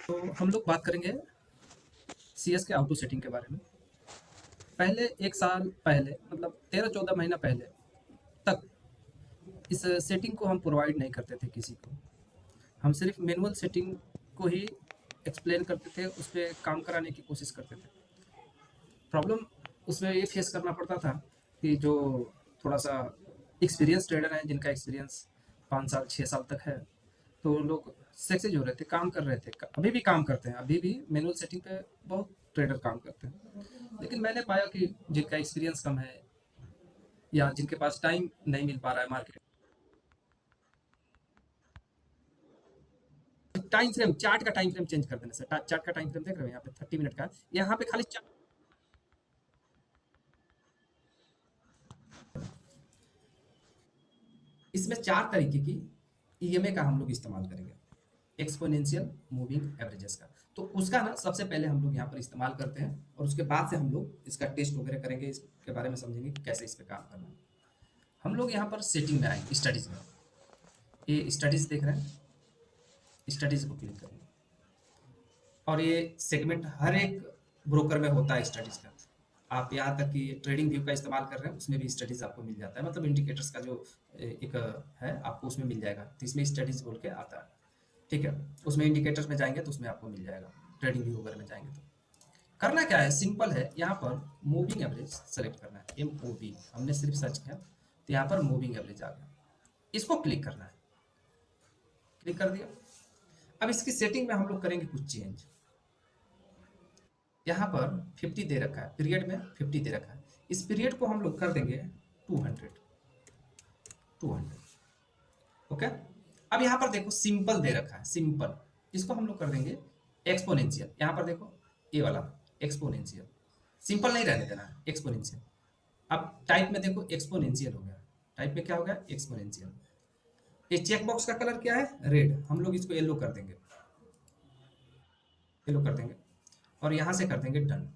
तो हम लोग बात करेंगे सीएस के ऑटो सेटिंग के बारे में। पहले 1 साल पहले मतलब 13-14 महीना पहले तक इस सेटिंग को हम प्रोवाइड नहीं करते थे किसी को। हम सिर्फ मैनुअल सेटिंग को ही एक्सप्लेन करते थे, उस पे काम कराने की कोशिश करते थे। प्रॉब्लम उसमें ये फेस करना पड़ता था कि जो थोड़ा-सा एक्सपीरियंस ट्रेडर हैं, जिनका एक्सपीरियंस 5 साल, 6 साल तक है, तो लोग सक्सेस हो रहे थे, काम कर रहे थे। अभी भी काम करते हैं, अभी भी मैनुअल सेटिंग पे बहुत ट्रेडर काम करते हैं। लेकिन मैंने पाया कि जिनका एक्सपीरियंस कम है या जिनके पास टाइम नहीं मिल पा रहा है मार्केट, टाइम फ्रेम, चार्ट का टाइम फ्रेम चेंज कर देने से, चार्ट का टाइम फ्रेम देख रहे हो यहाँ पे 30 मिनट का है, यहाँ पे खाली इसमें 4 तरीके की ईएमए का हम लोग इस्तेमाल करेंगे। एक्सपोनेंशियल मूविंग एवरेजेस का, तो उसका ना सबसे पहले हम लोग यहाँ पर इस्तेमाल करते हैं और उसके बाद से हम लोग इसका टेस्ट वगैरह करेंगे, इसके बारे में समझेंगे कि कैसे इस पे काम करना है। हम लोग यहाँ पर सेटिंग में आएंगे, स्टडीज में। ये स्टडीज देख रहे हैं, स्टडीज को क्लिक करेंगे और ये सेगमेंट हर एक ब्रोकर में होता है स्टडीज का। आप यहाँ तक कि ट्रेडिंग व्यू का इस्तेमाल कर रहे हैं, उसमें भी स्टडीज आपको मिल जाता है, मतलब इंडिकेटर्स का जो एक है आपको उसमें मिल जाएगा, तो इसमें स्टडीज बोल के आता है। ठीक है, उसमें इंडिकेटर्स में जाएंगे तो उसमें आपको मिल जाएगा, ट्रेडिंग व्यू वगैरह में जाएंगे तो करना क्या है, सिंपल है। यहाँ पर मूविंग एवरेज सेलेक्ट करना है, MOV, हमने सिर्फ सर्च किया तो यहाँ पर मूविंग एवरेज आ गया, इसको क्लिक करना है। क्लिक कर दिया। अब इसकी सेटिंग में हम लोग करेंगे कुछ चेंज। यहाँ पर 50 दे रखा है, पीरियड में 50 दे रखा है, इस पीरियड को हम लोग कर देंगे 200। 200 ओके। अब यहाँ पर देखो सिंपल दे रखा है, सिंपल, इसको हम लोग कर देंगे एक्सपोनेंशियल। यहाँ पर देखो ये वाला एक्सपोनेंशियल, सिंपल नहीं रहने देना है, एक्सपोनेंशियल। अब टाइप में देखो एक्सपोनेंशियल हो गया, टाइप में क्या हो गया, एक्सपोनेंशियल। ये चेक बॉक्स का कलर क्या है, रेड, हम लोग इसको येलो कर देंगे, येलो कर देंगे और यहाँ से कर देंगे डन।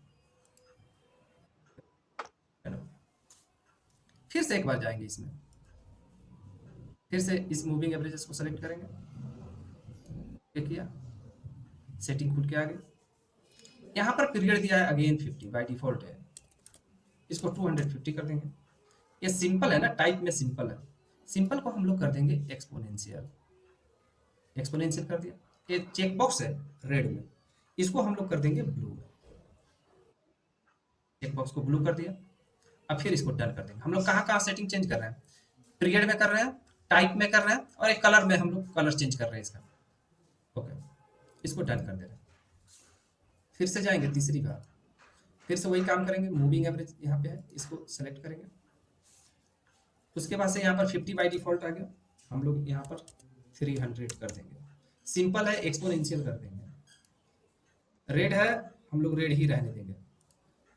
फिर से एक बार जाएंगे इसमें, फिर से इस मूविंग एवरेजेस को सेलेक्ट करेंगे, ये किया, सेटिंग खुल के आ गई। यहाँ पर पीरियड दिया है अगेन 50 बाय डिफॉल्ट है, इसको 250 कर देंगे। ये सिंपल है ना, टाइप में सिंपल है, सिंपल को हम लोग कर देंगे एक्सपोनेंशियल। एक्सपोनेंशियल कर दिया। ये चेक बॉक्स है रेड में, इसको हम लोग कर देंगे ब्लू। चेक बॉक्स को ब्लू कर दिया। अब फिर इसको डन कर देंगे। हम लोग कहाँ कहाँ सेटिंग चेंज कर रहे हैं, पीरियड में कर रहे हैं, टाइप में कर रहे हैं और एक कलर में हम लोग कलर चेंज कर रहे हैं इसका। ओके, इसको डन कर दे रहे हैं। फिर से जाएंगे तीसरी बार, फिर से वही काम करेंगे, मूविंग एवरेज यहाँ पे है, इसको सेलेक्ट करेंगे। उसके बाद से यहाँ पर 50 बाई डिफॉल्ट आ गया, हम लोग यहाँ पर 300 कर देंगे। सिंपल है, एक्सपोनेंशियल कर देंगे। रेड है, हम लोग रेड ही रहने देंगे,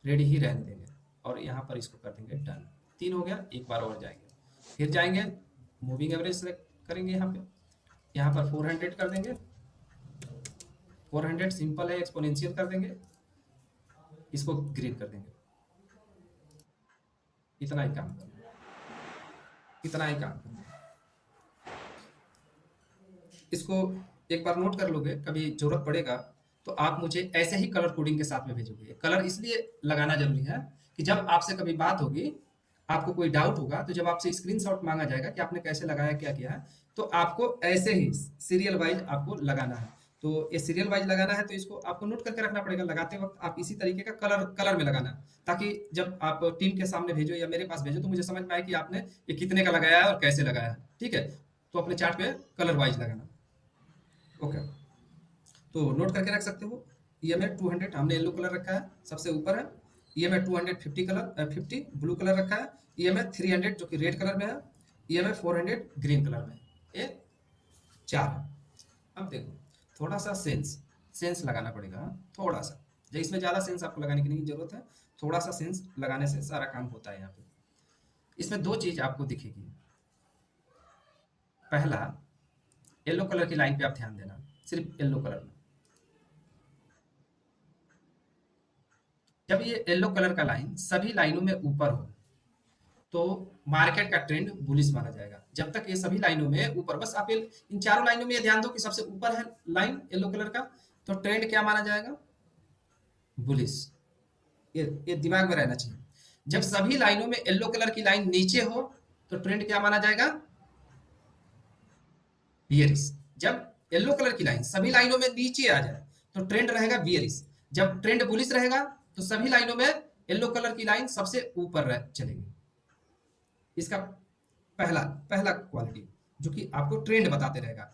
रेड ही रहने देंगे और यहाँ पर इसको कर देंगे डन। 3 हो गया, एक बार और जाएंगे, फिर जाएंगे मूविंग एवरेज सेलेक्ट करेंगे, यहाँ पर 400 कर देंगे। 400 सिंपल है, एक्सपोनेंशियल कर देंगे, इसको ग्रीन कर देंगे। इतना ही काम करना है, इतना ही काम करना है। इसको एक बार नोट कर लोगे, कभी जरूरत पड़ेगा तो आप मुझे ऐसे ही कलर कोडिंग के साथ में भेजोगे। कलर इसलिए लगाना जरूरी है कि जब आपसे कभी बात होगी, आपको कोई डाउट होगा, तो जब आपसे स्क्रीनशॉट मांगा जाएगा कि आपने कैसे लगाया, क्या किया है, तो आपको ऐसे ही सीरियल वाइज आपको लगाना है। तो ये सीरियल वाइज लगाना है, तो इसको आपको नोट करके रखना पड़ेगा। लगाते वक्त आप इसी तरीके का कलर कलर में लगाना, ताकि जब आप टीम के सामने भेजो या मेरे पास भेजो तो मुझे समझ में आए कि आपने ये कितने का लगाया है और कैसे लगाया है। ठीक है, तो अपने चार्ट पे कलर वाइज लगाना। ओके, तो नोट करके रख सकते हो। ईएमए 200 हमने येलो कलर रखा है, सबसे ऊपर है। ईएमए 250 कलर 50 ब्लू कलर रखा है। ईएमए 300 जो कि रेड कलर में है। ईएमए 400 ग्रीन कलर में है। ये 4 है। अब देखो, थोड़ा सा सेंस सेंस लगाना पड़ेगा, थोड़ा सा। जो इसमें ज़्यादा सेंस आपको लगाने की नहीं जरूरत है, थोड़ा सा सेंस लगाने से सारा काम होता है यहाँ पे। इसमें 2 चीज़ आपको दिखेगी। पहला, येलो कलर की लाइन पे आप ध्यान देना, सिर्फ येलो कलर में। जब ये येलो कलर का लाइन सभी लाइनों में ऊपर हो तो मार्केट का ट्रेंड बुलिश माना जाएगा। जब तक ये सभी लाइनों में ऊपर, बस आप इन चारों लाइनों में ये ध्यान दो कि सबसे ऊपर है लाइन येलो कलर का, तो ट्रेंड क्या माना जाएगा? बुलिश। ये दिमाग में रहना चाहिए। जब सभी लाइनों में येलो कलर की लाइन नीचे हो तो ट्रेंड क्या माना जाएगा? बियरिश। जब येलो कलर की लाइन सभी लाइनों में नीचे आ जाए तो ट्रेंड रहेगा बियरिश। जब ट्रेंड बुलिश रहेगा तो सभी लाइनों में येलो कलर की लाइन सबसे ऊपर चलेगी। इसका पहला पहला क्वालिटी जो कि आपको ट्रेंड बताते रहेगा।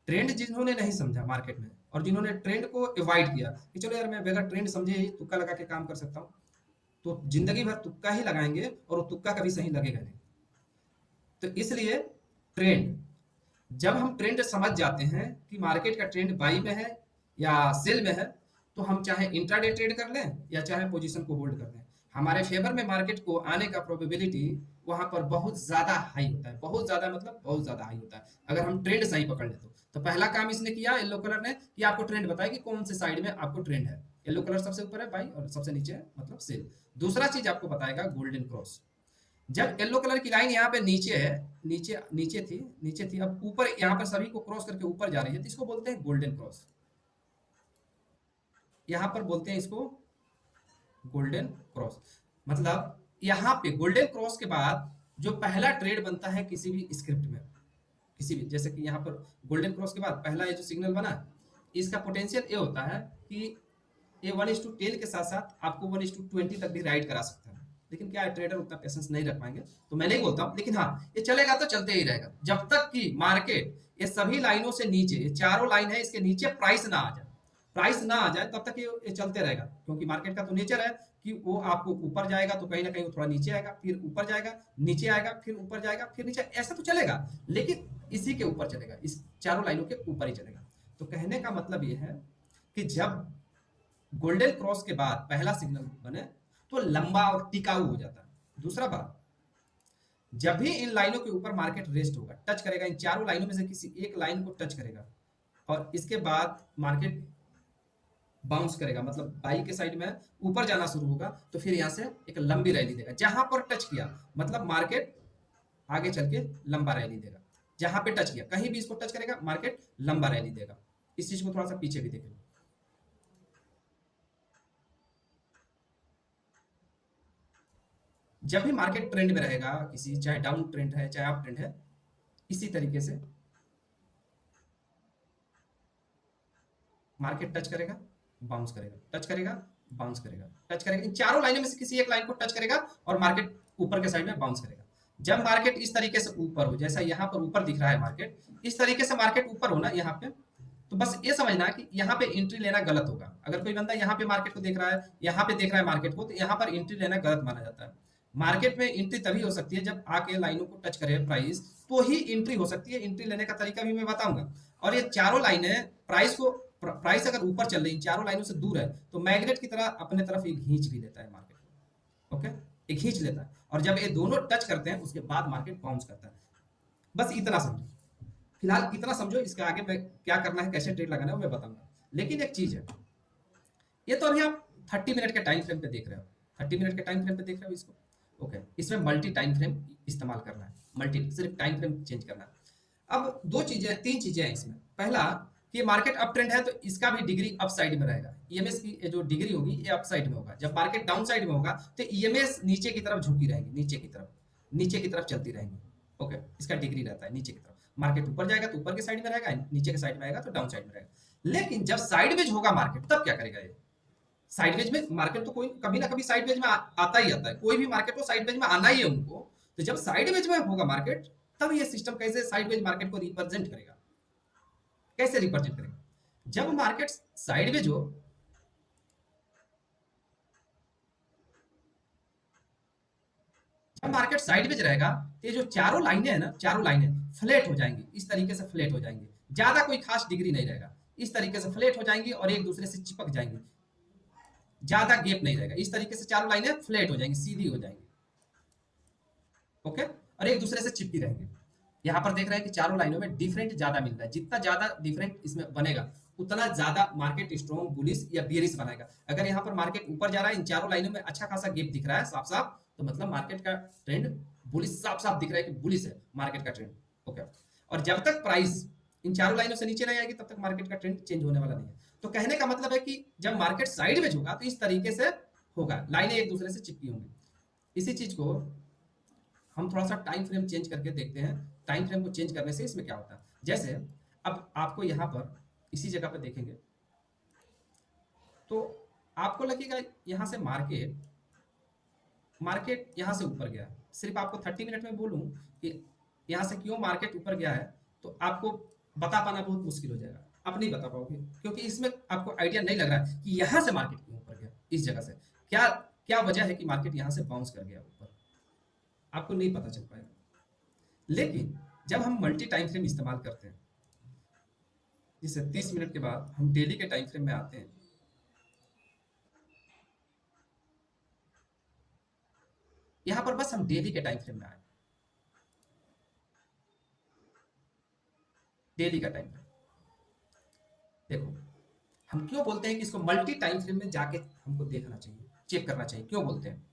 ट्रेंड जिन्होंने नहीं समझा मार्केट में और जिन्होंने ट्रेंड को अवॉइड किया कि चलो यार मैं बगैर ट्रेंड समझे ही तुक्का लगा के काम कर सकता हूँ, तो जिंदगी भर तुक्का ही लगाएंगे और वो तुक्का कभी सही लगेगा नहीं। तो इसलिए ट्रेंड, जब हम ट्रेंड समझ जाते हैं कि मार्केट का ट्रेंड बाई में है या सेल में है, तो हम चाहे इंट्राडे ट्रेड कर लें या चाहे पोजीशन को होल्ड कर लें, हमारे फेवर में मार्केट को आने का प्रोबेबिलिटी वहां पर बहुत ज्यादा हाई होता है। बहुत ज्यादा मतलब बहुत ज्यादा हाई होता है अगर हम ट्रेंड सही पकड़ ले तो पहला काम इसने किया येलो कलर ने कि आपको ट्रेंड बताया कि कौन से साइड में आपको ट्रेंड है। येलो कलर सबसे ऊपर है बाई और सबसे नीचे है मतलब सेल। दूसरा चीज आपको बताएगा गोल्डन क्रॉस। जब येलो कलर की लाइन यहाँ पे नीचे है, नीचे थी अब ऊपर यहाँ पर सभी को क्रॉस करके ऊपर जा रही है, तो इसको बोलते हैं गोल्डन क्रॉस। यहाँ पर बोलते हैं इसको गोल्डन क्रॉस। मतलब यहाँ पे गोल्डन क्रॉस के बाद जो पहला ट्रेड बनता है किसी भी स्क्रिप्ट में, किसी भी, जैसे कि यहाँ पर गोल्डन क्रॉस के बाद पहला ये जो सिग्नल बना, इसका पोटेंशियल ये होता है कि ये 1:10 के साथ साथ आपको 1:20 तक भी राइड करा सकता है। लेकिन क्या है, ट्रेडर उतना पेशेंस नहीं रख पाएंगे, तो मैं नहीं बोलता हूँ, लेकिन हाँ ये चलेगा तो चलते ही रहेगा जब तक कि मार्केट ये सभी लाइनों से नीचे, ये चारों लाइन है इसके नीचे प्राइस ना आ जाए। प्राइस ना आ जाए तब तक ये चलते रहेगा, क्योंकि मार्केट का तो नेचर है कि वो आपको ऊपर जाएगा तो कहीं ना कहीं वो थोड़ा नीचे आएगा, फिर ऊपर जाएगा, नीचे आएगा, फिर ऊपर जाएगा, फिर नीचे, ऐसा तो चलेगा, लेकिन इसी के ऊपर चलेगा, इस चारों लाइनों के ऊपर ही चलेगा। तो कहने का मतलब ये है कि जब गोल्डन क्रॉस के बाद पहला सिग्नल बने तो लंबा और टिकाऊ हो जाता है। दूसरा बात, जब भी इन लाइनों के ऊपर मार्केट रेस्ट होगा, टच करेगा, इन चारों लाइनों में से किसी एक लाइन को टच करेगा और इसके बाद मार्केट बाउंस करेगा, मतलब बाई के साइड में ऊपर जाना शुरू होगा, तो फिर यहां से एक लंबी रैली देगा। जहां पर टच किया मतलब मार्केट आगे चल के लंबा रैली देगा। जहां पे टच किया कहीं भी इसको टच करेगा मार्केट लंबा रैली देगा। इस चीज को थोड़ा सा पीछे भी देख लो। जब भी मार्केट ट्रेंड में रहेगा, किसी, चाहे डाउन ट्रेंड है चाहे अप ट्रेंड है, इसी तरीके से मार्केट टच करेगा, बाउंस करेगा, टच करेगा, बाउंस करेगा, टच करेगा, इन चारों लाइनों में से किसी एक लाइन को टच करेगा और मार्केट ऊपर के साइड में बाउंस करेगा। जब मार्केट इस तरीके से ऊपर हो, जैसा यहाँ पर ऊपर दिख रहा है मार्केट, इस तरीके से मार्केट ऊपर हो ना यहाँ पे, तो बस ये समझना कि यहाँ पे एंट्री लेना गलत होगा। अगर कोई बंदा यहाँ पे मार्केट को देख रहा है, यहाँ पे देख रहा है मार्केट को, तो यहाँ पर एंट्री लेना गलत माना जाता है। मार्केट में एंट्री तभी हो सकती है जब आके लाइनों को टच करे प्राइस, तो ही एंट्री हो सकती है। एंट्री लेने का तरीका भी मैं बताऊंगा। और ये चारों लाइनें प्राइस अगर ऊपर चल रही, चारों लाइनों से दूर है, तो मैग्नेट की तरह अपने तरफ एक खींच भी लेता है मार्केट को। ओके, एक खींच लेता है, और जब ये दोनों टच करते हैं उसके बाद मार्केट बाउंस करता है। बस इतना समझो, फिलहाल इतना समझो। इसके आगे मैं क्या करना है, कैसे ट्रेड लगाना है, वो मैं बताऊंगा। लेकिन एक चीज है, ये तो अभी आप 30 मिनट के टाइम फ्रेम पे देख रहे हो, 30 मिनट के टाइम फ्रेम पे देख रहे हो इसको। ओके, इसमें मल्टी टाइम फ्रेम इस्तेमाल करना है, मल्टी सिर्फ टाइम फ्रेम चेंज करना है। अब दो चीजें, तीन चीजें हैं इसमें। पहला कि मार्केट अप ट्रेंड है तो इसका भी डिग्री अप साइड में रहेगा। ईएमएस की जो डिग्री होगी ये अप साइड में होगा। जब मार्केट डाउन साइड में होगा तो ईएमएस नीचे की तरफ झुकी रहेगी, नीचे की तरफ चलती रहेंगी। ओके, इसका डिग्री रहता है नीचे की तरफ। मार्केट ऊपर जाएगा तो ऊपर के साइड में रहेगा, नीचे के साइड में आएगा तो डाउन साइड में रहेगा। लेकिन जब साइडवेज होगा मार्केट, तब क्या करेगा ये? साइडवेज में मार्केट तो कोई कभी ना कभी साइडवेज में आता ही आता है, कोई भी मार्केट को साइडवेज में आना ही है उनको। तो जब साइडवेज में होगा मार्केट, तब ये सिस्टम कैसे साइडवेज मार्केट को रिप्रेजेंट करेगा, कैसे रिप्रेजेंट करेगा? जब मार्केट साइडवेज हो, जब मार्केट साइडवेज रहेगा तो ये जो चारों लाइनें हैं ना, चारों लाइनें फ्लैट हो जाएंगी, इस तरीके से फ्लैट हो जाएंगी। ज्यादा कोई खास डिग्री नहीं रहेगा, इस तरीके से फ्लैट हो जाएंगी और एक दूसरे से चिपक जाएंगी, ज्यादा गैप नहीं रहेगा। इस तरीके से चारों लाइनें फ्लैट हो जाएंगी, सीधी हो जाएंगी। ओके, और एक दूसरे से चिपकी रहेंगे। यहाँ पर देख रहे हैं कि चारों लाइनों में डिफरेंट ज्यादा मिल रहा है। जितना ज्यादा डिफरेंट इसमें बनेगा उतना ज्यादा मार्केट स्ट्रॉन्ग बुलिश या बियरिश बनाएगा। अगर यहाँ पर मार्केट ऊपर जा रहा है, इन चारों लाइनों में अच्छा खासा गैप दिख रहा है साफ साफ, तो मतलब मार्केट का ट्रेंड बुलिश, साफ साफ दिख रहा है कि बुलिश है मार्केट का ट्रेंड। ओके, और जब तक प्राइस इन चारों लाइनों से नीचे नहीं आएगी तब तक मार्केट का ट्रेंड चेंज होने वाला नहीं है। तो कहने का मतलब है कि जब मार्केट साइडवेज होगा तो इस तरीके से होगा, लाइनें एक दूसरे से चिपकी होंगी। इसी चीज को हम थोड़ा सा टाइम फ्रेम चेंज करके देखते हैं। टाइम फ्रेम को चेंज करने से इसमें क्या होता है, जैसे अब आपको यहाँ पर इसी जगह पर देखेंगे तो आपको लगेगा यहाँ से मार्केट मार्केट यहाँ से ऊपर गया। सिर्फ आपको 30 मिनट में बोलूँ कि यहाँ से क्यों मार्केट ऊपर गया है तो आपको बता पाना बहुत मुश्किल हो जाएगा, आप नहीं बता पाओगे, क्योंकि इसमें आपको आइडिया नहीं लग रहा है कि यहाँ से मार्केट क्यों ऊपर गया, इस जगह से क्या क्या वजह है कि मार्केट यहाँ से बाउंस कर गया ऊपर, आपको नहीं पता चल पाएगा। लेकिन जब हम मल्टी टाइम फ्रेम इस्तेमाल करते हैं, जिससे 30 मिनट के बाद हम डेली के टाइम फ्रेम में आते हैं, यहाँ पर बस हम डेली के टाइम फ्रेम में आए, डेली का टाइम फ्रेम देखो। हम क्यों बोलते हैं कि इसको मल्टी टाइम फ्रेम में जाके हमको देखना चाहिए, चेक करना चाहिए, क्यों बोलते हैं,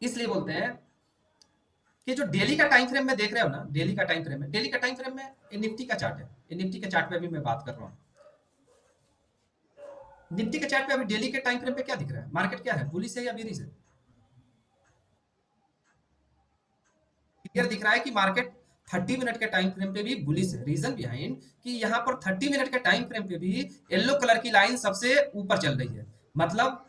इसलिए बोलते हैं कि जो डेली का टाइम फ्रेम में देख रहे हो ना, डेली का टाइम फ्रेम में, डेली का टाइम फ्रेम में निफ्टी का चार्ट है, निफ्टी के चार्ट पे भी मैं बात कर रहा हूँ। निफ्टी के चार्ट पे अभी डेली के टाइम फ्रेम पे क्या दिख रहा है, मार्केट क्या है, बुलिश है या बेरिश है? क्लियर दिख रहा है कि मार्केट 30 मिनट के टाइम फ्रेम पे भी बुलिश है। रीजन बिहाइंड कि यहाँ पर 30 मिनट के टाइम फ्रेम पे भी येलो कलर की लाइन सबसे ऊपर चल रही है, मतलब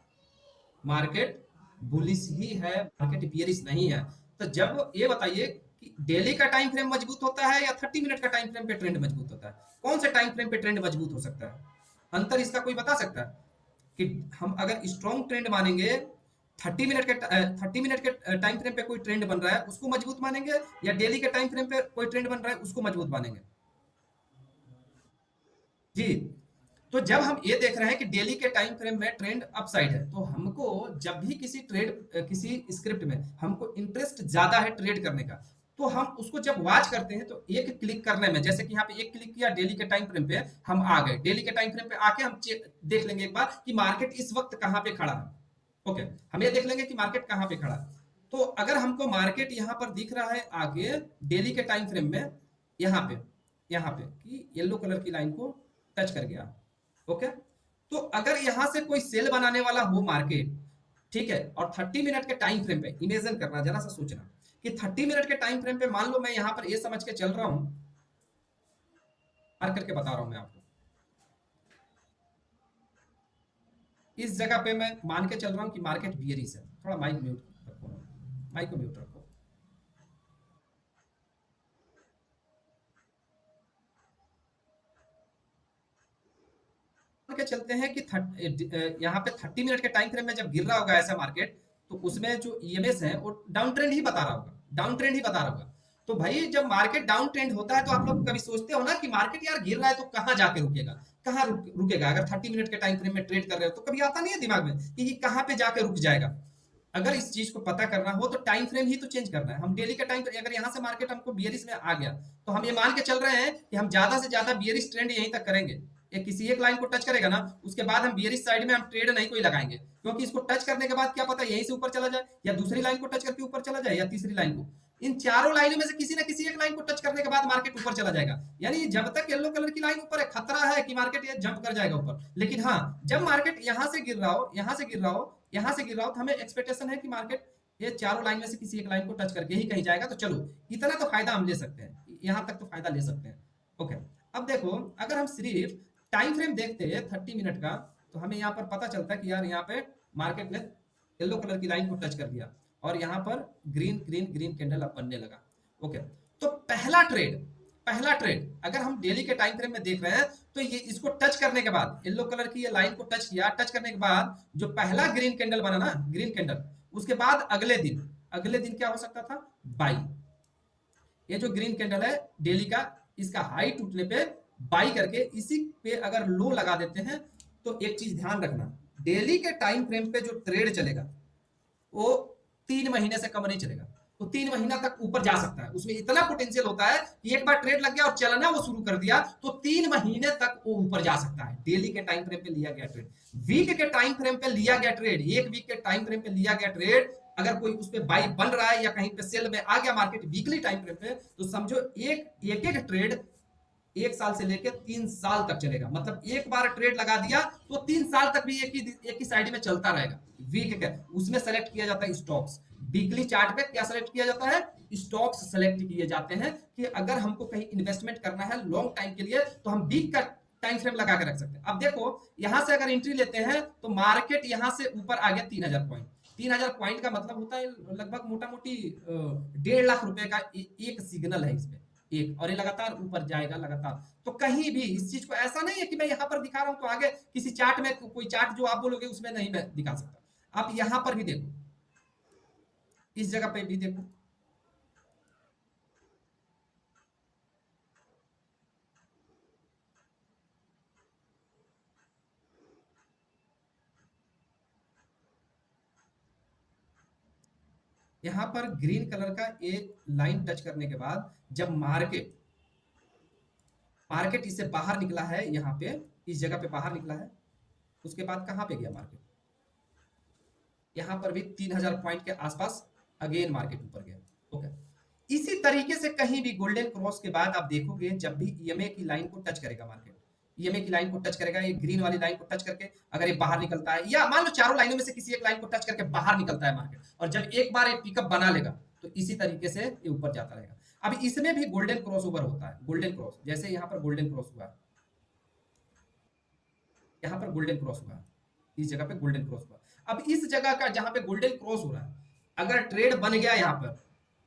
मार्केट बुलिश ही है, मार्केट बियरिश नहीं है। तो जब ये बताइए कि डेली का टाइम फ्रेम मजबूत होता है या 30 मिनट का टाइम फ्रेम पे ट्रेंड मजबूत होता है, कौन से टाइम फ्रेम पे ट्रेंड मजबूत हो सकता है? अंतर इसका कोई बता सकता है कि हम अगर स्ट्रॉन्ग ट्रेंड मानेंगे 30 मिनट के टाइम फ्रेम पे कोई ट्रेंड बन रहा है उसको मजबूत मानेंगे, या डेली के टाइम फ्रेम पे कोई ट्रेंड बन रहा है उसको मजबूत मानेंगे? जी, तो जब हम ये देख रहे हैं कि डेली के टाइम फ्रेम में ट्रेंड अपसाइड है, तो हमको जब भी किसी स्क्रिप्ट में हमको इंटरेस्ट ज्यादा है ट्रेड करने का, तो हम उसको जब वॉच करते हैं तो एक क्लिक करने में, जैसे कि यहाँ पे एक क्लिक किया डेली के टाइम फ्रेम पे, हम आ गए डेली के टाइम फ्रेम पे, आके हम देख लेंगे एक बार कि मार्केट इस वक्त कहाँ पे खड़ा है। ओके, हम ये देख लेंगे कि मार्केट कहाँ पे खड़ा है। तो अगर हमको मार्केट यहाँ पर दिख रहा है आगे डेली के टाइम फ्रेम में, यहाँ पे कि येलो कलर की लाइन को टच कर गया, ओके, तो अगर यहां से कोई सेल बनाने वाला हो मार्केट, ठीक है, और 30 मिनट के टाइम फ्रेम पे इमेजिन करना, जरा सा सोचना कि 30 मिनट के टाइम फ्रेम पे मान लो मैं यहां पर ये समझ के चल रहा हूं, मार करके बता रहा हूं मैं आपको, इस जगह पे मैं मान के चल रहा हूं कि मार्केट बियरिश है। थोड़ा माइक म्यूट रखो, माइक को म्यूट रखो। के चलते हैं कि यहाँ पे 30 मिनट के टाइम फ्रेम में जब गिर रहा होगा ऐसा मार्केट, तो उसमें जो ईएमएस है वो डाउन ट्रेंड ही बता रहा होगा, डाउन ट्रेंड ही बता रहा होगा। तो भाई जब मार्केट डाउन ट्रेंड होता है तो आप लोग कभी सोचते हो ना कि मार्केट यार गिर रहा है तो कहाँ जाके रुकेगा, कहाँ रुकेगा? अगर 30 मिनट के टाइम फ्रेम में ट्रेड कर रहे हो तो कभी आता नहीं है दिमाग में कि कहाँ पे जाके रुक जाएगा? अगर इस चीज को पता करना हो तो टाइम फ्रेम ही तो चेंज करना है। हम डेली का टाइम, अगर यहाँ से मार्केट हमको बियरिश में आ गया तो हम ये मान के चल रहे हैं कि हम ज्यादा से ज्यादा बियरिश ट्रेंड यहीं तक करेंगे, ये किसी एक लाइन को टच करेगा ना उसके बाद हम बियरिश साइड में हम ट्रेड नहीं कोई लगाएंगे, क्योंकि इसको टच करने के बाद क्या पता यहीं से ऊपर चला जाए, या दूसरी लाइन को टच करके ऊपर चला जाए, या तीसरी लाइन को, इन चारों लाइनों में से किसी ना किसी एक लाइन को टच करने के बाद मार्केट ऊपर चला जाएगा। यानी जब तक येलो कलर की लाइन ऊपर है खतरा है कि मार्केट ये जंप कर जाएगा ऊपर। लेकिन हाँ, जब मार्केट यहाँ से गिर रहा हो, यहाँ से गिर रहा हो, यहाँ से गिर रहा हो, तो हमें एक्सपेक्टेशन है कि मार्केट ये चारों लाइन में से किसी एक लाइन को टच करके ही कहीं जाएगा। तो चलो इतना तो फायदा हम ले सकते हैं, यहाँ तक तो फायदा ले सकते हैं। ओके, अब देखो अगर हम सिर्फ टाइम फ्रेम देखते हैं 30 मिनट का, तो हमें यहाँ पर पता चलता है कि यार यहाँ पे मार्केट ने येलो कलर की लाइन को टच कर दिया और यहाँ पर ग्रीन ग्रीन ग्रीन कैंडल अब बनने लगा। ओके, तो पहला ट्रेड अगर हम डेली के टाइम फ्रेम में देख रहे हैं तो ये इसको टच करने के बाद, येलो कलर की ये लाइन को टच किया, टच करने के बाद जो पहला ग्रीन कैंडल बना ना, ग्रीन कैंडल, उसके बाद अगले दिन क्या हो सकता था? बाई। ये जो ग्रीन कैंडल है डेली का, इसका हाई टूटने पे बाई करके इसी पे अगर लो लगा देते हैं, तो एक चीज ध्यान रखना, डेली के टाइम फ्रेम पे जो ट्रेड चलेगा वो 3 महीने से कम नहीं चलेगा, तो 3 महीना तक ऊपर जा सकता है। उसमें इतना पोटेंशियल होता है कि एक बार ट्रेड लग गया और चलना वो शुरू कर दिया तो 3 महीने तक वो ऊपर जा सकता है। डेली के टाइम फ्रेम पे लिया गया ट्रेड, वीक के टाइम फ्रेम पे लिया गया ट्रेड, एक वीक के टाइम फ्रेम पे लिया गया ट्रेड, अगर कोई उस पर बाई बन रहा है या कहीं पे सेल में आ गया मार्केट वीकली टाइम फ्रेम पे, तो समझो एक एक ट्रेड 1 साल से लेकर 3 साल तक चलेगा। मतलब एक बार ट्रेड लगा दिया तो 3 साल तक भी एक ही साइड में चलता रहेगा। वीक का उसमें सेलेक्ट किया जाता है स्टॉक्स। वीकली चार्ट पे क्या सेलेक्ट किया जाता है? स्टॉक्स सेलेक्ट किए जाते हैं कि अगर हमको कहीं इन्वेस्टमेंट करना है लॉन्ग टाइम के लिए तो हम वीक का टाइम फ्रेम लगा के रख सकते हैं। अब देखो यहां से अगर एंट्री लेते हैं तो मार्केट यहां से ऊपर आ गया 3000 पॉइंट। 3000 पॉइंट का मतलब होता है लगभग मोटा मोटी 1.5 लाख रुपए का एक सिग्नल है इसमें एक, और ये लगातार ऊपर जाएगा लगातार। तो कहीं भी इस चीज को ऐसा नहीं है कि मैं यहां पर दिखा रहा हूं तो आगे किसी चार्ट में कोई चार्ट जो आप बोलोगे उसमें नहीं मैं दिखा सकता। आप यहां पर भी देखो, इस जगह पे भी देखो, यहां पर ग्रीन कलर का एक लाइन टच करने के बाद जब मार्केट मार्केट इससे बाहर निकला है, यहाँ पे इस जगह पे बाहर निकला है, उसके बाद कहां पे गया मार्केट? यहां पर भी 3000 पॉइंट के आसपास अगेन मार्केट ऊपर गया। ओके, इसी तरीके से कहीं भी गोल्डन क्रॉस के बाद आप देखोगे जब भी ईएमए की लाइन को टच करेगा मार्केट, ईएमए की लाइन को टच करेगा, ये ग्रीन वाली लाइन को टच करके अगर ये बाहर निकलता है या मान लो चारों लाइनों में से किसी एक लाइन को टच करके बाहर निकलता है मार्केट, और जब एक बार ये पिकअप बना लेगा तो इसी तरीके से ये ऊपर जाता रहेगा। अब इसमें भी गोल्डन क्रॉस ओवर होता है। गोल्डन क्रॉस जैसे यहाँ पर गोल्डन क्रॉस हुआ, यहाँ पर गोल्डन क्रॉस हुआ, इस जगह पे गोल्डन क्रॉस हुआ। अब इस जगह का जहां पे गोल्डन क्रॉस हो रहा है, अगर ट्रेड बन गया यहाँ पर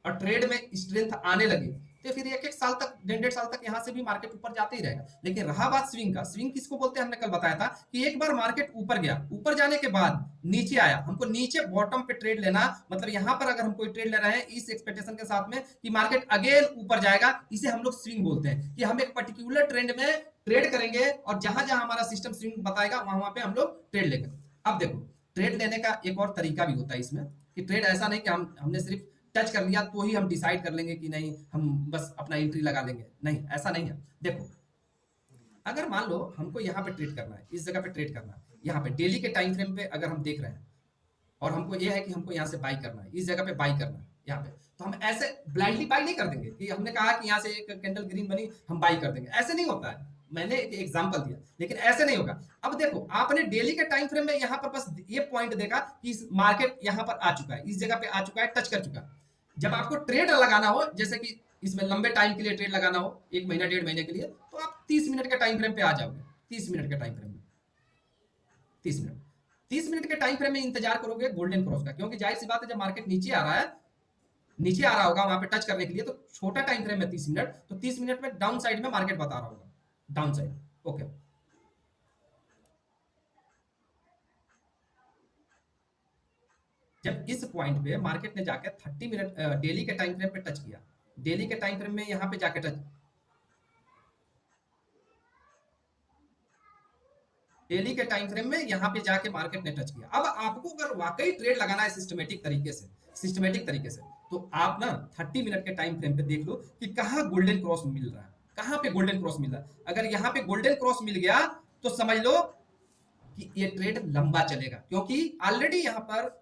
और ट्रेड में स्ट्रेंथ आने लगी तो फिर एक एक साल तक 1.5 साल तक यहाँ से भी मार्केट ऊपर जाते ही रहेगा। लेकिन रहा बात स्विंग का, स्विंग किसको बोलते हैं हमने कल बताया था कि एक बार मार्केट ऊपर गया, ऊपर जाने के बाद नीचे आया, हमको नीचे बॉटम पे ट्रेड लेना, मतलब यहाँ पर अगर हम कोई ट्रेड ले रहे हैं इस एक्सपेक्टेशन के साथ में कि मार्केट अगेन ऊपर जाएगा, इसे हम लोग स्विंग बोलते हैं कि हम एक पर्टिकुलर ट्रेंड में ट्रेड करेंगे और जहां जहां हमारा सिस्टम स्विंग बताएगा वहां वहां पे हम लोग ट्रेड लेंगे। अब देखो ट्रेड लेने का एक और तरीका भी होता है इसमें कि ट्रेड ऐसा नहीं कि हमने सिर्फ टच कर लिया तो ही हम डिसाइड कर लेंगे कि नहीं हम बस अपना एंट्री लगा लेंगे, नहीं ऐसा नहीं है। देखो अगर मान लो हमको यहाँ पे ट्रेड करना है, इस जगह पे ट्रेड करना है, यहाँ पे डेली के टाइम फ्रेम पे अगर हम देख रहे हैं और हमको ये है कि हमको यहाँ से बाई करना है, इस जगह पे बाई करना है यहाँ पे, तो हम ऐसे ब्लाइंडली बाई नहीं कर देंगे कि हमने कहा कि यहाँ से एक कैंडल ग्रीन बनी हम बाई कर देंगे, ऐसे नहीं होता है। मैंने एक एग्जांपल दिया लेकिन ऐसे नहीं होगा। अब देखो आपने डेली के टाइम फ्रेम में यहाँ पर बस ये पॉइंट देखा कि मार्केट यहाँ पर आ चुका है, इस जगह पे आ चुका है, टच कर चुका है। जब आपको ट्रेड लगाना हो, जैसे कि इसमें लंबे टाइम के लिए ट्रेड लगाना हो, 1 महीना 1.5 महीने के लिए, तो आप 30 मिनट के टाइम फ्रेम पे आ जाओगे। 30 मिनट के टाइम फ्रेम में 30 मिनट 30 मिनट के टाइम फ्रेम में इंतजार करोगे गोल्डन क्रॉस का, क्योंकि जाहिर सी बात है जब मार्केट नीचे आ रहा है, नीचे आ रहा होगा वहां पे टच करने के लिए, तो छोटा टाइम फ्रेम है 30 मिनट, तो 30 मिनट में डाउन साइड में मार्केट बता रहा होगा, डाउन साइड। ओके, जब इस पॉइंट पे मार्केट ने जाकर 30 मिनट डेली के टाइम फ्रेम पे टच किया, डेली के टाइम फ्रेम में यहाँ पे जाके टच, डेली के टाइम फ्रेम में यहाँ पे जाके मार्केट ने टच किया। अब आपको अगर वाकई ट्रेड लगाना है सिस्टमेटिक तरीके से, सिस्टमेटिक तरीके से, तो आप ना 30 मिनट के टाइम फ्रेम पे देख लो कि कहाँ गोल्डन क्रॉस मिल रहा है, कहाँ पे गोल्डन क्रॉस मिल रहा है। अगर यहाँ पे गोल्डन क्रॉस मिल गया तो समझ लो कि ये ट्रेड लंबा चलेगा, क्योंकि ऑलरेडी यहाँ पर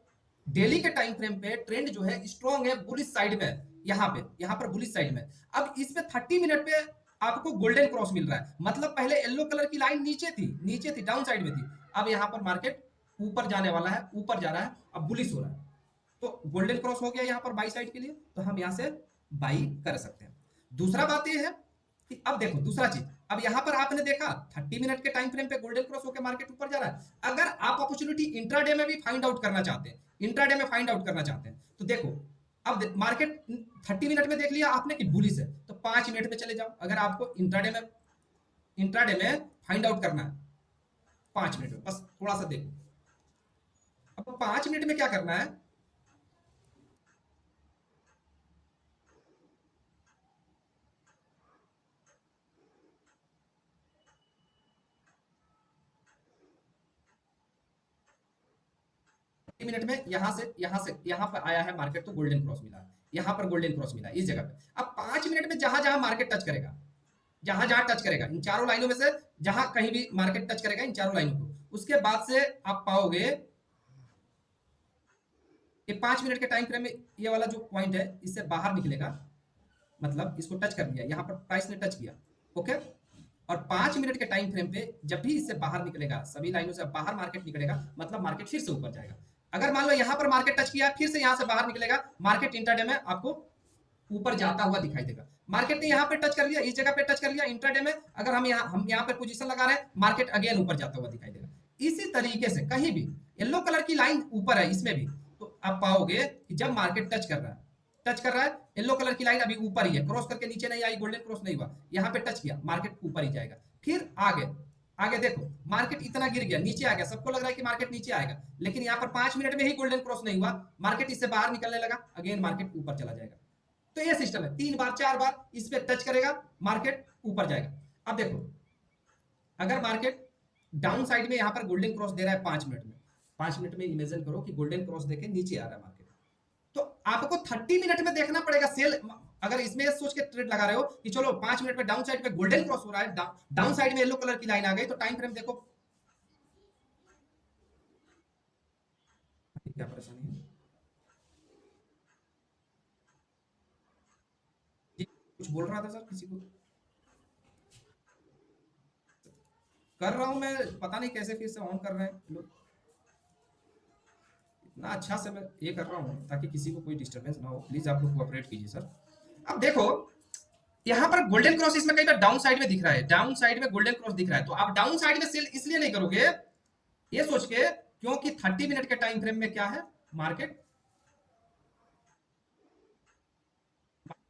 डेली के टाइम फ्रेम पे ट्रेंड जो है स्ट्रॉन्ग है, बुलिश साइड में, यहाँ पर बुलिश साइड में। अब इसमें 30 मिनट पे आपको गोल्डन क्रॉस मिल रहा है, मतलब पहले येलो कलर की लाइन नीचे थी डाउन साइड में थी, अब यहाँ पर मार्केट ऊपर जाने वाला है, ऊपर जा रहा है, अब बुलिश हो रहा है, तो गोल्डन क्रॉस हो गया यहाँ पर बाई साइड के लिए, तो हम यहाँ से बाई कर सकते हैं। दूसरा बात ये है कि अब देखो दूसरा चीज, अब यहाँ पर आपने देखा 30 मिनट के टाइम फ्रेम पे गोल्डन क्रॉस होकर मार्केट ऊपर जा रहा है। अगर आप अपॉर्चुनिटी इंट्राडे में भी फाइंड आउट करना चाहते हैं, इंट्राडे में फाइंड आउट करना चाहते हैं, तो देखो अब मार्केट 30 मिनट में देख लिया आपने कि बुलिश है, तो 5 मिनट में चले जाओ। अगर आपको इंट्राडे में फाइंड आउट करना है 5 मिनट में, बस थोड़ा सा देखो। अब 5 मिनट में क्या करना है, 30 मिनट में यहाँ पर आया है मार्केट, तो गोल्डन क्रॉस मिला, यहाँ पर गोल्डन क्रॉस मिला इस जगह पे। अब 5 मिनट में जहां जहां मार्केट टच करेगा, जहां जहां टच करेगा इन चारों लाइनों में से, जहां कहीं भी मार्केट टच करेगा इन चारों लाइनों को, उसके बाद से आप पाओगे कि 5 मिनट के टाइम फ्रेम में ये वाला जो पॉइंट है इससे बाहर निकलेगा, मतलब इसको टच कर दिया, यहाँ पर प्राइस ने टच किया। ओके, और 5 मिनट के टाइम फ्रेम पे जब भी इससे बाहर निकलेगा, सभी लाइनों से बाहर मार्केट निकलेगा, मतलब मार्केट फिर से ऊपर जाएगा। अगर मान लो यहाँ पर मार्केट टच किया, फिर से यहाँ से बाहर निकलेगा, मार्केट इंट्राडे में आपको ऊपर जाता हुआ दिखाई देगा। मार्केट ने यहाँ पे टच कर लिया, इस जगह पे टच कर लिया इंट्राडे में, अगर हम यहाँ पे पोजीशन लगा रहे हैं, मार्केट अगेन ऊपर जाता हुआ दिखाई देगा। इसी तरीके से कहीं भी येलो कलर की लाइन ऊपर है इसमें भी, तो आप पाओगे कि जब मार्केट टच कर रहा है, येलो कलर की लाइन अभी ऊपर ही है, क्रॉस करके नीचे नहीं आई, गोल्डन क्रॉस नहीं हुआ, यहाँ पे टच किया, मार्केट ऊपर ही जाएगा। फिर आगे आगे देखो, मार्केट इतना गिर गया, नीचे आ गया, सबको लग रहा है कि मार्केट नीचे आएगा, लेकिन यहाँ पर 5 मिनट में ही गोल्डन क्रॉस नहीं हुआ, मार्केट इससे बाहर निकलने लगा, अगेन मार्केट ऊपर चला जाएगा। तो ये सिस्टम है, 3 बार 4 बार इस पे टच करेगा, मार्केट ऊपर जाएगा। अब देखो, अगर मार्केट डाउन साइड में यहाँ पर गोल्डन क्रॉस दे रहा है 5 मिनट में, 5 मिनट में इमेजिन करो कि गोल्डन क्रॉस देके नीचे आ रहा है मार्केट, तो आपको 30 मिनट में देखना पड़ेगा सेल। अगर इसमें सोच के ट्रेड लगा रहे हो कि चलो 5 मिनट में डाउन साइड पे गोल्डन क्रॉस हो रहा है, डाउन साइड में येलो कलर की लाइन आ गई, तो टाइम फ्रेम देखो क्या परेशानी है जी। कुछ बोल रहा था सर किसी को, कर रहा हूं मैं, पता नहीं कैसे फिर से ऑन कर रहे हैं लोग, इतना अच्छा से मैं ये कर रहा हूँ ताकि किसी को कोई डिस्टर्बेंस ना हो, प्लीज आप लोग कोऑपरेट कीजिए सर। अब देखो, यहाँ पर गोल्डन क्रॉस इसमें कई बार डाउन साइड में दिख रहा है, डाउन साइड में गोल्डन क्रॉस दिख रहा है, तो आप डाउन साइड में सेल इसलिए नहीं करोगे ये सोच के, क्योंकि 30 मिनट के टाइम फ्रेम में क्या है, मार्केट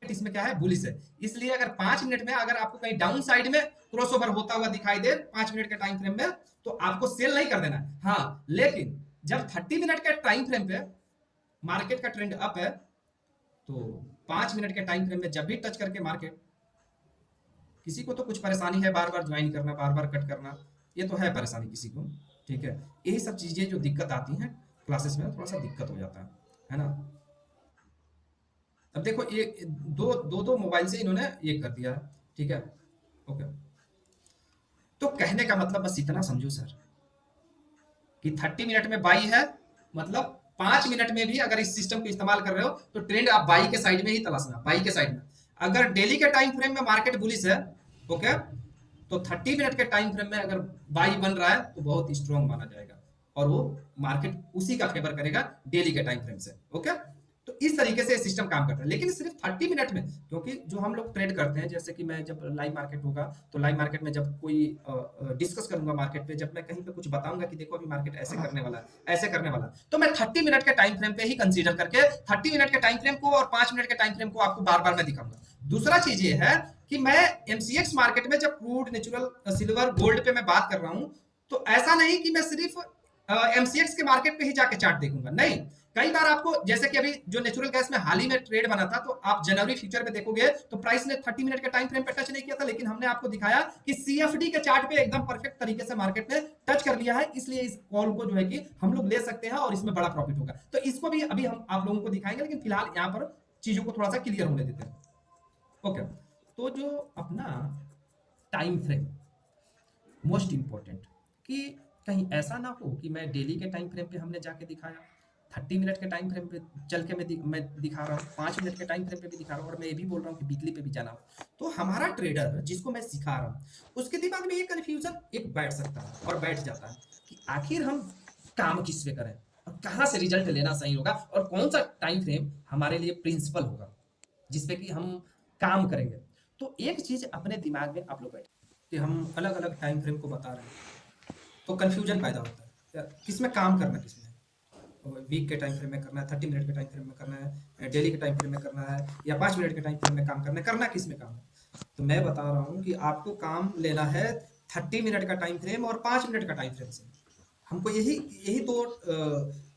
इसमें क्या है, बुलिश है। इसलिए अगर 5 मिनट में अगर आपको कहीं डाउन साइड में क्रॉसओवर होता हुआ दिखाई दे 5 मिनट के टाइम फ्रेम में, तो आपको सेल नहीं कर देना है। हाँ, लेकिन जब 30 मिनट के टाइम फ्रेम पे मार्केट का ट्रेंड अप है, तो 5 मिनट के टाइम फ्रेम में जब भी टच करके मार्केट, किसी को तो कुछ परेशानी है, बार बार ज्वाइन करना, बार बार कट करना, ये तो है परेशानी किसी को, ठीक है। यही सब चीजें जो दिक्कत आती हैं क्लासेस में, थोड़ा सा दिक्कत हो जाता है ना। अब देखो, ये दो मोबाइल से इन्होंने ये कर दिया है, ठीक है, ओके। तो कहने का मतलब बस इतना समझो सर, कि 30 मिनट में बाई है, मतलब 5 मिनट में भी अगर इस सिस्टम को इस्तेमाल कर रहे हो, तो ट्रेंड आप बाई के साइड में ही तलाशना, बाई के साइड में। अगर डेली के टाइम फ्रेम में मार्केट बुलिश है, ओके, तो 30 मिनट के टाइम फ्रेम में अगर बाई बन रहा है, तो बहुत स्ट्रॉन्ग माना जाएगा, और वो मार्केट उसी का फेवर करेगा डेली के टाइम फ्रेम से, ओके। तो इस तरीके से सिस्टम काम करता है, लेकिन सिर्फ 30 मिनट में, क्योंकि जो हम लोग ट्रेड करते हैं, जैसे कि मैं जब लाइव मार्केट होगा, तो लाइव मार्केट में जब कोई डिस्कस करूंगा मार्केट पे, जब मैं कहीं पे कुछ बताऊंगा कि देखो अभी मार्केट ऐसे करने वाला है, ऐसे करने वाला है, तो मैं 30 मिनट के टाइम फ्रेम पे ही कंसीडर करके 30 मिनट के टाइम फ्रेम को और 5 मिनट के टाइम फ्रेम को आपको बार बार मैं दिखाऊंगा। दूसरा चीज ये है कि मैं एमसीएक्स मार्केट में जब क्रूड, नेचुरल, सिल्वर, गोल्ड पे मैं बात कर रहा हूं, तो ऐसा नहीं कि मैं सिर्फ एमसीएक्स के मार्केट पे ही जाके चार्ट देखूंगा, नहीं। कई बार आपको, जैसे कि अभी जो नेचुरल गैस में हाल ही में ट्रेड बना था, तो आप जनवरी फ्यूचर में देखोगे तो प्राइस ने 30 मिनट के टाइम फ्रेम पे टच नहीं किया था, लेकिन हमने आपको दिखाया कि सीएफडी के चार्ट पे एकदम परफेक्ट तरीके से मार्केट ने टच कर लिया है, इसलिए इस कॉल को जो है कि हम लोग ले सकते हैं और इसमें बड़ा प्रॉफिट होगा। तो इसको भी अभी हम आप लोगों को दिखाएंगे, लेकिन फिलहाल यहाँ पर चीजों को थोड़ा सा क्लियर होने देते हैं, ओके। तो जो अपना टाइम फ्रेम मोस्ट इंपॉर्टेंट, कि कहीं ऐसा ना हो कि मैं डेली के टाइम फ्रेम पे हमने जाके दिखाया, 30 मिनट के टाइम फ्रेम पे चल के मैं दिखा रहा हूँ, 5 मिनट के टाइम फ्रेम पे भी दिखा रहा हूँ, और मैं ये भी बोल रहा हूँ कि वीकली पे भी जाना हो, तो हमारा ट्रेडर जिसको मैं सिखा रहा हूँ, उसके दिमाग में ये कन्फ्यूजन एक बैठ सकता है और बैठ जाता है कि आखिर हम काम किस पे करें, और कहाँ से रिजल्ट लेना सही होगा, और कौन सा टाइम फ्रेम हमारे लिए प्रिंसिपल होगा जिसपे कि हम काम करेंगे। तो एक चीज अपने दिमाग में आप लोग बैठे कि हम अलग अलग टाइम फ्रेम को बता रहे हैं, तो कन्फ्यूजन पैदा होता है यार, किसमें काम करना, किसमें वीक के टाइम फ्रेम में करना है, 30 मिनट के टाइम फ्रेम में करना है, डेली के टाइम फ्रेम में करना है, या 5 मिनट के टाइम फ्रेम में काम करना है किस में काम है। तो मैं बता रहा हूँ कि आपको काम लेना है 30 मिनट का टाइम फ्रेम और 5 मिनट का टाइम फ्रेम से। हमको यही यही दो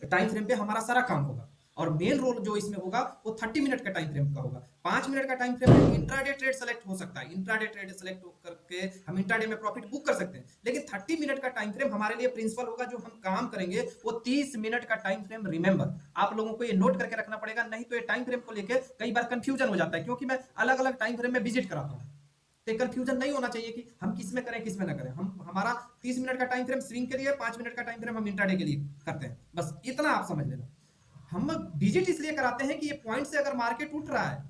टाइम फ्रेम पे हमारा सारा काम होगा, और मेन रोल जो इसमें होगा वो 30 मिनट का टाइम फ्रेम का होगा। 5 मिनट का टाइम फ्रेम में इंट्राडे ट्रेड सेलेक्ट हो सकता है, इंट्राडे ट्रेड सेलेक्ट करके हम इंट्राडे में प्रॉफिट बुक कर सकते हैं, लेकिन 30 मिनट का टाइम फ्रेम हमारे लिए प्रिंसिपल होगा, जो हम काम करेंगे वो 30 मिनट का टाइम फ्रेम। रिमेंबर, आप लोगों को ये नोट करके रखना पड़ेगा, नहीं तो ये टाइम फ्रेम को लेकर कई बार कंफ्यूजन हो जाता है, क्योंकि मैं अलग अलग टाइम फ्रेम में विजिट कराता हूँ, तो कंफ्यूजन नहीं होना चाहिए कि हम किस में करें किस में ना करें। हम हमारा 30 मिनट का टाइम फ्रेम स्विंग के लिए, 5 मिनट का टाइम फ्रेम हम इंट्राडे के लिए करते हैं, बस इतना आप समझ लेना। हम विजिट इसलिए कराते हैं कि ये पॉइंट से अगर मार्केट उठ रहा है,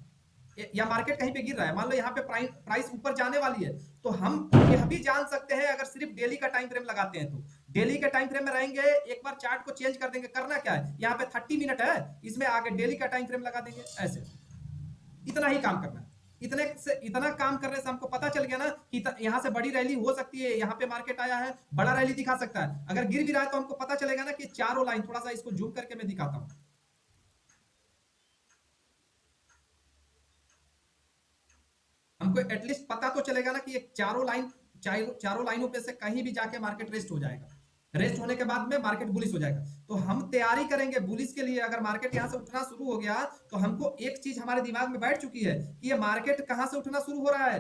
या मार्केट कहीं पे गिर रहा है, मान लो यहाँ पे प्राइस ऊपर जाने वाली है, तो हम यह भी जान सकते हैं अगर सिर्फ डेली का टाइम फ्रेम लगाते हैं तो डेली के टाइम फ्रेम में रहेंगे, एक बार चार्ट को चेंज कर देंगे, करना क्या है, यहाँ पे 30 मिनट है, इसमें आगे डेली का टाइम फ्रेम लगा देंगे, ऐसे इतना ही काम करना है। इतने से इतना काम करने से हमको पता चल गया ना कि यहाँ से बड़ी रैली हो सकती है, यहाँ पे मार्केट आया है, बड़ा रैली दिखा सकता है, अगर गिर भी रहा है तो हमको पता चलेगा ना कि चारों लाइन, थोड़ा सा इसको जूम करके मैं दिखाता हूं, हमको एटलीस्ट पता तो चलेगा ना कि ये चारों लाइनों पे से कहीं भी जाके मार्केट रेस्ट हो जाएगा, रेस्ट होने के बाद में मार्केट बुलिश हो जाएगा। तो हम तैयारी करेंगे बुलिश के लिए, अगर मार्केट यहां से उठना शुरू हो गया तो हमको एक चीज हमारे दिमाग में बैठ चुकी है कि ये मार्केट कहां से उठना शुरू हो रहा है,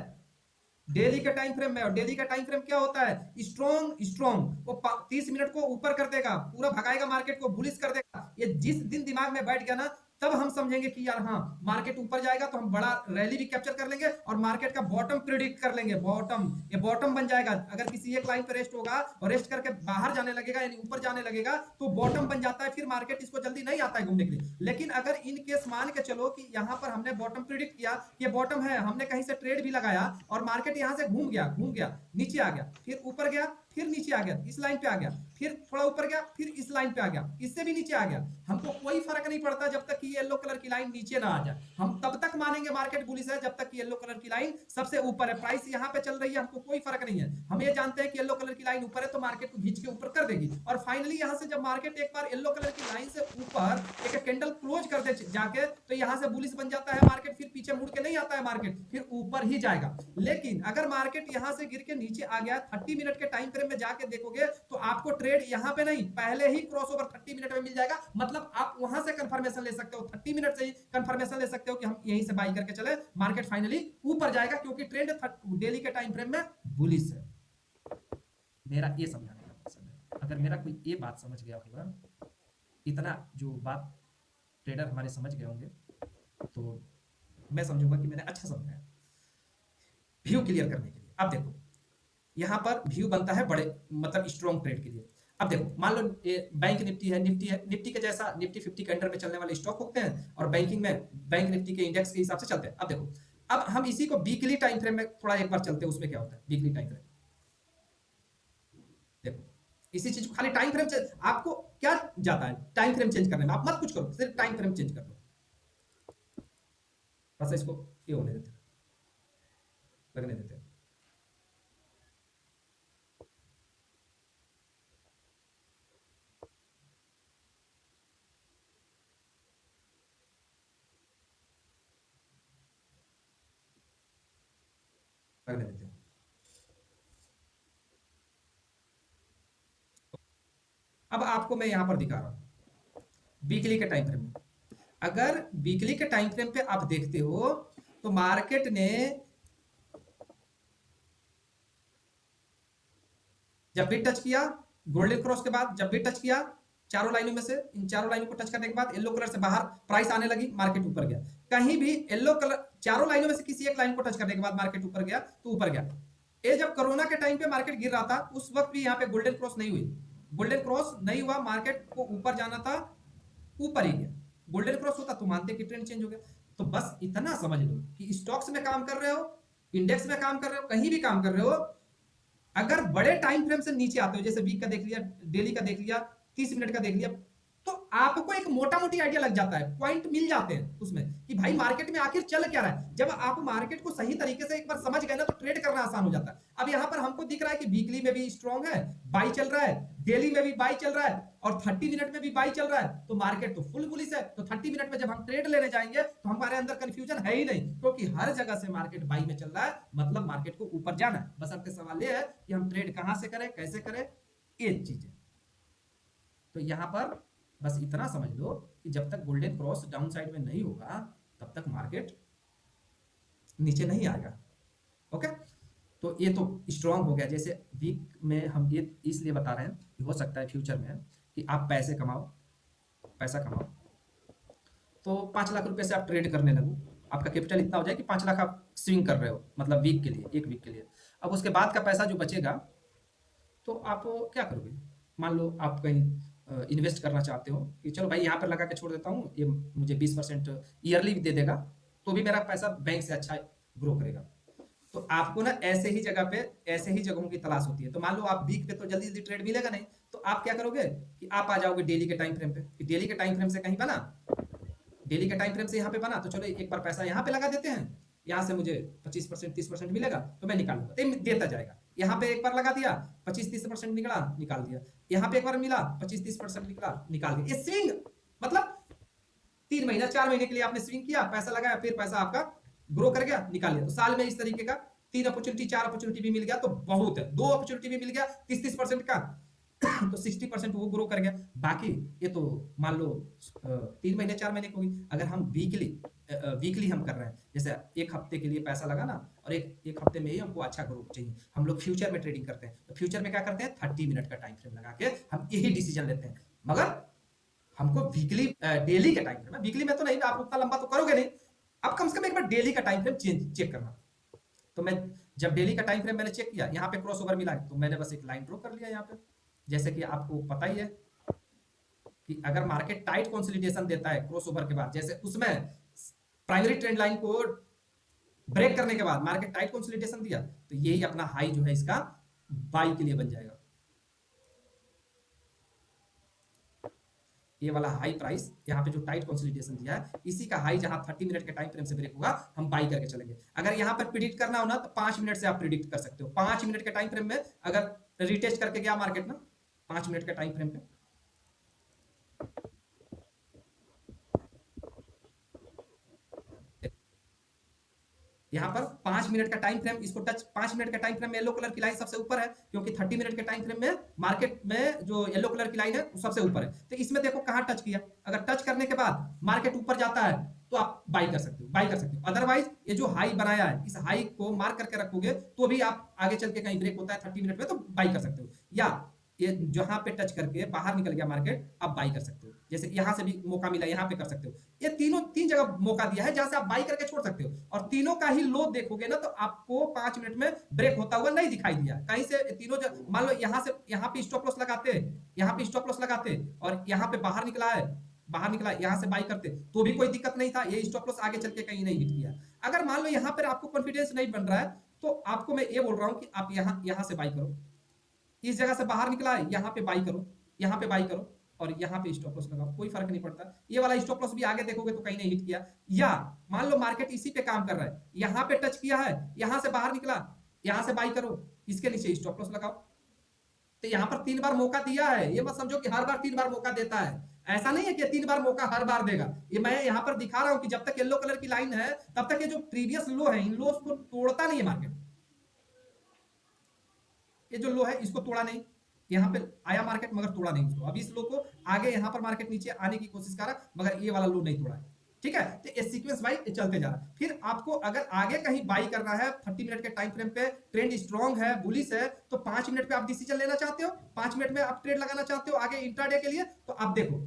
डेली के टाइम फ्रेम में। और डेली का टाइम फ्रेम क्या होता है, स्ट्रॉन्ग स्ट्रॉन्ग, वो 30 मिनट को ऊपर कर देगा, पूरा भगाएगा मार्केट को, बुलिश कर देगा। ये जिस दिन दिमाग में बैठ गया ना, तब हम समझेंगे कि यार हाँ मार्केट ऊपर जाएगा तो हम बड़ा रैली भी कैप्चर कर लेंगे और मार्केट का बॉटम प्रिडिक्ट कर लेंगे, बॉटम, ये बॉटम बन जाएगा। अगर किसी एक लाइन पे रेस्ट होगा और रेस्ट करके बाहर जाने लगेगा यानी ऊपर जाने लगेगा तो बॉटम बन जाता है, फिर मार्केट इसको जल्दी नहीं आता है घूमने के लिए। लेकिन अगर इन केस मान के चलो कि यहाँ पर हमने बॉटम प्रिडिक्ट किया, ये बॉटम है, हमने कहीं से ट्रेड भी लगाया और मार्केट यहाँ से घूम गया नीचे आ गया, फिर ऊपर गया, फिर नीचे आ गया, इस लाइन पे आ गया, फिर थोड़ा ऊपर गया, फिर इस लाइन पे आ गया, इससे भी नीचे आ गया, हमको कोई फर्क नहीं पड़ता जब तक कि येलो कलर की लाइन नीचे ना आ जाए। हम तब तक मानेंगे मार्केट बुलिश है जब तक कि येलो कलर की लाइन सबसे ऊपर है, प्राइस यहाँ पे चल रही है, हमको कोई फर्क नहीं है, हम ये जानते हैं कि येलो कलर की लाइन ऊपर है तो मार्केट को खींच के ऊपर कर देगी। और फाइनली यहाँ से जब मार्केट एक बार येलो कलर की लाइन से ऊपर एक कैंडल क्लोज कर दे जाके, तो यहाँ से बुलिश बन जाता है मार्केट, फिर पीछे मुड़ के नहीं आता है मार्केट, फिर ऊपर ही जाएगा। लेकिन अगर मार्केट यहाँ से गिर के नीचे आ गया, 30 मिनट के टाइम फ्रेम में जाके देखोगे तो आपको ट्रेड यहाँ पे नहीं, पहले ही क्रॉसओवर 30 मिनट में मिल जाएगा। मतलब आप वहां से कंफर्मेशन ले सकते हो, 30 मिनट से ही कंफर्मेशन ले सकते हो कि हम यहीं से बाई करके चले, मार्केट फाइनली ऊपर जाएगा, क्योंकि ट्रेंड डेली के टाइम फ्रेम में बुलिश है। मेरा ये समझाने का मकसद है, अगर मेरा कोई ये बात समझ गया होगा, इतना जो बात ट्रेडर हमारे समझ गए होंगे, तो मैं समझूंगा कि मैंने अच्छा समझाया। व्यू क्लियर करने के लिए अब देखो, यहाँ पर व्यू बनता है बड़े मतलब स्ट्रॉन्ग ट्रेड के लिए। अब देखो मान लो ये बैंक निफ्टी है, निफ्टी के जैसा निफ्टी 50 के अंडर में चलने वाले स्टॉक होते हैं और बैंकिंग में बैंक निफ्टी के इंडेक्स के हिसाब से चलते हैं। अब देखो, अब हम इसी को वीकली टाइम फ्रेम में थोड़ा एक बार चलते हैं, उसमें क्या होता है वीकली टाइम फ्रेम। देखो इसी चीज को खाली टाइम फ्रेम, आपको क्या जाता है टाइम फ्रेम चेंज करने में, आप मत कुछ करो, सिर्फ टाइम फ्रेम चेंज कर दो। बस इसको ये होने देते, लगने देते हैं। लगने देते हैं। अब आपको मैं यहां पर दिखा रहा हूं वीकली के टाइम फ्रेम में। अगर वीकली के टाइम फ्रेम पे आप देखते हो तो मार्केट ने जब भी टच किया, गोल्डन क्रॉस के बाद जब भी टच किया, चारों लाइनों में से इन चारों लाइनों को टच करने के बाद येलो कलर से बाहर प्राइस आने लगी, मार्केट ऊपर गया। कहीं भी येलो कलर चारों लाइनों में से किसी एक लाइन को टच करने के बाद मार्केट ऊपर गया तो ऊपर गया। ये जब कोरोना के टाइम पे मार्केट गिर रहा था उस वक्त भी यहाँ पे गोल्डन क्रॉस नहीं हुई, गोल्डन क्रॉस नहीं हुआ, मार्केट को ऊपर जाना था, ऊपर ही गया। गोल्डन क्रॉस होता तो मानते कि ट्रेंड चेंज हो गया। तो बस इतना समझ लो कि स्टॉक्स में काम कर रहे हो, इंडेक्स में काम कर रहे हो, कहीं भी काम कर रहे हो, अगर बड़े टाइम फ्रेम से नीचे आते हो, जैसे वीक का देख लिया, डेली का देख लिया, 30 मिनट का देख लिया, तो आपको एक मोटा मोटी आइडिया लग जाता है, पॉइंट मिल जाते हैं उसमें कि भाई मार्केट में आखिर चल क्या रहा है। जब आप मार्केट को सही तरीके से एक बार समझ गए ना तो ट्रेड करना आसान हो जाता है। अब यहां पर हमको दिख रहा है कि वीकली में भी स्ट्रॉन्ग है, बाई चल रहा है, डेली में भी बाई चल रहा है और 30 मिनट में भी बाई चल रहा है, तो मार्केट तो फुल बुलिश है। तो 30 मिनट में जब हम ट्रेड लेने जाएंगे तो हमारे अंदर कंफ्यूजन है ही नहीं, क्योंकि हर जगह से मार्केट बाई में चल रहा है, मतलब मार्केट को ऊपर जाना है। बस आपके सवाल ये है कि हम ट्रेड कहां से करें, कैसे करें, ये चीजें। तो यहां पर बस इतना समझ लो कि जब तक गोल्डन क्रॉस डाउन साइड में नहीं होगा तब तक मार्केट नीचे नहीं आएगा। ओके, तो ये तो स्ट्रांग हो गया। जैसे वीक में हम ये इसलिए बता रहे हैं कि हो सकता है फ्यूचर में कि आप पैसे कमाओ, पैसा कमाओ, तो 5 लाख रुपए से आप ट्रेड करने लगो, आपका कैपिटल इतना हो जाए कि 5 लाख आप स्विंग कर रहे हो, मतलब वीक के लिए, एक वीक के लिए। अब उसके बाद का पैसा जो बचेगा तो आप क्या करोगे, मान लो आप कहीं इन्वेस्ट करना चाहते हो कि चलो भाई यहाँ पर लगा के छोड़ देता हूँ, ये मुझे 20% ईयरली दे देगा, तो भी मेरा पैसा बैंक से अच्छा ग्रो करेगा। तो आपको ना ऐसे ही जगह पे, ऐसे ही जगहों की तलाश होती है। तो मान लो आप वीक पे तो जल्दी जल्दी ट्रेड मिलेगा नहीं, तो आप क्या करोगे कि आप आ जाओगे डेली के टाइम फ्रेम पे, कि डेली के टाइम फ्रेम से कहीं बना, डेली के टाइम फ्रेम से यहाँ पे बना, तो चलो एक बार पैसा यहाँ पे लगा देते हैं, यहाँ से मुझे 25% 30% मिलेगा तो मैं निकाल लूंगा, तो देता जाएगा। यहाँ पे एक बार लगा दिया 25-30% निकला, निकाल दिया। यहाँ पे एक बार मिला 25-30% निकला, निकाल दिया। ये स्विंग मतलब 3 महीना 4 महीने के लिए आपने स्विंग किया, पैसा लगाया, फिर पैसा आपका ग्रो कर गया, निकाल लिया। तो साल में इस तरीके का 3 अपॉर्चुनिटी 4 अपॉर्चुनिटी भी मिल गया तो बहुत है, 2 अपॉर्चुनिटी भी मिल गया 30-30% का तो 60% वो ग्रो कर गया। बाकी ये तो मान लो 3 महीने 4 महीने की होगी। अगर हम वीकली हम कर रहे हैं, जैसे एक हफ्ते के लिए पैसा लगाना और एक हफ्ते में ही हमको अच्छा ग्रो चाहिए, हम लोग फ्यूचर में ट्रेडिंग करते हैं। तो फ्यूचर में क्या करते हैं, 30 मिनट का टाइम फ्रेम लगा के हम यही डिसीजन लेते हैं। मगर हमको वीकली डेली का टाइम फ्रेम, वीकली में तो नहीं, आप उतना लंबा तो करोगे नहीं, अब कम से कम एक बार डेली का टाइम फ्रेम चेक करना। तो मैं जब डेली का टाइम फ्रेम मैंने चेक किया, यहाँ पे क्रॉस ओवर मिला है, तो मैंने बस एक लाइन ड्रॉ कर लिया यहाँ पे। जैसे कि आपको पता ही है कि अगर मार्केट टाइट कंसोलिडेशन देता है क्रॉस ओवर के बाद, जैसे उसमें प्राइमरी ट्रेंड लाइन को ब्रेक करने के बाद मार्केट टाइट कंसोलिडेशन दिया, तो यही अपना हाई जो है इसका बाई के लिए बन जाएगा। ये वाला हाई प्राइस यहाँ पे जो टाइट कंसोलिडेशन दिया है, इसी का हाई जहां 30 मिनट के टाइम फ्रेम से ब्रेक होगा, हम बाई करके चलेंगे। अगर यहाँ पर प्रिडिक्ट करना हो ना, तो 5 मिनट से आप प्रिडिक्ट कर सकते हो। 5 मिनट के टाइम फ्रेम में अगर रिटेस्ट करके गया मार्केट ना, 5 मिनट के टाइम फ्रेम पे, यहाँ पर 5 मिनट का टाइम फ्रेम, इसको टच 5 मिनट का टाइम फ्रेम में येलो कलर की लाइन सबसे ऊपर है, क्योंकि 30 मिनट के टाइम फ्रेम में मार्केट में जो येलो कलर की लाइन है वो सबसे ऊपर है। तो इसमें देखो कहां टच किया, अगर टच करने के बाद मार्केट ऊपर जाता है तो आप बाई कर सकते हो, बाई कर सकते हो। अदरवाइज ये जो हाई बनाया है, इस हाई को मार्क करके रखोगे तो भी आप आगे चल के कहीं ब्रेक होता है 30 मिनट में, तो बाई कर सकते हो। या ये जहां पे टच करके बाहर निकल गया मार्केट, आप बाई कर सकते हो। जैसे यहां से भी मौका मिला, यहां पे कर सकते हो। ये तीन जगह मौका दिया है जहां से आप बाई करके छोड़ सकते हो, और तीनों का ही लो देखोगे ना, तो आपको 5 मिनट में ब्रेक होता हुआ नहीं दिखाई दिया कहीं से। तीनों मान लो यहां से, यहां पे स्टॉप लॉस लगाते, यहां पे स्टॉप लॉस लगाते, और यहां पे बाहर निकला है, बाहर निकला, यहां से बाई करते तो भी कोई दिक्कत नहीं था, ये स्टॉप लॉस आगे चल के कहीं नहीं हिट किया। अगर मान लो यहां पर आपको कॉन्फिडेंस नहीं बन रहा है, तो आपको मैं ये बोल रहा हूं कि आप यहां से बाई करो, इस जगह से बाहर निकला है, यहाँ पे बाई करो, यहाँ पे बाई करो, और यहाँ पे स्टॉप लॉस लगाओ, कोई फर्क नहीं पड़ता। ये वाला स्टॉप लॉस भी आगे देखोगे तो कहीं नहीं हिट किया। या मान लो मार्केट इसी पे काम कर रहा है, यहाँ पे टच किया है, यहाँ से बाहर निकला, यहाँ से बाई करो, इसके नीचे स्टॉप लॉस लगाओ। तो यहाँ पर 3 बार मौका दिया है, ये मत समझो कि हर बार 3 बार मौका देता है, ऐसा नहीं है कि 3 बार मौका हर बार देगा। ये मैं यहाँ पर दिखा रहा हूं कि जब तक येलो कलर की लाइन है, तब तक ये जो प्रीवियस लो है, इन लो को तोड़ता नहीं है मार्केट। ये जो लो है इसको तोड़ा नहीं, यहाँ पे आया मार्केट मगर तोड़ा नहीं उसको। अभी इस लो को आगे यहाँ पर मार्केट नीचे आने की कोशिश कर रहा, मगर ये वाला लो नहीं तोड़ा है। ठीक है, तो ये सीक्वेंस बाई चलते जा रहा है। फिर आपको अगर आगे कहीं बाई करना है 30 मिनट के टाइम फ्रेम पे, ट्रेंड स्ट्रांग है, बुलिश है, तो 5 मिनट पे आप डिसीजन लेना चाहते हो, 5 मिनट में आप ट्रेड लगाना चाहते हो आगे इंट्राडे के लिए, तो आप देखो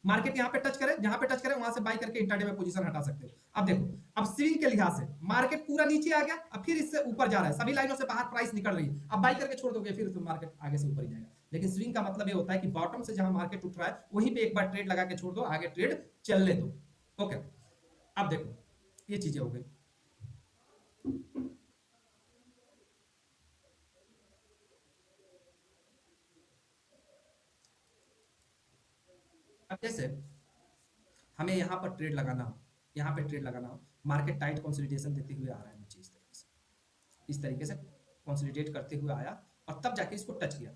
मार्केट यहाँ पे टच करे, जहां पे टच करे वहां से बाई करके इंट्राडे में पोजीशन हटा सकते हो। अब देखो, अब स्विंग के लिहाज से मार्केट पूरा नीचे आ गया, अब फिर इससे ऊपर जा रहा है, सभी लाइनों से बाहर प्राइस निकल रही है, अब बाई करके छोड़ दोगे फिर तो मार्केट आगे से ऊपर ही जाएगा। लेकिन स्विंग का मतलब ये होता है कि बॉटम से जहां मार्केट उठ रहा है वहीं पे एक बार ट्रेड लगा के छोड़ दो, आगे ट्रेड चलने दो। ओके, अब देखो ये चीजें हो गई। अब जैसे हमें यहाँ पर ट्रेड लगाना हो, यहाँ पे ट्रेड लगाना हो, मार्केट टाइट कंसोलिडेशन देते हुए आ रहा है नीचे, इस तरीके से कंसोलिडेट करते हुए आया और तब जाके इसको टच किया।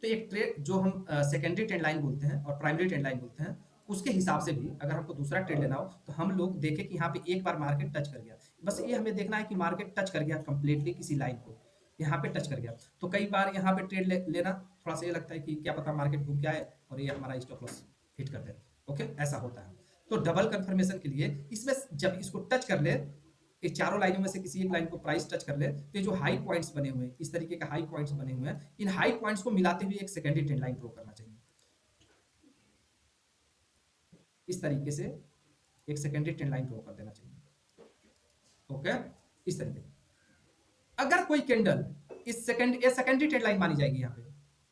तो एक ट्रेड जो हम सेकेंडरी ट्रेंड लाइन बोलते हैं और प्राइमरी ट्रेंड लाइन बोलते हैं, उसके हिसाब से भी अगर हमको दूसरा ट्रेड लेना हो, तो हम लोग देखें कि यहाँ पे एक बार मार्केट टच कर गया, बस ये हमें देखना है कि मार्केट टच कर गया कंप्लीटली किसी लाइन को, यहाँ पे टच कर गया। तो कई बार यहाँ पे ट्रेड लेना थोड़ा सा ये लगता है कि क्या पता मार्केट घूम के आए और ये हमारा स्टॉप लॉस हिट कर दे। ओके, ऐसा होता है। तो डबल कंफर्मेशन के लिए इसमें जब इसको टच कर ले, ये चारों लाइनों में से किसी एक लाइन को प्राइस टच कर ले, तो ये जो हाई पॉइंट्स बने हुए हैं, इस तरीके के हाई पॉइंट्स बने हुए हैं, इन हाई पॉइंट्स को मिलाते हुए एक सेकेंडरी ट्रेंड लाइन ड्रॉ करना चाहिए। इस तरीके से एक सेकेंडरी ट्रेंड लाइन ड्रॉ कर देना चाहिए। ओके, इस तरीके से अगर कोई कैंडल इस सेकेंडरी ट्रेंड लाइन मानी जाएगी, यहाँ पे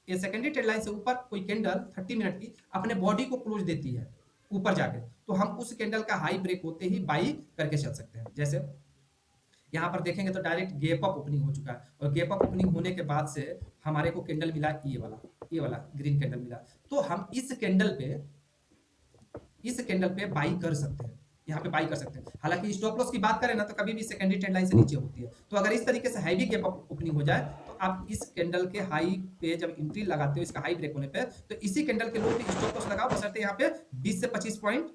ये सेकेंडरी ट्रेंड लाइन से ऊपर कोई कैंडल 30 मिनट की अपने बॉडी को क्लोज देती है, ऊपर जाके, तो हम उस कैंडल का हाई ब्रेक होते ही बाई करके चल सकते हैं। जैसे यहाँ पर देखेंगे तो डायरेक्ट गैप अप ओपनिंग हो चुका है, और गैप अप ओपनिंग होने के बाद से हमारे को कैंडल मिला ये वाला ग्रीन कैंडल मिला। तो हम इस कैंडल पे बाई कर सकते हैं, यहाँ पे बाई कर सकते हैं। हालांकि स्टॉप लॉस की बात करें ना तो कभी भी सेकेंडरी ट्रेंड लाइन से नीचे होती है। तो अगर इस तरीके से हैवी गैप अप ओपनिंग हो जाए तो आप इस कैंडल के हाई पे जब एंट्री लगाते हो, इसका हाई ब्रेक होने पे, तो इसी कैंडल के लो पे स्टॉप लॉस लगाओ, बशर्ते यहाँ पे 20 से 25 पॉइंट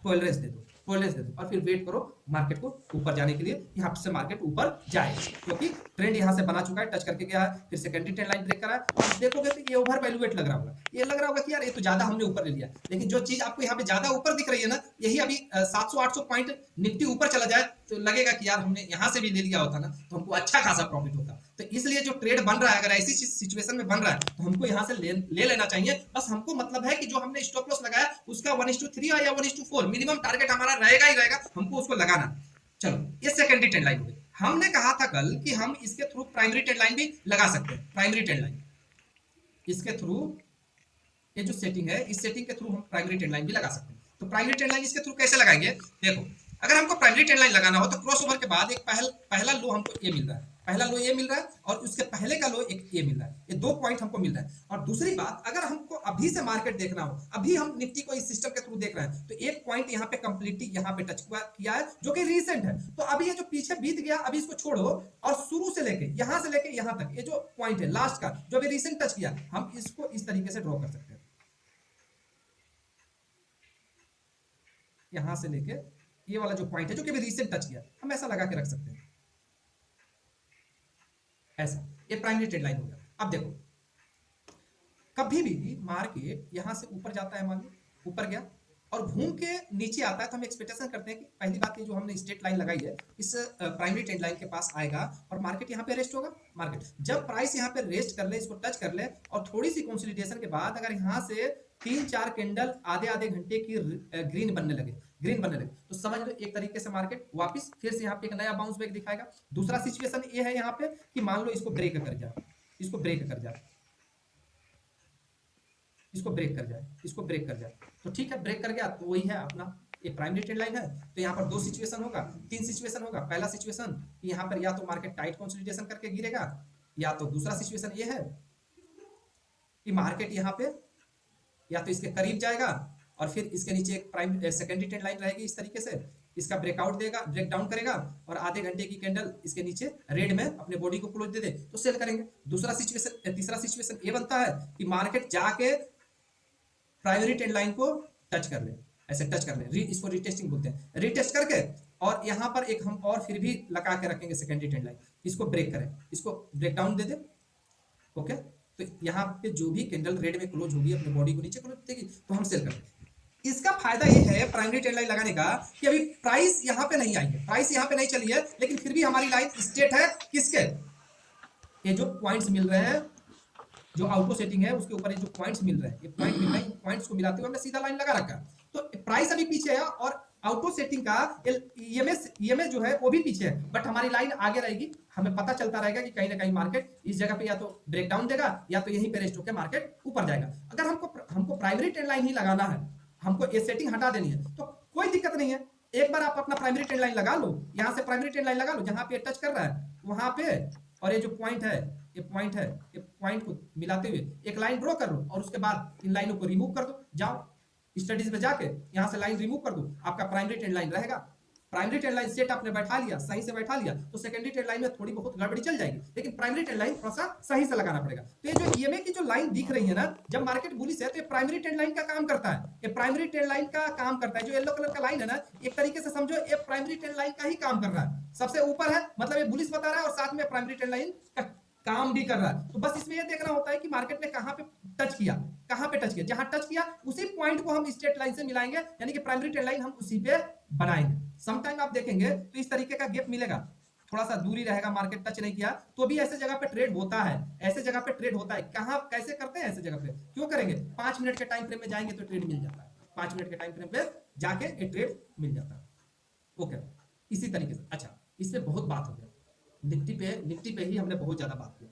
टॉलरेंस दे दो और फिर वेट करो मार्केट को ऊपर जाने के लिए। यहाँ से मार्केट ऊपर जाए, क्योंकि ट्रेंड यहाँ से बना चुका है, टच करके गया है, फिर सेकेंडरी ट्रेंड लाइन ब्रेक करा है। आप देखोगे तो ये ओवर वैल्यूएट लग रहा होगा, ये लग रहा होगा कि यार ये तो ज्यादा हमने ऊपर ले लिया, लेकिन जो चीज आपको यहाँ पे ज्यादा ऊपर दिख रही है ना, यही अभी 700-800 पॉइंट निफ्टी ऊपर चला जाए तो लगेगा कि यार हमने यहाँ से भी ले लिया होता ना तो हमको अच्छा खासा प्रॉफिट होता। तो इसलिए जो ट्रेड बन रहा है, अगर ऐसी सिचुएशन में बन रहा है तो हमको यहाँ से ले लेना चाहिए। बस हमको मतलब है कि जो हमने स्टॉप लॉस लगाया उसका 1:3 या 1:4 मिनिमम टारगेट हमारा रहेगा ही रहेगा, हमको उसको लगाना। चलो ये सेकेंडरी ट्रेंड लाइन हो गई। हमने कहा था कल कि हम इसके थ्रू प्राइमरी ट्रेंड लाइन भी लगा सकते हैं। प्राइमरी ट्रेंड लाइन इसके थ्रू, ये जो सेटिंग है इस सेटिंग के थ्रू हम प्राइमरी ट्रेंड लाइन भी लगा सकते हैं। तो प्राइमरी ट्रेंड लाइन इसके थ्रू कैसे लगाएंगे, देखो अगर हमको प्राइमरी ट्रेंड लाइन लगाना हो तो क्रॉस ओवर के बाद एक पहला लो हमको ये मिल रहा है, पहला लो ये मिल रहा है, और उसके पहले का लो एक ये मिल रहा है, ये 2 पॉइंट हमको मिल रहा है। और दूसरी बात, अगर हमको अभी से मार्केट देखना हो, अभी हम निफ्टी को इस सिस्टम के थ्रू देख रहे हैं, तो एक पॉइंट यहाँ पे कंप्लीटली यहाँ पे टच किया है जो कि रीसेंट है। तो अभी ये जो पीछे बीत गया अभी इसको छोड़ो, और शुरू से लेके यहाँ तक ये जो पॉइंट है लास्ट का जो अभी रिसेंट टच किया, हम इसको इस तरीके से ड्रॉ कर सकते हैं, यहां से लेके ये वाला जो पॉइंट है जो कि अभी रिसेंट टच किया, हम ऐसा लगा के रख सकते हैं, ऐसा। ये प्राइमरी ट्रेंड लाइन हो गया। अब देखो कभी भी मार्केट यहां से ऊपर जाता है, मान लो ऊपर गया और घूम के नीचे आता है, तो हम एक्सपेक्टेशन करते हैं कि पहली बात ये जो हमने स्ट्रेट लाइन लगाई है इस प्राइमरी ट्रेंड लाइन के पास आएगा और मार्केट यहाँ पे रेस्ट होगा। मार्केट जब प्राइस यहाँ पे रेस्ट कर ले, इसको टच कर ले, और थोड़ी सी कंसोलिडेशन के बाद अगर यहाँ से 3-4 कैंडल आधे आधे घंटे की ग्रीन बनने लगे तो समझ लो एक तरीके से मार्केट वापस फिर से यहाँ पे एक नया बाउंस बैक दिखाएगा। दूसरा सिचुएशन ये है यहाँ पे कि मान लो इसको ब्रेक कर जाए, इसको ब्रेक कर जाए, तो ठीक है, ब्रेक कर गया तो वही है अपना ये प्राइमरी ट्रेंड लाइन है। तो यहाँ पर 2 सिचुएशन होगा, 3 सिचुएशन होगा। पहला सिचुएशन कि यहाँ पर या तो मार्केट टाइट कंसोलिडेशन करके गिरेगा, या तो दूसरा सिचुएशन ये है कि मार्केट यहाँ पे या तो इसके करीब जाएगा और फिर इसके नीचे एक सेकेंडरी ट्रेंड लाइन रहेगी इस तरीके से, इसका ब्रेकआउट देगा, ब्रेक डाउन करेगा, और आधे घंटे की कैंडल इसके नीचे रेड में अपने बॉडी को क्लोज दे दे तो सेल करेंगे। तीसरा सिचुएशन ये बनता है कि मार्केट जाके प्राइमरी ट्रेंड लाइन को टच कर ले, ऐसे टच कर ले, इसको रीटेस्टिंग बोलते हैं, रीटेस्ट करके और यहाँ पर एक हम और फिर भी लगा के रखेंगे सेकेंडरी ट्रेंड लाइन, इसको ब्रेक करें, इसको ब्रेक डाउन दे दे। ओके, तो यहाँ पे जो भी कैंडल रेड में क्लोज होगी अपने बॉडी को नीचे क्लोज देगी तो हम सेल करेंगे। इसका फायदा ये है प्राइमरी ट्रेंड लाइन लगाने का कि अभी प्राइस यहाँ पे नहीं आई है, प्राइस यहाँ पे नहीं चली है, लेकिन फिर भी हमारी लाइन स्ट्रेट है किसके, ये जो पॉइंट्स मिल रहे हैं, जो आउटो सेटिंग है उसके ऊपर ये जो पॉइंट्स मिल रहे हैं, ये पॉइंट मिल रहे हैं, पॉइंट्स को मिलाते हुए हमने सीधा लाइन लगा रखा है। तो प्राइस अभी पीछे है और आउटो सेटिंग का ईएमएस जो है वो भी पीछे है, बट हमारी लाइन आगे रहेगी। हमें पता चलता रहेगा कि कहीं ना कहीं मार्केट इस जगह पे या तो ब्रेक डाउन देगा या तो यहीं पे रेस्ट होकर मार्केट ऊपर जाएगा। अगर हमको प्राइमरी ट्रेंड लाइन ही लगाना है, हमको ये सेटिंग हटा देनी है, तो कोई दिक्कत नहीं है। एक बार आप अपना प्राइमरी ट्रेंड लाइन लगा लो, यहाँ से प्राइमरी ट्रेंड लाइन लगा लो, जहां पे टच कर रहा है वहां पे, और ये जो पॉइंट है ये पॉइंट को मिलाते हुए एक लाइन ड्रॉ कर लो, और उसके बाद इन लाइनों को रिमूव कर दो। जाओ स्टडीज में जाके यहाँ से लाइन रिमूव कर दो, आपका प्राइमरी ट्रेंड लाइन रहेगा। प्राइमरी ट्रेंड लाइन सेट आपने बैठा लिया, सही से बैठा लिया, तो सेकेंडरी ट्रेंड लाइन में थोड़ी बहुत गड़बड़ी चल जाएगी, लेकिन प्राइमरी ट्रेंड लाइन थोड़ा सा सही से लगाना पड़ेगा। तो ये जो ईएमए की जो लाइन दिख रही है ना, जब मार्केट बुलिश है तो ये प्राइमरी ट्रेंड लाइन का काम करता है, ये प्राइमरी ट्रेंड लाइन का काम करता है। जो येलो कलर का लाइन है ना, एक तरीके से समझो ये प्राइमरी ट्रेंड लाइन का ही काम कर रहा है, सबसे ऊपर है, मतलब ये बुलिश बता रहा है और साथ में प्राइमरी ट्रेंड लाइन का काम भी कर रहा है। तो बस इसमें यह देखना होता है कि मार्केट ने कहां पे टच किया, जहां टच किया उसी पॉइंट को हम स्ट्रेट लाइन से मिलाएंगे, यानी कि प्राइमरी ट्रेंड लाइन हम उसी पे बनाएंगे। सम टाइम आप देखेंगे तो इस तरीके का गैप मिलेगा, थोड़ा सा दूरी रहेगा, मार्केट टच नहीं किया, तो भी ऐसे जगह पे ट्रेड होता है, ऐसे जगह पे ट्रेड होता है। कहां कैसे करते हैं, ऐसे जगह पे क्यों करेंगे, 5 मिनट के टाइम फ्रेम में जाएंगे तो ट्रेड मिल जाता है, 5 मिनट के टाइम फ्रेम पे जाके ये ट्रेड मिल जाता है। ओके, इसी तरीके से। अच्छा, इससे बहुत बात हो गया निफ्टी पे ही हमने बहुत ज्यादा बात की।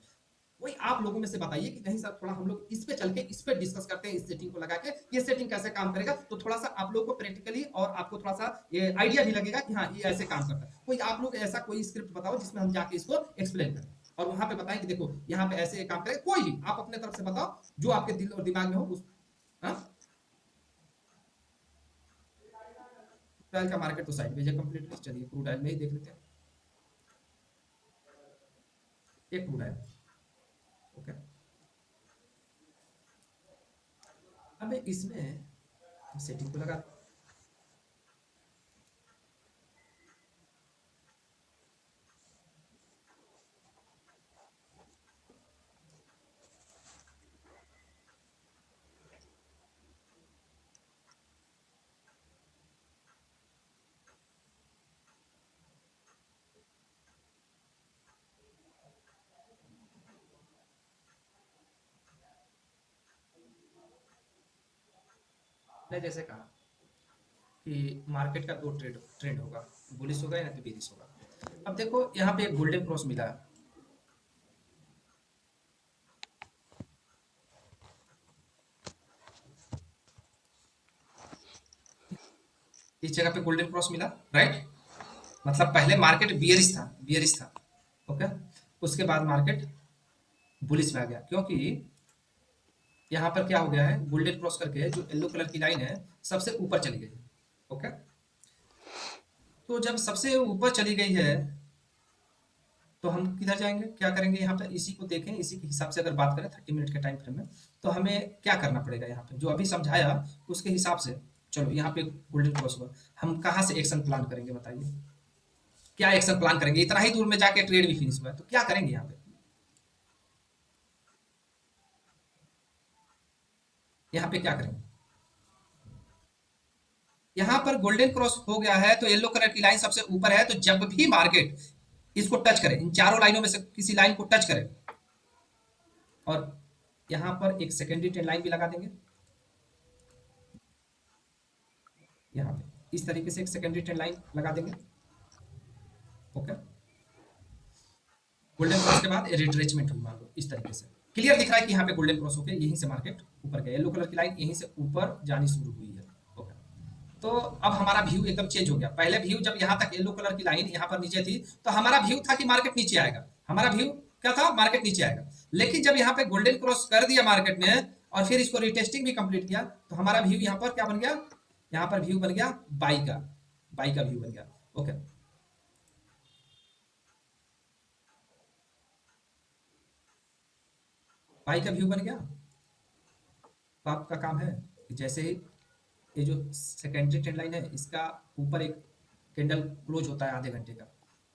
कोई आप लोगों में से बताइए कि नहीं सर थोड़ा हम लोग इस पे चल के इस पे डिस्कस करते हैं, इस सेटिंग को लगा के ये सेटिंग कैसे काम करेगा, तो थोड़ा सा आप लोगों को प्रैक्टिकली और आपको थोड़ा सा ये आइडिया भी लगेगा कि हाँ ये ऐसे काम करता है। कोई आप लोग ऐसा कोई स्क्रिप्ट बताओ जिसमें हम जाके इसको एक्सप्लेन करें और वहां पे बताएं कि देखो यहाँ पे ऐसे काम करेगा, कोई भी आप अपने तरफ से बताओ जो आपके दिल और दिमाग में हो उस। हाँ, क्रूड ऑयल का मार्केट तो साइड है कंप्लीटली। चलिए क्रूड ऑयल में ही देख लेते हैं। ये क्रूड ऑयल, ओके। अब इसमें सेटिंग को लगा, मैंने जैसे कहा कि मार्केट का दो ट्रेड ट्रेंड होगा, बुलिश होगा या तो बेरिश होगा। अब देखो यहाँ पे एक गोल्डन क्रॉस मिला है, इस जगह पे गोल्डन क्रॉस मिला, राइट। मतलब पहले मार्केट बियरिश था, बियरिश था, ओके। उसके बाद मार्केट बुलिश में आ गया, क्योंकि यहाँ पर क्या हो गया है, गोल्डन क्रॉस करके जो येलो कलर की लाइन है सबसे ऊपर चली गई है, ओके। तो जब सबसे ऊपर चली गई है तो हम किधर जाएंगे, क्या करेंगे, यहाँ पर इसी को देखें, इसी के हिसाब से अगर बात करें 30 मिनट के टाइम फ्रेम में, तो हमें क्या करना पड़ेगा, यहाँ पे जो अभी समझाया उसके हिसाब से। चलो यहाँ पे गोल्डन क्रॉस हुआ, हम कहाँ से एक्शन प्लान करेंगे बताइए, क्या एक्शन प्लान करेंगे, इतना ही दूर में जाके ट्रेड भी फिनिश हुआ है तो क्या करेंगे यहाँ पे, यहाँ पे क्या करेंगे। यहाँ पर गोल्डन क्रॉस हो गया है तो येलो कलर की लाइन सबसे ऊपर है, तो जब भी मार्केट इसको टच करे, इन चारों लाइनों में से किसी लाइन को टच करे, और यहाँ पर एक सेकेंडरी ट्रेंड लाइन भी लगा देंगे, यहाँ पे इस तरीके से एक सेकेंडरी ट्रेंड लाइन लगा देंगे, ओके। गोल्डन क्रॉस के बाद रिट्रेसमेंट हुई मान लो इस तरीके से, क्लियर दिख रहा है कि यहाँ पे गोल्डन क्रॉस होकर यहीं से मार्केट ऊपर गया, येलो कलर की लाइन यहीं से ऊपर जानी शुरू हुई है, ओके। तो अब हमारा व्यू एकदम चेंज हो गया। पहले व्यू जब यहाँ तक येलो कलर की लाइन यहाँ पर नीचे थी तो हमारा व्यू था कि मार्केट नीचे आएगा, हमारा व्यू क्या था, मार्केट नीचे आएगा। लेकिन जब यहाँ पे गोल्डन क्रॉस कर दिया मार्केट ने और फिर इसको रिटेस्टिंग भी कंप्लीट किया, तो हमारा व्यू यहाँ पर क्या बन गया, यहाँ पर व्यू बन गया बाई का, बाई का व्यू बन गया, ओके। बाई का व्यू बन गया। तो आपका काम है कि जैसे ही ये जो सेकेंडरी ट्रेंड लाइन है इसका ऊपर एक कैंडल क्लोज होता है आधे घंटे का,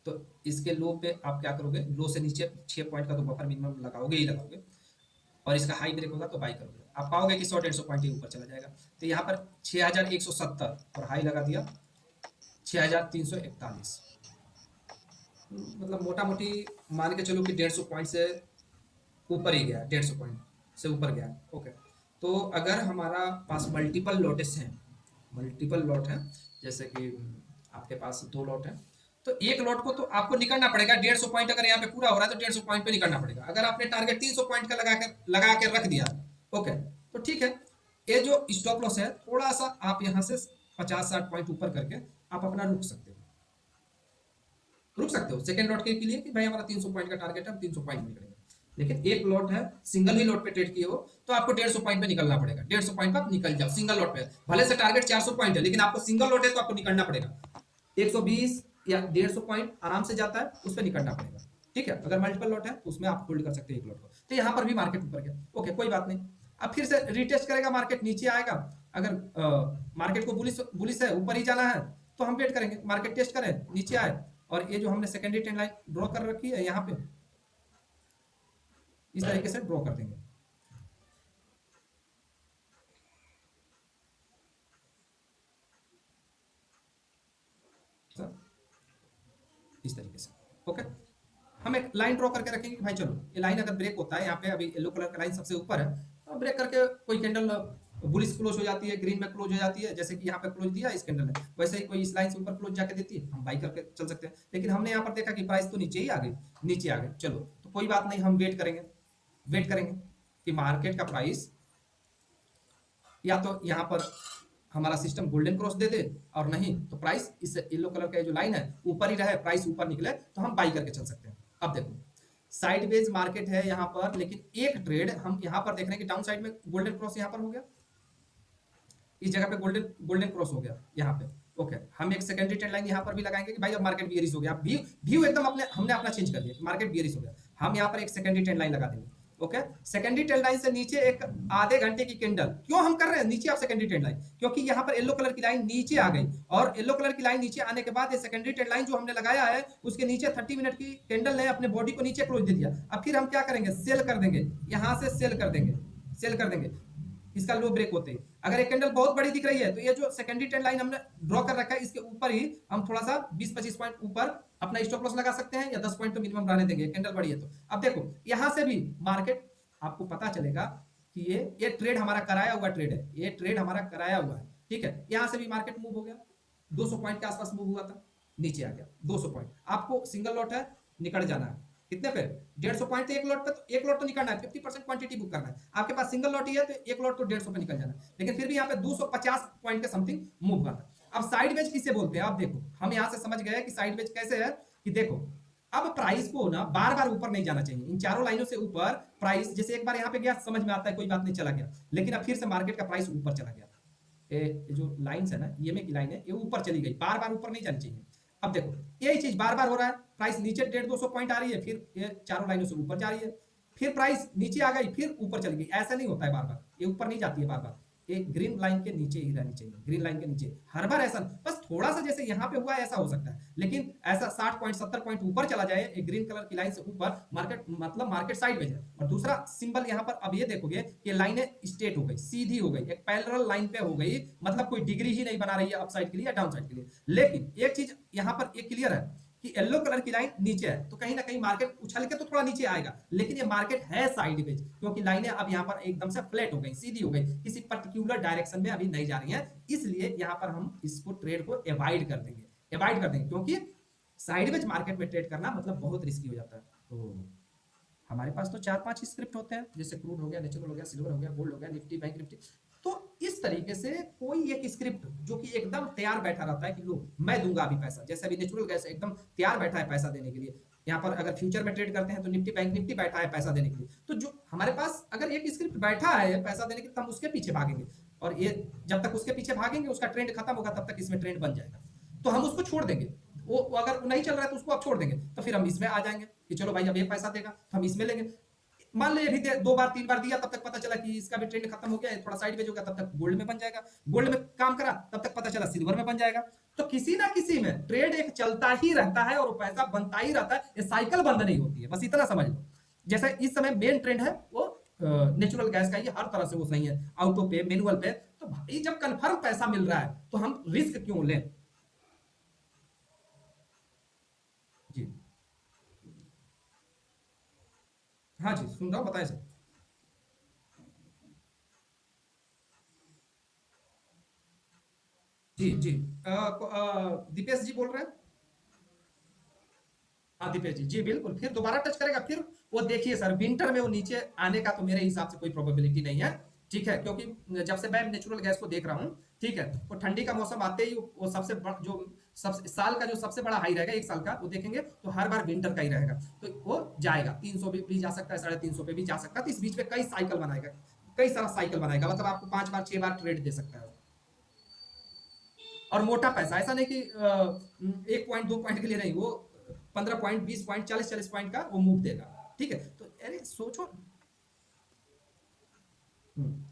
तो इसके लो पे आप क्या करोगे, लो से नीचे 6 पॉइंट का तो बफर मिनिमम लगाओगे ही लगाओगे, और इसका हाई ब्रेक होगा तो बाई करोगे, आप पाओगे कि 100-150 पॉइंट ही ऊपर चला जाएगा। तो यहाँ पर 6170 और हाई लगा दिया 6341, मतलब मोटा मोटी मान के चलो कि 150 पॉइंट से ऊपर ही गया, 150 पॉइंट से ऊपर गया, ओके। तो अगर हमारा पास मल्टीपल लॉटेस हैं, मल्टीपल लॉट है, जैसे कि आपके पास 2 लॉट है, तो एक लॉट को तो आपको निकलना पड़ेगा 150 पॉइंट, अगर यहाँ पे पूरा हो रहा है तो 150 पॉइंट पे निकलना पड़ेगा। अगर आपने टारगेट 300 पॉइंट का लगा के रख दिया, ओके, तो ठीक है। ये जो स्टॉप लॉस है थोड़ा सा आप यहाँ से 50-60 पॉइंट ऊपर करके आप अपना रुक सकते हो, रुक सकते हो सेकंड लॉट के लिए कि भाई हमारा 300 पॉइंट का टारगेट है, हम 300 पॉइंट निकलेंगे। लेकिन एक लॉट है, सिंगल ही लॉट पे ट्रेड किए हो तो आपको 150 पॉइंट पे निकलना पड़ेगा, 150 पॉइंट पे आप निकल जाओ सिंगल लॉट पे, भले से टारगेट 400 पॉइंट है लेकिन आपको सिंगल लॉट है तो आपको निकलना पड़ेगा, 120 या 150 पॉइंट आराम से जाता है, उस पर निकलना पड़ेगा, ठीक है। अगर मल्टीपल लॉट है तो उसमें आप होल्ड कर सकते हैं एक लॉट को। तो यहाँ पर भी मार्केट ऊपर गया, ओके, कोई बात नहीं। अब फिर से रिटेस्ट करेगा, मार्केट नीचे आएगा, अगर मार्केट को बुलिश बुलिश है, ऊपर ही जाना है, तो हम वेट करेंगे मार्केट टेस्ट करे, नीचे आए, और ये जो हमने सेकेंडरी ट्रेंड लाइन ड्रॉ कर रखी है यहाँ पे इस तरीके से ड्रॉ कर देंगे, इस तरीके से, ओके। हम एक लाइन ड्रॉ करके रखेंगे कि भाई चलो ये लाइन अगर ब्रेक होता है, यहाँ पे अभी येलो कलर का लाइन सबसे ऊपर है, तो ब्रेक करके कोई कैंडल बुलिश क्लोज हो जाती है, ग्रीन में क्लोज हो जाती है, जैसे कि यहाँ पे क्लोज दिया इस कैंडल ने, वैसे ही कोई इस लाइन से ऊपर क्लोज जाके देती है, हम बाई करके चल सकते हैं। लेकिन हमने यहाँ पर देखा कि प्राइस तो नीचे ही आ गई, नीचे आ गई, चलो तो कोई बात नहीं, हम वेट करेंगे, वेट करेंगे कि मार्केट का प्राइस या तो यहाँ पर हमारा सिस्टम गोल्डन क्रॉस दे दे, और नहीं तो प्राइस इस येलो कलर का जो लाइन है ऊपर ही रहे, प्राइस ऊपर निकले तो हम बाई करके चल सकते हैं। अब देखो साइडवेज मार्केट है यहाँ पर, लेकिन एक ट्रेड हम यहाँ पर देख रहे हैं कि डाउन साइड में गोल्डन क्रॉस यहाँ पर हो गया, इस जगह पे गोल्डन गोल्डन क्रॉस हो गया यहाँ पे। ओके, हम एक सेकेंडरी ट्रेंड लाइन यहाँ पर भी लगाएंगे कि भाई अब मार्केट बियरिश हो गया, व्यू एकदम अपने हमने अपना चेंज कर दिया, मार्केट बियरिश हो गया। हम यहाँ पर एक सेकेंडरी ट्रेंड लाइन लगा देंगे। ओके, सेकेंडरी ट्रेंड लाइन से नीचे एक आधे घंटे की कैंडल, क्यों हम कर रहे हैं नीचे आप सेकेंडरी ट्रेंड लाइन, क्योंकि यहाँ पर येलो कलर की लाइन नीचे आ गई, और येलो कलर की लाइन नीचे आने के बाद ये सेकेंडरी ट्रेंड लाइन जो हमने लगाया है उसके नीचे 30 मिनट की कैंडल ने अपने बॉडी को नीचे क्लोज दे दिया। अब फिर हम क्या करेंगे, सेल कर देंगे, यहाँ से सेल कर देंगे, सेल कर देंगे इसका लो ब्रेक होते ही। अगर एक कैंडल बहुत बड़ी दिख रही है तो ये जो सेकेंडरी ट्रेंड लाइन हमने ड्रॉ कर रखा है इसके ऊपर ही हम थोड़ा सा 20-25 पॉइंट ऊपर अपना स्टॉप लॉस लगा सकते हैं, या 10 पॉइंट तो मिनिमम रहने देंगे, कैंडल बड़ी है तो। अब देखो यहां से भी मार्केट आपको पता चलेगा कि ये ट्रेड हमारा कराया हुआ ट्रेड है, ये ट्रेड हमारा कराया हुआ है, ठीक है। यहां से भी मार्केट मूव हो गया, 200 पॉइंट के आसपास मूव हुआ था, नीचे आ गया 200 पॉइंट। आपको सिंगल लॉट है, निकल जाना है कितने पे, 150 पॉइंट एक लॉट पे, तो एक लॉट तो निकलना है, 50% क्वांटिटी बुक करना है। आपके पास सिंगल लॉट ही है तो एक लॉट तो 150 पे निकल जाना है, लेकिन फिर भी यहाँ पे 250 पॉइंट के समथिंग मूव हुआ था। अब साइडवेज किसे बोलते हैं, आप देखो हम यहाँ से समझ गए कि साइडवेज कैसे है, कि देखो अब प्राइस को ना बार बार ऊपर नहीं जाना चाहिए, इन चारों लाइनों से ऊपर प्राइस, जैसे एक बार यहाँ पे गया समझ में आता है कोई बात नहीं चला गया, लेकिन अब फिर से मार्केट का प्राइस ऊपर चला गया, ये जो लाइंस है ना ईएमए की लाइन है ये ऊपर चली गई, बार बार ऊपर नहीं जानी चाहिए। अब देखो यही चीज बार बार हो रहा है, प्राइस नीचे 150-200 पॉइंट आ रही है, फिर ये चारों लाइनों से ऊपर जा रही है, फिर प्राइस नीचे आ गई फिर ऊपर चली गई, ऐसा नहीं होता है बार बार, ये ऊपर नहीं जाती है बार बार, ये ग्रीन लाइन के नीचे ही रहनी चाहिए, ग्रीन लाइन के नीचे हर बार ऐसा, बस थोड़ा सा जैसे यहाँ पे हुआ ऐसा हो सकता है, लेकिन ऐसा 60 पॉइंट 70 पॉइंट ऊपर चला जाए एक ग्रीन कलर की लाइन से ऊपर, मार्केट मतलब मार्केट साइडवेज है। और दूसरा सिंबल यहाँ पर अब ये देखोगे कि लाइनें स्ट्रेट हो गई, सीधी हो गई, एक पैरेलल लाइन पे हो गई, मतलब कोई डिग्री ही नहीं बना रही है अपसाइड के लिए या डाउन साइड के लिए। लेकिन एक चीज यहाँ पर एक क्लियर है कि येलो कलर की लाइन नीचे है, तो कहीं ना कहीं मार्केट उछल के तो थोड़ा नीचे आएगा, लेकिन ये मार्केट है साइडवेज, क्योंकि लाइनें अब यहाँ पर एकदम से फ्लैट हो गई, सीधी हो गई, किसी पर्टिकुलर डायरेक्शन में अभी नहीं जा रही हैं, इसलिए यहाँ पर हम इसको ट्रेड को अवॉइड कर देंगे, अवॉइड कर देंगे, क्योंकि साइडवेज मार्केट में ट्रेड करना मतलब बहुत रिस्की हो जाता है। तो हमारे पास तो 4-5 स्क्रिप्ट होते हैं, जैसे क्रूड हो गया, नेचुरल हो गया, सिल्वर हो गया, गोल्ड हो गया, निफ्टी, बैंक निफ्टी, तो इस तरीके से कोई एक स्क्रिप्ट जो कि एकदम तैयार बैठा रहता है कि लो मैं दूंगा अभी पैसा, जैसे अभी नेचुरल गैस एकदम तैयार बैठा है पैसा देने के लिए, यहाँ पर अगर फ्यूचर में ट्रेड करते हैं तो निफ्टी बैंक निफ्टी बैठा है पैसा देने के लिए, तो जो हमारे पास अगर एक स्क्रिप्ट बैठा है पैसा देने के लिए तो हम उसके पीछे भागेंगे, और ये जब तक उसके पीछे भागेंगे उसका ट्रेंड खत्म होगा तब तक इसमें ट्रेंड बन जाएगा, तो हम उसको छोड़ देंगे, वो अगर नहीं चल रहा है तो उसको आप छोड़ देंगे, तो फिर हम इसमें आ जाएंगे कि चलो भाई अब ये पैसा देगा तो हम इसमें लेंगे। मान लो ये भी 2 बार 3 बार दिया, तब तक पता चला कि इसका भी ट्रेंड खत्म हो गया, थोड़ा साइडवेज हो गया, तब तक गोल्ड में बन जाएगा, गोल्ड में काम करा तब तक पता चला सिल्वर में बन जाएगा। तो किसी ना किसी में ट्रेड एक चलता ही रहता है और पैसा बनता ही रहता है, ये साइकिल बंद नहीं होती है, बस इतना समझ लो। जैसे इस समय मेन ट्रेंड है वो नेचुरल गैस का, ये हर तरह से वो सही है, ऑटो पे मैनुअल पे, तो भाई जब कंफर्म पैसा मिल रहा है तो हम रिस्क क्यों लें। जी हाँ जी सुन रहा हूँ, बताएं सर। जी जी दीपेश जी बोल रहे हैं। हाँ दीपेश जी, जी बिल्कुल, फिर दोबारा टच करेगा, फिर वो देखिए सर विंटर में वो नीचे आने का तो मेरे हिसाब से कोई प्रोबेबिलिटी नहीं है, ठीक है, क्योंकि जब से मैं नेचुरल गैस को देख रहा हूँ, ठीक है, वो ठंडी का मौसम आते ही वो सबसे जो सबसे साल का जो सबसे बड़ा हाई रहेगा एक साल का, वो देखेंगे तो हर बार विंटर का ही रहेगा, तो वो जाएगा 300 भी जा सकता है, 350 पे भी जा सकता है, तो इस बीच में कई साइकिल बनाएगा, कई सारा साइकिल बनाएगा, मतलब आपको 5 बार 6 बार ट्रेड दे सकता है, और मोटा पैसा, ऐसा नहीं कि 1 पॉइंट 2 पॉइंट के लिए नहीं, वो 15 पॉइंट 20 पॉइंट 40 पॉइंट का वो मूव देगा, ठीक है। तो अरे सोचो। हम्म,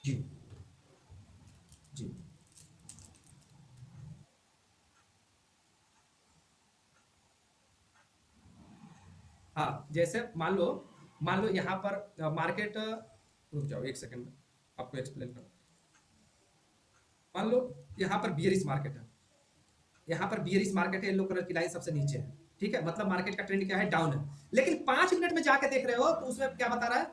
जी जी हाँ, जैसे मान लो यहाँ पर मार्केट, रुक जाओ एक सेकंड में आपको एक्सप्लेन कर, मान लो यहाँ पर बियरिश मार्केट है, यहाँ पर बियरिश मार्केट है, येलो कलर की लाइन सबसे नीचे है, ठीक है, मतलब मार्केट का ट्रेंड क्या है, डाउन है, लेकिन 5 मिनट में जाके देख रहे हो तो उसमें क्या बता रहा है,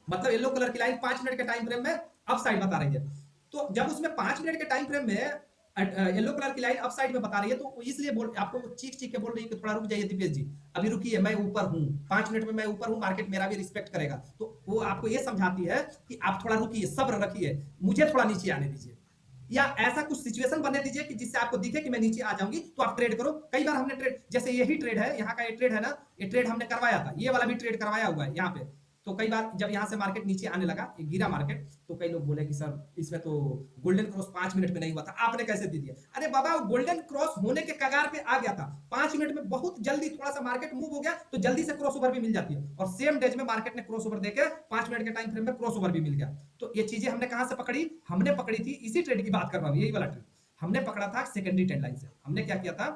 मतलब येलो कलर की लाइन 5 मिनट के टाइम फ्रेम में अप साइड बता रही है, तो जब उसमें 5 मिनट के टाइम फ्रेम में येलो कलर की लाइन अप साइड में बता रही है, तो इसलिए बोल आपको चीख चीख के बोल रही है कि थोड़ा रुक जाइए दीपेश जी, अभी रुकिए, मैं ऊपर हूँ, 5 मिनट में मैं ऊपर हूँ, मार्केट मेरा भी रिस्पेक्ट करेगा। तो वो आपको ये समझाती है कि आप थोड़ा रुकिए, सब्र रखिए, मुझे थोड़ा नीचे आने दीजिए, या ऐसा कुछ सिचुएशन बनने दीजिए कि जिससे आपको दिखे कि मैं नीचे आ जाऊंगी, तो आप ट्रेड करो। कई बार हमने ट्रेड, जैसे यही ट्रेड है, यहाँ का ये ट्रेड है ना, ये ट्रेड हमने करवाया था, ये वाला भी ट्रेड करवाया हुआ है यहाँ पे। तो कई बार जब यहाँ से मार्केट नीचे आने लगा, ये गिरा मार्केट, तो कई लोग बोले कि सर इसमें तो गोल्डन क्रॉस 5 मिनट में नहीं हुआ था, आपने कैसे दे दिया? अरे बाबा, वो गोल्डन क्रॉस होने के कगार पे आ गया था, 5 मिनट में बहुत जल्दी थोड़ा सा मार्केट मूव हो गया, तो जल्दी से क्रॉस ओवर भी मिल जाती है, और सेम डेज में मार्केट ने क्रॉस ओवर देकर 5 मिनट के टाइम फ्रेम में क्रॉस ओवर भी मिल गया। तो ये चीजें हमने कहां से पकड़ी? हमने पकड़ी थी, इसी ट्रेड की बात कर रहा हूं, यही वाला ट्रेड हमने पकड़ा था सेकेंडरी ट्रेंड लाइन से। हमने क्या किया था,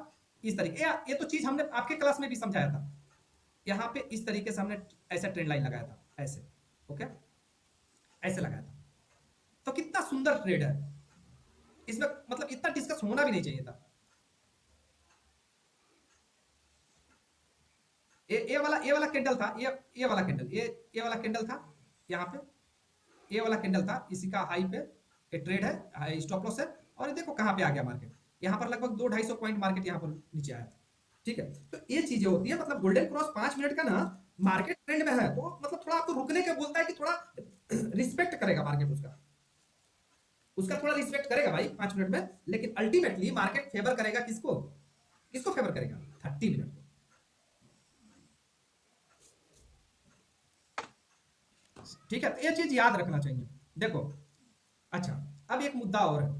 इस तरीके, ये तो चीज हमने आपके क्लास में भी समझाया था, यहाँ पे इस तरीके से हमने ऐसा ट्रेंड लाइन लगाया था, ऐसे, ओके, ऐसे लगाया था। तो कितना सुंदर ट्रेड है, इसमें मतलब इतना डिस्कस होना भी नहीं चाहिए था। ये वाला कैंडल था, ये वाला कैंडल, ये वाला कैंडल था, यहाँ पे ये वाला कैंडल था, इसी का हाई पे ये ट्रेड है, स्टॉप लॉस है, और ये देखो कहाँ पे आ गया मार्केट, यहाँ पर लगभग 200-250 पॉइंट मार्केट यहाँ पर नीचे आया था। ठीक है, तो ये चीजें होती है, मतलब गोल्डन क्रॉस 5 मिनट का ना, मार्केट ट्रेंड में है तो मतलब थोड़ा आपको रुकने के बोलता है कि थोड़ा रिस्पेक्ट करेगा मार्केट, उसका उसका थोड़ा रिस्पेक्ट करेगा भाई 5 मिनट में, लेकिन अल्टीमेटली मार्केट फेवर करेगा किसको? किसको फेवर करेगा? 30 मिनट को। ठीक है, तो ये चीज याद रखना चाहिए। देखो, अच्छा, अब एक मुद्दा और है,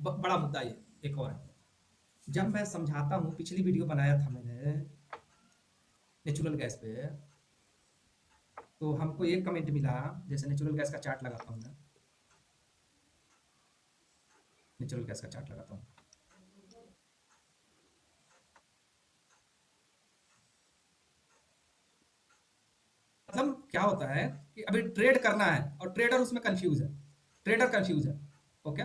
बड़ा मुद्दा ये एक और है। जब मैं समझाता हूँ, पिछली वीडियो बनाया था मैंने नेचुरल गैस पे, तो हमको एक कमेंट मिला, जैसे नेचुरल गैस का चार्ट लगाता हूँ मैं, नेचुरल गैस का चार्ट लगाता हूँ, मतलब क्या होता है कि अभी ट्रेड करना है और ट्रेडर उसमें कंफ्यूज है, ट्रेडर कंफ्यूज है, ओके।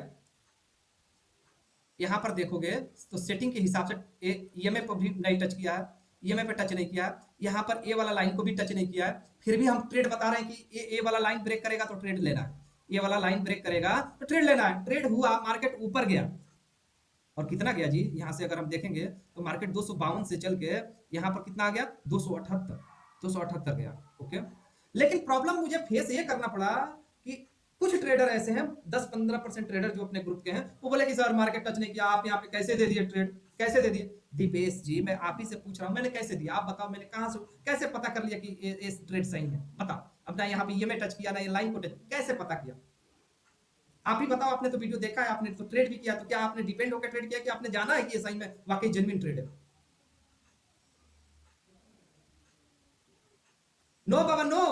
यहाँ पर देखोगे तो सेटिंग के हिसाब से ईएमए पर भी नहीं टच किया है, ईएमए पे टच नहीं किया, यहाँ पर ए वाला लाइन को भी टच नहीं किया है, फिर भी हम ट्रेड बता रहे हैं कि ए वाला लाइन ब्रेक करेगा तो ट्रेड लेना है, ये वाला लाइन ब्रेक करेगा तो ट्रेड लेना है। ट्रेड हुआ, मार्केट ऊपर गया, और कितना गया जी, यहाँ से अगर हम देखेंगे तो मार्केट 252 से चल के यहाँ पर कितना आ गया, 278, 278 गया, ओके। लेकिन प्रॉब्लम मुझे फेस ये करना पड़ा कि कुछ ट्रेडर ऐसे हैं, 10-15% ट्रेडर जो अपने ग्रुप के हैं, वो बोले कि सर मार्केट टच नहीं किया, आप यहाँ पे कैसे दे दिए ट्रेड, कैसे दे दिए? दीपेश जी, मैं आप ही से पूछ रहा हूँ, मैंने कैसे दिया, आप बताओ, मैंने कहाँ से कैसे पता कर लिया कि ये ट्रेड सही है? बताओ, अब ना यहाँ पे ये में टच किया, ना ये लाइन को टच, कैसे पता किया? आप ही बताओ, आपने तो वीडियो देखा है, आपने तो ट्रेड भी किया, तो क्या आपने डिपेंड होकर ट्रेड किया कि आपने जाना है कि ये सही में वाकई जेन्युइन ट्रेड है? नो बाबा, नो,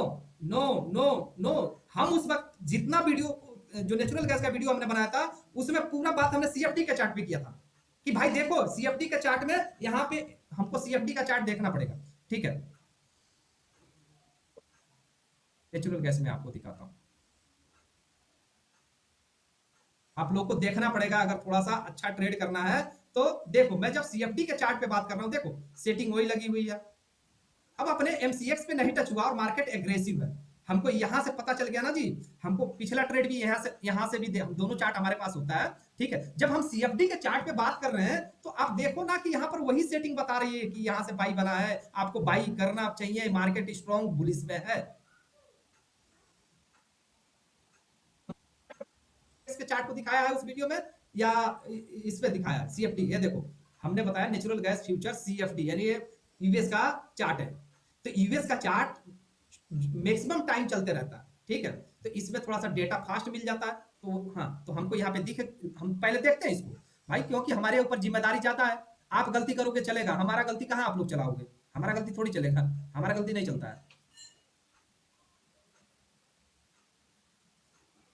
नो, नो, नो। हम उस वक्त जितना वीडियो, जो नेचुरल गैस का वीडियो हमने बनाया था, उसमें पूरा बात हमने सीएफडी का चार्ट भी किया था कि भाई देखो, सीएफडी का चार्ट में यहाँ पे हमको सीएफडी का चार्ट देखना पड़ेगा। ठीक है, नेचुरल गैस में आपको दिखाता हूँ, आप लोग को देखना पड़ेगा अगर थोड़ा सा अच्छा ट्रेड करना है तो। देखो, मैं जब सीएफडी के चार्ट पे बात कर रहा हूँ, देखो सेटिंग वही लगी हुई है, अब अपने एमसीएक्स पे नहीं टच हुआ और मार्केट एग्रेसिव है, हमको यहां से पता चल गया ना जी। हमको पिछला ट्रेड भी यहां से भी दोनों चार्ट हमारे पास होता है। ठीक है, जब हम सीएफडी के चार्ट पे बात कर रहे हैं तो आप देखो ना कि यहाँ पर वही सेटिंग बता रही है कि यहाँ से बाई बना है, आपको बाई करना चाहिए, मार्केट स्ट्रॉन्ग बुलिश में है। इसके चार्ट को दिखाया है उस वीडियो में, या इस पे दिखाया सीएफडी? ये देखो, हमने बताया नेचुरल गैस फ्यूचर सीएफडी, यानी ये यूएस का चार्ट है। तो यूएस का चार्ट मैक्सिमम टाइम चलते रहता है, ठीक है, तो इसमें थोड़ा सा डेटा फास्ट मिल जाता है। तो हाँ, तो हमको यहाँ पे दिखे, हम पहले देखते हैं इसको भाई, क्योंकि हमारे ऊपर जिम्मेदारी ज्यादा है। आप गलती करोगे चलेगा, हमारा गलती कहाँ आप लोग चलाओगे? हमारा गलती थोड़ी चलेगा, हमारा गलती नहीं चलता है।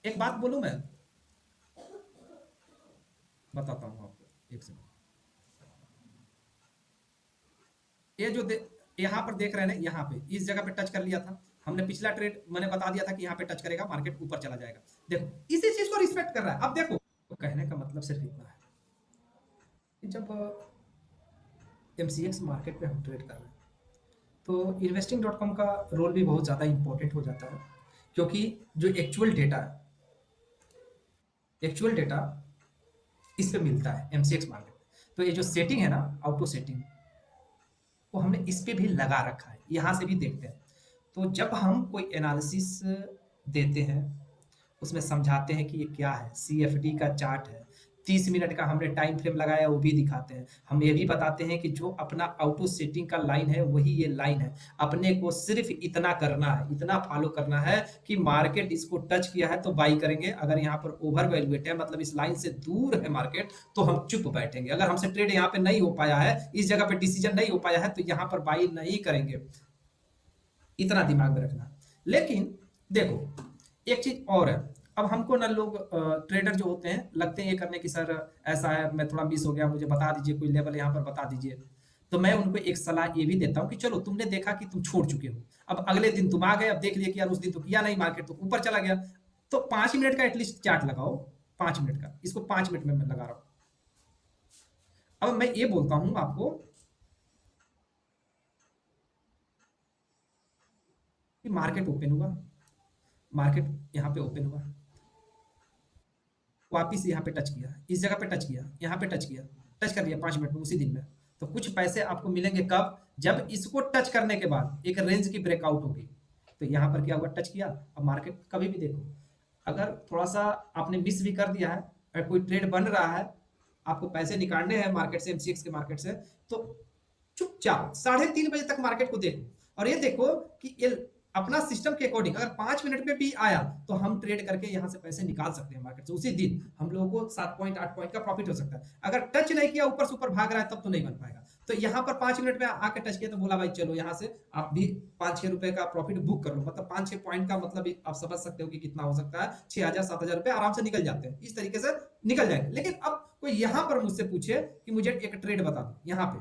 एक बात बोलूं मैं, बताता हूँ आपको, एक सेकंड। ये जो यहाँ पर देख रहे हैं ना, यहाँ पे इस जगह पे टच कर लिया था हमने, पिछला ट्रेड मैंने बता दिया था कि यहाँ पे टच करेगा मार्केट ऊपर चला जाएगा। देखो, इसी चीज को रिस्पेक्ट कर रहा है। अब देखो, तो कहने का मतलब सिर्फ इतना है कि जब एमसीएक्स मार्केट पे हम ट्रेड कर रहे हैं तो investing.com का रोल भी बहुत ज़्यादा इंपॉर्टेंट हो जाता है, क्योंकि जो एक्चुअल डेटा है, एक्चुअल डेटा इस पे मिलता है एमसीएक्स मार्केट। तो ये जो सेटिंग है ना, ऑटो सेटिंग, वो हमने इस पे भी लगा रखा है, यहाँ से भी देखते हैं। तो जब हम कोई एनालिसिस देते हैं, उसमें समझाते हैं कि ये क्या है, सीएफडी का चार्ट है, 30 मिनट का हमने टाइम फ्रेम लगाया वो भी दिखाते हैं। हम ये भी बताते हैं कि जो अपना ऑटो सेटिंग का लाइन है वही ये लाइन है, अपने को सिर्फ इतना करना है, इतना फॉलो करना है कि मार्केट इसको टच किया है तो बाई करेंगे, अगर यहाँ पर ओवर वैल्यूएट है मतलब इस लाइन से दूर है मार्केट तो हम चुप बैठेंगे। अगर हमसे ट्रेड यहाँ पे नहीं हो पाया है, इस जगह पे डिसीजन नहीं हो पाया है तो यहाँ पर बाई नहीं करेंगे, इतना दिमाग में रखना। लेकिन देखो एक चीज और है, अब हमको ना लोग ट्रेडर जो होते हैं लगते हैं ये करने की, सर ऐसा है मैं थोड़ा मिस हो गया, मुझे बता दीजिए कोई लेवल यहाँ पर बता दीजिए। तो मैं उनको एक सलाह ये भी देता हूँ कि चलो तुमने देखा कि तुम छोड़ चुके हो, अब अगले दिन तुम आ गए, अब देख लिया कि यार उस दिन तो किया नहीं, मार्केट तो ऊपर चला गया, तो 5 मिनट का एटलीस्ट चार्ट लगाओ, 5 मिनट का, इसको 5 मिनट में मैं लगा रहा हूँ। अब मैं ये बोलता हूँ आपको कि मार्केट ओपन हुआ, मार्केट यहाँ पे ओपन हुआ, वापिस यहाँ पे टच किया, इस जगह पे टच किया, यहाँ पे टच किया, टच कर दिया 5 मिनट में उसी दिन में, तो कुछ पैसे आपको मिलेंगे कब, जब इसको टच करने के बाद एक रेंज की ब्रेकआउट होगी। तो यहाँ पर क्या हुआ, टच किया। अब मार्केट कभी भी देखो, अगर थोड़ा सा आपने मिस भी कर दिया है, अगर कोई ट्रेड बन रहा है, आपको पैसे निकालने हैं मार्केट से, एमसीएक्स के मार्केट से, तो चुपचाप 3:30 बजे तक मार्केट को देखो और ये देखो कि ये अपना सिस्टम के अकॉर्डिंग अगर 5 मिनट में भी आया तो हम ट्रेड करके यहाँ से पैसे निकाल सकते हैं मार्केट से, उसी दिन हम लोगों को 7 पॉइंट 8 पॉइंट का प्रॉफिट हो सकता है। अगर टच नहीं किया, ऊपर से ऊपर भाग रहा है, तब तो नहीं बन पाएगा। तो यहाँ पर 5 मिनट में आके टच किया तो बोला भाई चलो यहाँ से आप भी 5-6 रुपए का प्रॉफिट बुक कर लो, मतलब 5-6 पॉइंट का मतलब आप समझ सकते हो कि कितना हो सकता है, 6,000-7,000 रुपए आराम से निकल जाते हैं, इस तरीके से निकल जाएंगे। लेकिन अब कोई यहाँ पर मुझसे पूछे कि मुझे एक ट्रेड बता दो यहाँ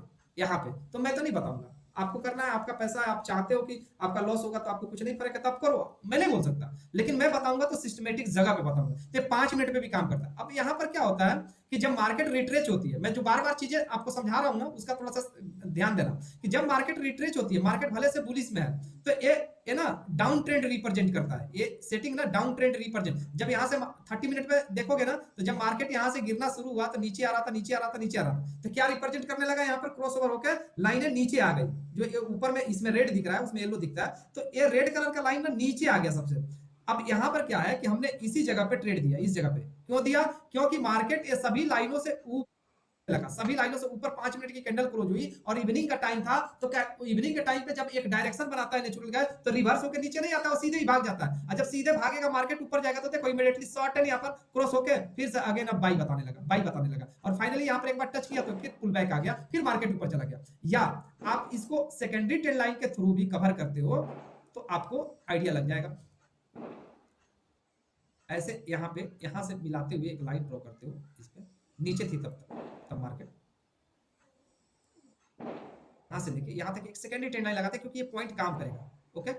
पे, तो मैं तो नहीं बताऊंगा। आपको करना है, आपका पैसा है, आप चाहते हो कि आपका लॉस होगा तो आपको कुछ नहीं फर्क है तब करो, मैं नहीं बोल सकता, लेकिन मैं बताऊंगा तो सिस्टमेटिक जगह पे बताऊंगा, तो 5 मिनट पे भी काम करता है। अब यहाँ पर क्या होता है कि जब मार्केट रिट्रेच होती है, मैं जो बार बार चीजें आपको समझा रहा हूं ना उसका थोड़ा सा ध्यान देना, कि जब मार्केट रिट्रेच होती है, मार्केट भले से बुलिश में है, तो ये ना डाउन ट्रेंड रिप्रेजेंट करता है, ये सेटिंग ना डाउन ट्रेंड रिप्रेजेंट। जब यहाँ से 30 मिनट में देखोगे ना, तो जब मार्केट यहाँ से गिरना शुरू हुआ तो नीचे आ रहा था, नीचे आ रहा था, नीचे आ रहा था, तो क्या रिप्रेजेंट करने लगा, यहाँ पर क्रॉस ओवर होकर लाइनें नीचे आ गई, जो ऊपर में इसमें रेड दिख रहा है उसमें येलो दिखता है, तो ये रेड कलर का लाइन ना नीचे आ गया सबसे। अब यहाँ पर क्या है कि हमने इसी जगह पे ट्रेड दिया, इस जगह पे क्यों दिया, क्योंकि मार्केट ये सभी लाइनों से लगा, सभी लाइनों से ऊपर 5 मिनट की कैंडल क्लोज हुई और इवनिंग का टाइम था, तो क्या इवनिंग के टाइम पे जब एक डायरेक्शन बनाता है नेचुरल गैस, तो रिवर्स होकर नीचे नहीं आता, वो सीधे ही भाग जाता है, और जब सीधे भागेगा मार्केट ऊपर जाएगा तो देखो इमीडिएटली शॉर्ट है यहाँ पर क्रॉस होकर फिर से अगेन अब बाई बताने लगा, और फाइनली यहाँ पर एक बार टच किया तो फिर पुल बैक आ गया, फिर मार्केट ऊपर चला गया। या आप इसको सेकेंडरी ट्रेंड लाइन के थ्रू भी कवर करते हो तो आपको आइडिया लग जाएगा। ऐसे यहाँ पे यहाँ से मिलाते हुए एक लाइन ड्रॉ करते हो, इस पे नीचे थी तब मार्केट, यहाँ से लेके यहाँ तक एक सेकेंडरी ट्रेंड लाइन लगाते हैं क्योंकि ये पॉइंट काम करेगा। ओके,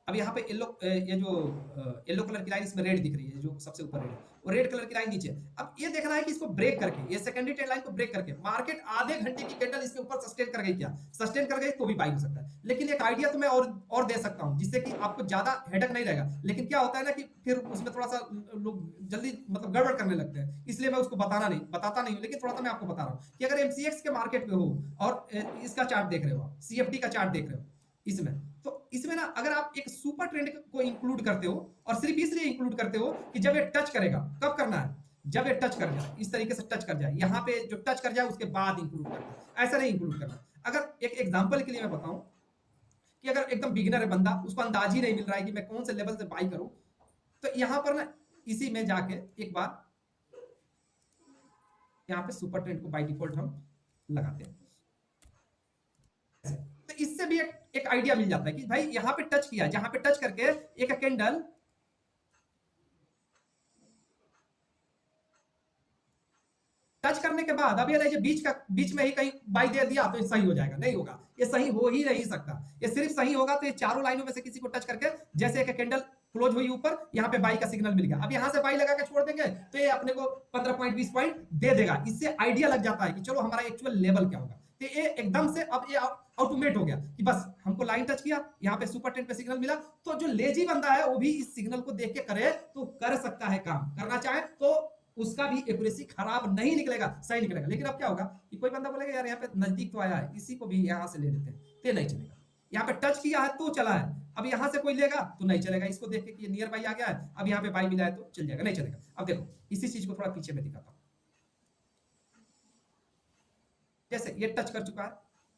अब यहाँ पे ये जो येलो कलर की लाइन इसमें रेड दिख रही है, जो सबसे ऊपर रेड है, वो रेड कलर की लाइन नीचे। अब ये देखना है कि इसको ब्रेक करके, ये सेकेंडरी ट्रेंड लाइन को ब्रेक करके मार्केट आधे घंटे की कैंडल इसके ऊपर सस्टेन कर गई, क्या सस्टेन कर गई तो भी बाई हो सकता है। लेकिन एक आइडिया तो मैं और दे सकता हूँ जिससे कि आपको ज्यादा हेडक नहीं रहेगा, लेकिन क्या होता है ना कि फिर उसमें थोड़ा सा लोग जल्दी मतलब गड़बड़ करने लगते हैं, इसलिए मैं उसको बताता नहीं हूँ, लेकिन थोड़ा सा मैं आपको बता रहा हूँ कि अगर एमसीएक्स के मार्केट में हो और इसका चार्ट देख रहे हो, सीएफडी का चार्ट देख रहे हो इसमें, तो इसमें ना अगर आप एक सुपर ट्रेंड को इंक्लूड करते हो, और सिर्फ इसलिए इंक्लूड करते हो कि जब ये टच करेगा, कब करना है, जब ये टच कर जाए, इस तरीके से टच कर जाए, यहाँ पे जो टच कर जाए उसके बाद इंक्लूड करना है, ऐसा नहीं इंक्लूड करना। अगर एक एग्जांपल के लिए मैं बताऊं कि अगर एकदम बिगिनर है बंदा, उसको अंदाज ही नहीं मिल रहा है कि मैं कौन से लेवल से बाई करूं, तो यहां पर ना इसी में जाके एक बार यहाँ पे सुपर ट्रेंड को बाय डिफॉल्ट हम लगाते हैं, तो इससे भी एक आइडिया मिल जाता है कि भाई यहाँ पे टच किया, जहां पे टच करके एक कैंडल टच करने के बाद अब ये बीच में ही कहीं बाई दे दिया तो सही हो जाएगा, नहीं होगा, ये सही हो ही नहीं सकता। ये सिर्फ सही होगा तो ये चारों लाइनों में से किसी को टच करके, जैसे एक कैंडल क्लोज हुई ऊपर, यहाँ पे बाई का सिग्नल मिल गया, अब यहाँ से बाई लगा के छोड़ देंगे तो ये अपने को 15 पॉइंट 20 पॉइंट दे देगा। इससे आइडिया लग जाता है कि चलो हमारा एक्चुअल लेवल क्या होगा। तो ये एकदम से अब ये ऑटोमेट हो गया कि बस हमको लाइन टच किया, यहाँ पे सुपर ट्रेंड पे सिग्नल मिला, तो जो लेजी बंदा है वो भी इस सिग्नल को देख के करे तो कर सकता है काम, करना चाहे तो उसका भी एक्यूरेसी खराब नहीं निकलेगा, सही निकलेगा। लेकिन अब क्या होगा कि कोई बंदा बोलेगा यार यहाँ पे नजदीक तो आया है, इसी को भी यहाँ से ले लेते हैं, तो ये नहीं चलेगा। यहाँ पे टच किया है तो चला है, अब यहाँ से कोई लेगा तो नहीं चलेगा। इसको देख के कि ये नियर बाई आ गया है, अब यहाँ पे बाई मिला है तो चल जाएगा, नहीं चलेगा। अब देखो इसी चीज को थोड़ा पीछे में दिखाता हूँ। जैसे ये टच कर चुका है,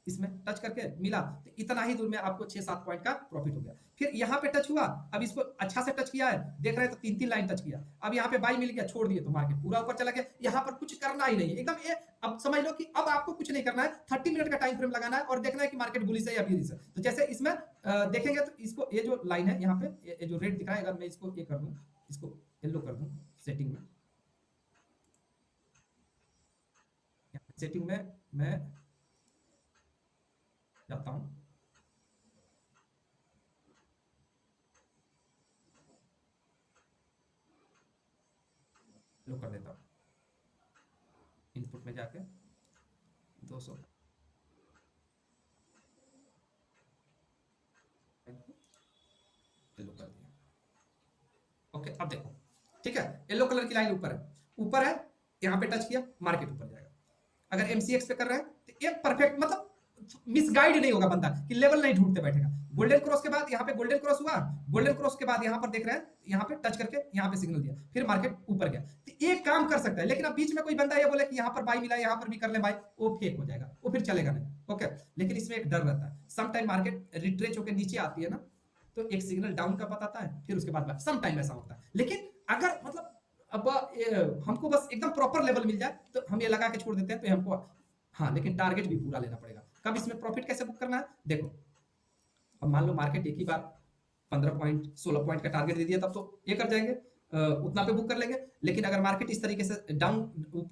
इसमें टच करके मिला तो इतना ही दूर में आपको 6-7 पॉइंट का प्रॉफिट हो गया। फिर यहाँ पे टच हुआ, अब इसको अच्छा से टच किया है, देख रहे हैं तो 3-3 लाइन टच किया, अब यहाँ पे बाई मिल गया, छोड़ दिए तो मार्केट पूरा ऊपर चला गया। यहाँ पर कुछ करना ही नहीं है एकदम, ये अब समझ लो कि अब आपको कुछ नहीं करना है, 30 मिनट का टाइम फ्रेम लगाना है और देखना है कि मार्केट बुलिश है या बेरिश है। तो जैसे इसमें देखेंगे तो इसको ये जो लाइन है यहाँ पे, ये जो रेड दिख रहा है, अगर मैं इसको ये कर दूं, इसको येलो कर दूं सेटिंग में, सेटिंग में मैं जाता हूं, लो कर देता हूं, इनपुट में जाके 200 येलो कर दिया। ओके अब देखो ठीक है, येलो कलर की लाइन ऊपर है, यहाँ पे टच किया मार्केट ऊपर जाएगा। अगर एमसीएक्स पे कर रहे हैं तो ये परफेक्ट, मतलब मिसगाइड नहीं होगा बंदा कि लेवल नहीं ढूंढते बैठेगा। गोल्डन क्रॉस के बाद यहाँ पे गोल्डन क्रॉस हुआ, गोल्डन क्रॉस के बाद यहाँ पर देख रहे हैं, यहाँ पे टच करके यहाँ पे सिग्नल दिया, फिर मार्केट ऊपर गया, तो एक काम कर सकता है। लेकिन अब बीच में कोई बंदा ये बोले कि यहाँ पर बाई मिला, यहाँ पर भी कर ले बाई, वो फेक हो जाएगा, वो फिर चलेगा नहीं। ओके, लेकिन इसमें एक डर रहता है, सम टाइम मार्केट रिट्रेच होकर नीचे आती है ना, तो एक सिग्नल डाउन का बताता है, फिर उसके बाद सम टाइम ऐसा होता है। लेकिन अगर मतलब अब हमको बस एकदम प्रॉपर लेवल मिल जाए तो हम ये लगा के छोड़ देते हैं, तो हमको हाँ, लेकिन टारगेट भी पूरा लेना पड़ेगा। कब इसमें प्रॉफिट कैसे बुक करना है देखो, अब मान लो मार्केट एक ही बार 15 पॉइंट 16 पॉइंट का टारगेट दे दिया, तब तो ये कर जाएंगे, उतना पे बुक कर लेंगे। लेकिन अगर मार्केट इस तरीके से डाउन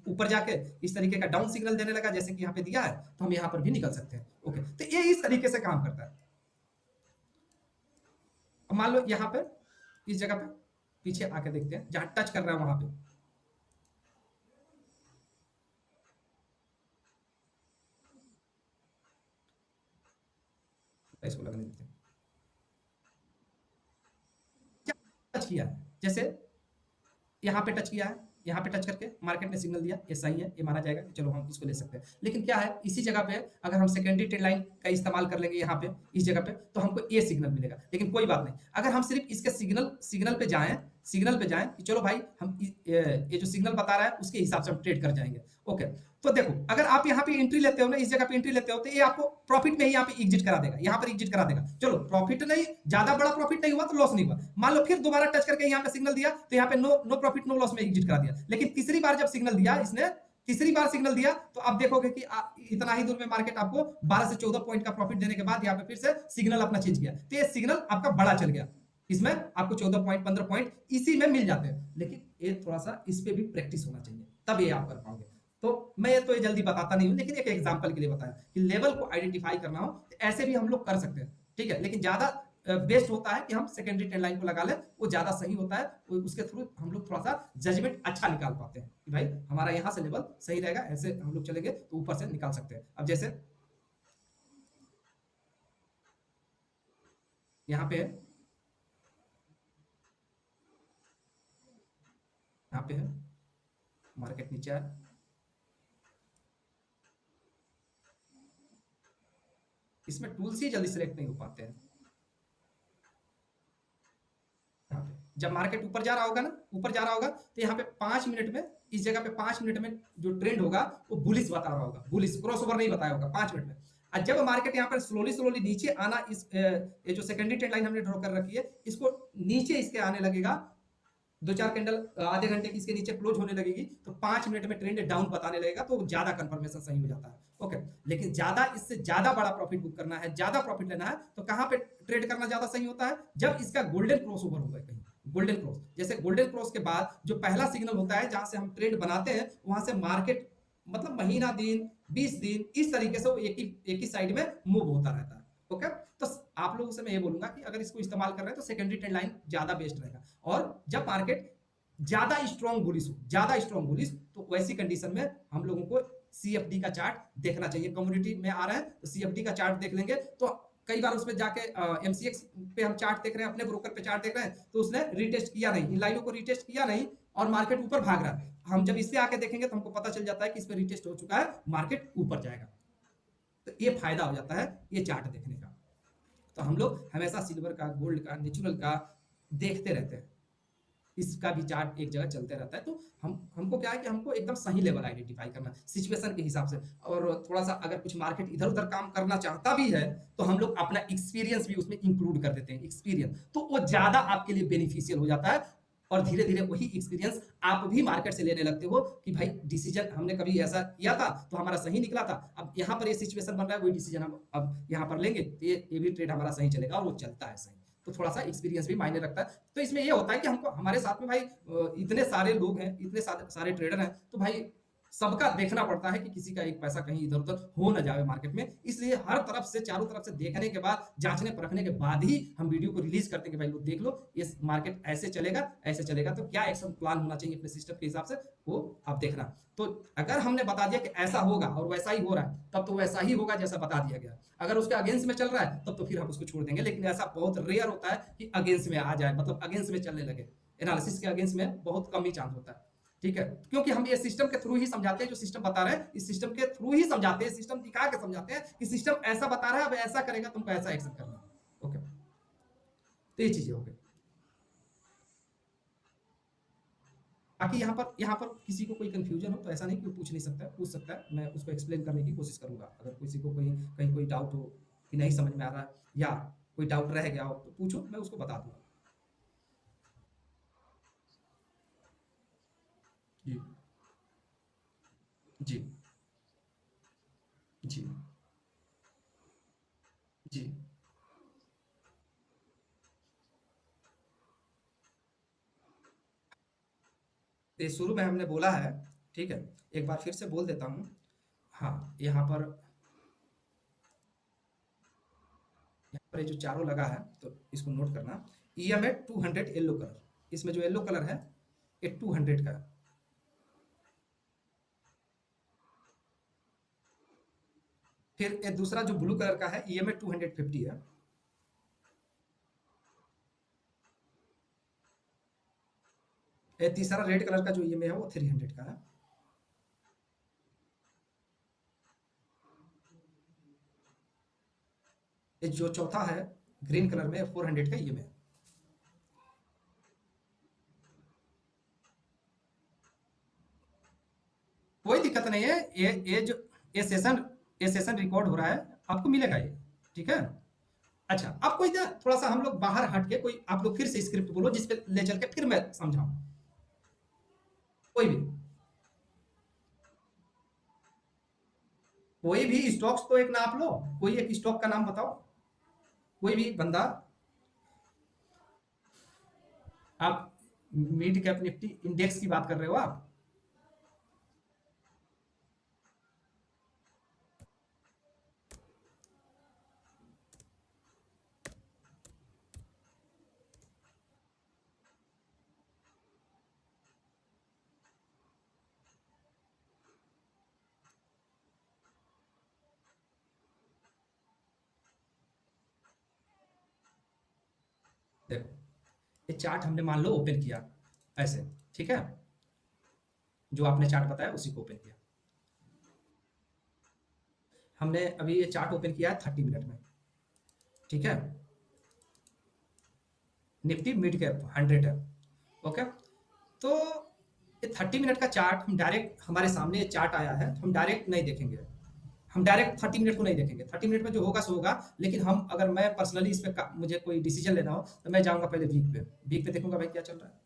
ऊपर जाके इस तरीके का डाउन सिग्नल देने लगा, जैसे कि यहाँ पे दिया है, तो हम यहाँ पर भी निकल सकते हैं। ओके, तो ये इस तरीके से काम करता है। अब मान लो यहाँ पे इस जगह पे पीछे आके देखते हैं, जहां टच कर रहा है वहां पे इसको लगने देते हैं, टच किया है, जैसे यहाँ पे टच किया है, यहाँ पे टच करके मार्केट ने सिग्नल दिया, ये सही है, ये माना जाएगा कि चलो हम इसको ले सकते हैं। लेकिन क्या है, इसी जगह पे अगर हम सेकेंडरी ट्रेंड लाइन का इस्तेमाल कर लेंगे यहाँ पे इस जगह पे, तो हमको ये सिग्नल मिलेगा। लेकिन कोई बात नहीं, अगर हम सिर्फ इसके सिग्नल पे जाएं कि चलो भाई हम ये जो सिग्नल बता रहा है उसके हिसाब से हम ट्रेड कर जाएंगे। ओके, तो देखो अगर आप यहाँ पे एंट्री लेते हो ना, इस जगह पे एंट्री लेते हो, तो ये आपको प्रॉफिट में ही यहाँ पे एग्जिट करा देगा, यहाँ पर एग्जिट करा देगा। चलो प्रॉफिट नहीं, ज्यादा बड़ा प्रॉफिट नहीं हुआ तो लॉस नहीं हुआ। मान लो फिर दोबारा टच करके यहाँ पे सिग्नल दिया, तो यहाँ पे नो प्रॉफिट नो लॉस में एग्जिट करा दिया। लेकिन तीसरी बार जब सिग्नल दिया इसने, तीसरी बार सिग्नल दिया, तो आप देखोगे कि इतना ही दूर में मार्केट आपको 12 से 14 पॉइंट का प्रॉफिट देने के बाद यहाँ पे फिर से सिग्नल अपना चेंज किया, तो ये सिग्नल आपका बड़ा चल गया, इसमें आपको 14 पॉइंट 15 पॉइंट इसी में मिल जाते हैं। लेकिन ये थोड़ा सा इस पे भी प्रैक्टिस होना चाहिए, तब ये आप कर पाओगे। तो मैं तो ये जल्दी बताता नहीं हूं, लेकिन एक एग्जांपल के लिए बताया कि लेवल को आइडेंटिफाई करना हो तो ऐसे भी हम लोग कर सकते हैं, ठीक है। लेकिन ज्यादा बेस्ट होता है कि हम सेकेंडरी ट्रेंड लाइन को लगा लें, वो ज्यादा सही होता है, उसके थ्रू हम लोग थोड़ा सा जजमेंट अच्छा निकाल पाते हैं कि भाई हमारा यहाँ से लेवल सही रहेगा, ऐसे हम लोग चलेंगे तो ऊपर से निकाल सकते हैं। अब जैसे यहाँ पे है मार्केट नीचे है, इसमें टूल्स ही जल्दी सिलेक्ट नहीं हो पाते हैं। जब मार्केट ऊपर जा रहा होगा ना, ऊपर जा रहा होगा, तो यहाँ पे 5 मिनट में, इस जगह पे 5 मिनट में जो ट्रेंड होगा वो बुलिश बता रहा होगा, बुलिश क्रॉसओवर नहीं बताया होगा 5 मिनट में। और जब मार्केट यहाँ पर स्लोली नीचे आना, इस ये जो सेकेंडरी ट्रेंड लाइन हमने ड्रॉ कर रखी है, इसको नीचे इसके आने लगेगा, 2-4 कैंडल आधे घंटे की इसके नीचे क्लोज होने लगेगी, तो 5 मिनट में ट्रेंड डाउन बताने लगेगा, तो ज्यादा कंफर्मेशन सही हो जाता है। ओके, लेकिन ज्यादा, इससे ज्यादा बड़ा प्रॉफिट बुक करना है, ज्यादा प्रॉफिट लेना है, तो कहां पे ट्रेड करना ज्यादा सही होता है, जब इसका गोल्डन क्रॉस ओवर होगा कहीं, गोल्डन क्रॉस, जैसे गोल्डन क्रॉस के बाद जो पहला सिग्नल होता है जहां से हम ट्रेड बनाते हैं, वहां से मार्केट मतलब महीना दिन 20 दिन इस तरीके से वो एक ही साइड में मूव होता रहता है। ओके, तो आप लोगों से मैं ये बोलूंगा कि अगर इसको इस्तेमाल कर रहे हैं तो सेकेंडरी ट्रेंड लाइन ज्यादा बेस्ट रहेगा। और जब मार्केट ज्यादा स्ट्रॉन्ग बुलिश हो, ज्यादा स्ट्रॉन्ग बुलिश, तो वैसी कंडीशन में हम लोगों को सीएफडी का चार्ट देखना चाहिए। कम्युनिटी में आ रहा है तो सीएफडी का चार्ट देख लेंगे, तो कई बार उसमें जाके एमसीएक्स पे हम चार्ट देख रहे हैं, अपने ब्रोकर पे चार्ट देख रहे हैं, तो उसने रीटेस्ट किया नहीं, इन लाइनों को रीटेस्ट किया नहीं और मार्केट ऊपर भाग रहा है। हम जब इस पे आके देखेंगे तो हमको पता चल जाता है कि इस पे रीटेस्ट हो चुका है, मार्केट ऊपर जाएगा। तो ये फायदा हो जाता है ये चार्ट देखने का। तो हम लोग हमेशा सिल्वर का, गोल्ड का, नेचुरल का देखते रहते हैं, इसका भी चार्ट एक जगह चलते रहता है। तो हमको क्या है कि हमको एकदम सही लेवल आइडेंटिफाई करना सिचुएशन के हिसाब से, और थोड़ा सा अगर कुछ मार्केट इधर उधर काम करना चाहता भी है तो हम लोग अपना एक्सपीरियंस भी उसमें इंक्लूड कर देते हैं। एक्सपीरियंस तो वो ज्यादा आपके लिए बेनिफिशियल हो जाता है, और धीरे धीरे वही एक्सपीरियंस आप भी मार्केट से लेने लगते हो कि भाई डिसीजन हमने कभी ऐसा किया था तो हमारा सही निकला था, अब यहाँ पर ये सिचुएशन बन रहा है, वही डिसीजन हम अब यहाँ पर लेंगे तो ये भी ट्रेड हमारा सही चलेगा, और वो चलता है सही। तो थोड़ा सा एक्सपीरियंस भी मायने रखता है। तो इसमें ये होता है कि हमको हमारे साथ में भाई इतने सारे लोग हैं, इतने सारे ट्रेडर हैं, तो भाई सबका देखना पड़ता है कि किसी का एक पैसा कहीं इधर उधर हो ना जाए मार्केट में। इसलिए हर तरफ से, चारों तरफ से देखने के बाद, जांचने परखने के बाद ही हम वीडियो को रिलीज करते हैं कि भाई लोग देख लो, ये मार्केट ऐसे चलेगा, ऐसे चलेगा, तो क्या एक्शन प्लान होना चाहिए अपने सिस्टम के हिसाब से, वो आप देखना। तो अगर हमने बता दिया कि ऐसा होगा और वैसा ही हो रहा है, तब तो वैसा ही होगा जैसा बता दिया गया। अगर उसके अगेंस्ट में चल रहा है तब तो फिर हम उसको छोड़ देंगे, लेकिन ऐसा बहुत रेयर होता है कि अगेंस्ट में आ जाए, मतलब अगेंस्ट में चलने लगे। एनालिसिस के अगेंस्ट में बहुत कम ही चांस होता है, ठीक है, क्योंकि हम ये सिस्टम के थ्रू ही समझाते हैं, जो सिस्टम बता रहे हैं इस सिस्टम के थ्रू ही समझाते हैं, सिस्टम दिखा के समझाते हैं कि सिस्टम ऐसा बता रहा है, अब ऐसा करेगा, तुमको ऐसा एक्शन करना है। ओके, तो ये चीजें हो गई। बाकी यहाँ पर किसी को कोई कंफ्यूजन हो तो ऐसा नहीं कि वो पूछ नहीं सकता है, पूछ सकता है, मैं उसको एक्सप्लेन करने की कोशिश करूंगा। अगर किसी को कहीं कोई डाउट हो कि नहीं समझ में आ रहा है या कोई डाउट रह गया हो तो पूछो, मैं उसको बता दूंगा। जी जी जी जी। ये शुरू में हमने बोला है, ठीक है, एक बार फिर से बोल देता हूँ। हाँ, यहाँ पर ये जो चारों लगा है तो इसको नोट करना। ईएमए 200 येलो कलर, इसमें जो येलो कलर है ये 200 का है। फिर ये दूसरा जो ब्लू कलर का है ईएमए 250 है। ये तीसरा रेड कलर का जो ईएमए है वो 300 का है। ये जो चौथा है ग्रीन कलर में 400 का ईएमए है। कोई दिक्कत नहीं है, ये सेशन रिकॉर्ड हो रहा है, आपको मिलेगा ये, ठीक है। अच्छा, अब कोई थोड़ा सा हम लोग बाहर हट के, कोई आप लोग फिर से स्क्रिप्ट बोलो जिस पे ले चल के फिर मैं समझाऊं, कोई भी कोई भी स्टॉक्स तो एक नाप लो, कोई एक स्टॉक का नाम बताओ, कोई भी बंदा। आप मिड कैप निफ्टी इंडेक्स की बात कर रहे हो आप? देखो, ये चार्ट हमने मान लो ओपन किया ऐसे, ठीक है, जो आपने चार्ट बताया उसी को ओपन किया। हमने अभी ये चार्ट ओपन किया है 30 मिनट में, ठीक है, निफ्टी मिड कैप 100 है। ओके, तो ये 30 मिनट का चार्ट हम डायरेक्ट, हमारे सामने ये चार्ट आया है तो हम डायरेक्ट नहीं देखेंगे, हम डायरेक्ट 30 मिनट को नहीं देखेंगे। 30 मिनट में जो होगा सो होगा, लेकिन हम अगर मैं पर्सनली इस पे मुझे कोई डिसीजन लेना हो तो मैं जाऊंगा पहले वीक पे देखूंगा भाई क्या चल रहा है।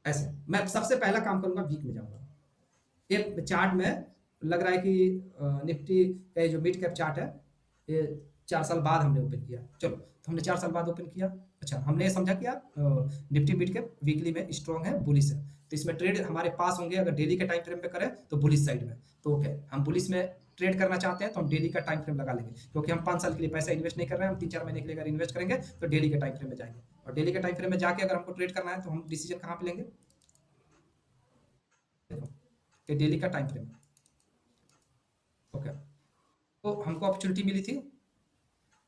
ऐसे मैं सबसे पहला काम करूंगा, वीक में जाऊंगा। एक चार्ट में लग रहा है कि निफ्टी का जो मिड कैप चार्ट है ये 4 साल बाद हमने ओपन किया, चलो तो हमने 4 साल बाद ओपन किया। अच्छा, हमने ये समझा कि यार निफ्टी मिड कैप वीकली में स्ट्रॉन्ग है, बुलिश है, तो इसमें ट्रेड हमारे पास होंगे। अगर डेली के टाइम फ्रेम पे करें तो बुलिश साइड में, तो ओके, हम बुलिश में ट्रेड करना चाहते हैं तो हम डेली का टाइम फ्रेम लगा लेंगे, क्योंकि हम 5 साल के लिए पैसा इन्वेस्ट नहीं कर रहे हैं, हम 3-4 महीने के लिए अगर इन्वेस्ट करेंगे तो डेली के टाइम फ्रेम में जाएंगे, और डेली के टाइम फ्रेम में जाके अगर हमको ट्रेड करना है तो हम डिसीजन कहाँ पे लेंगे, देखो, ये डेली का टाइम फ्रेम, ओके। तो हमको अपॉर्चुनिटी मिली थी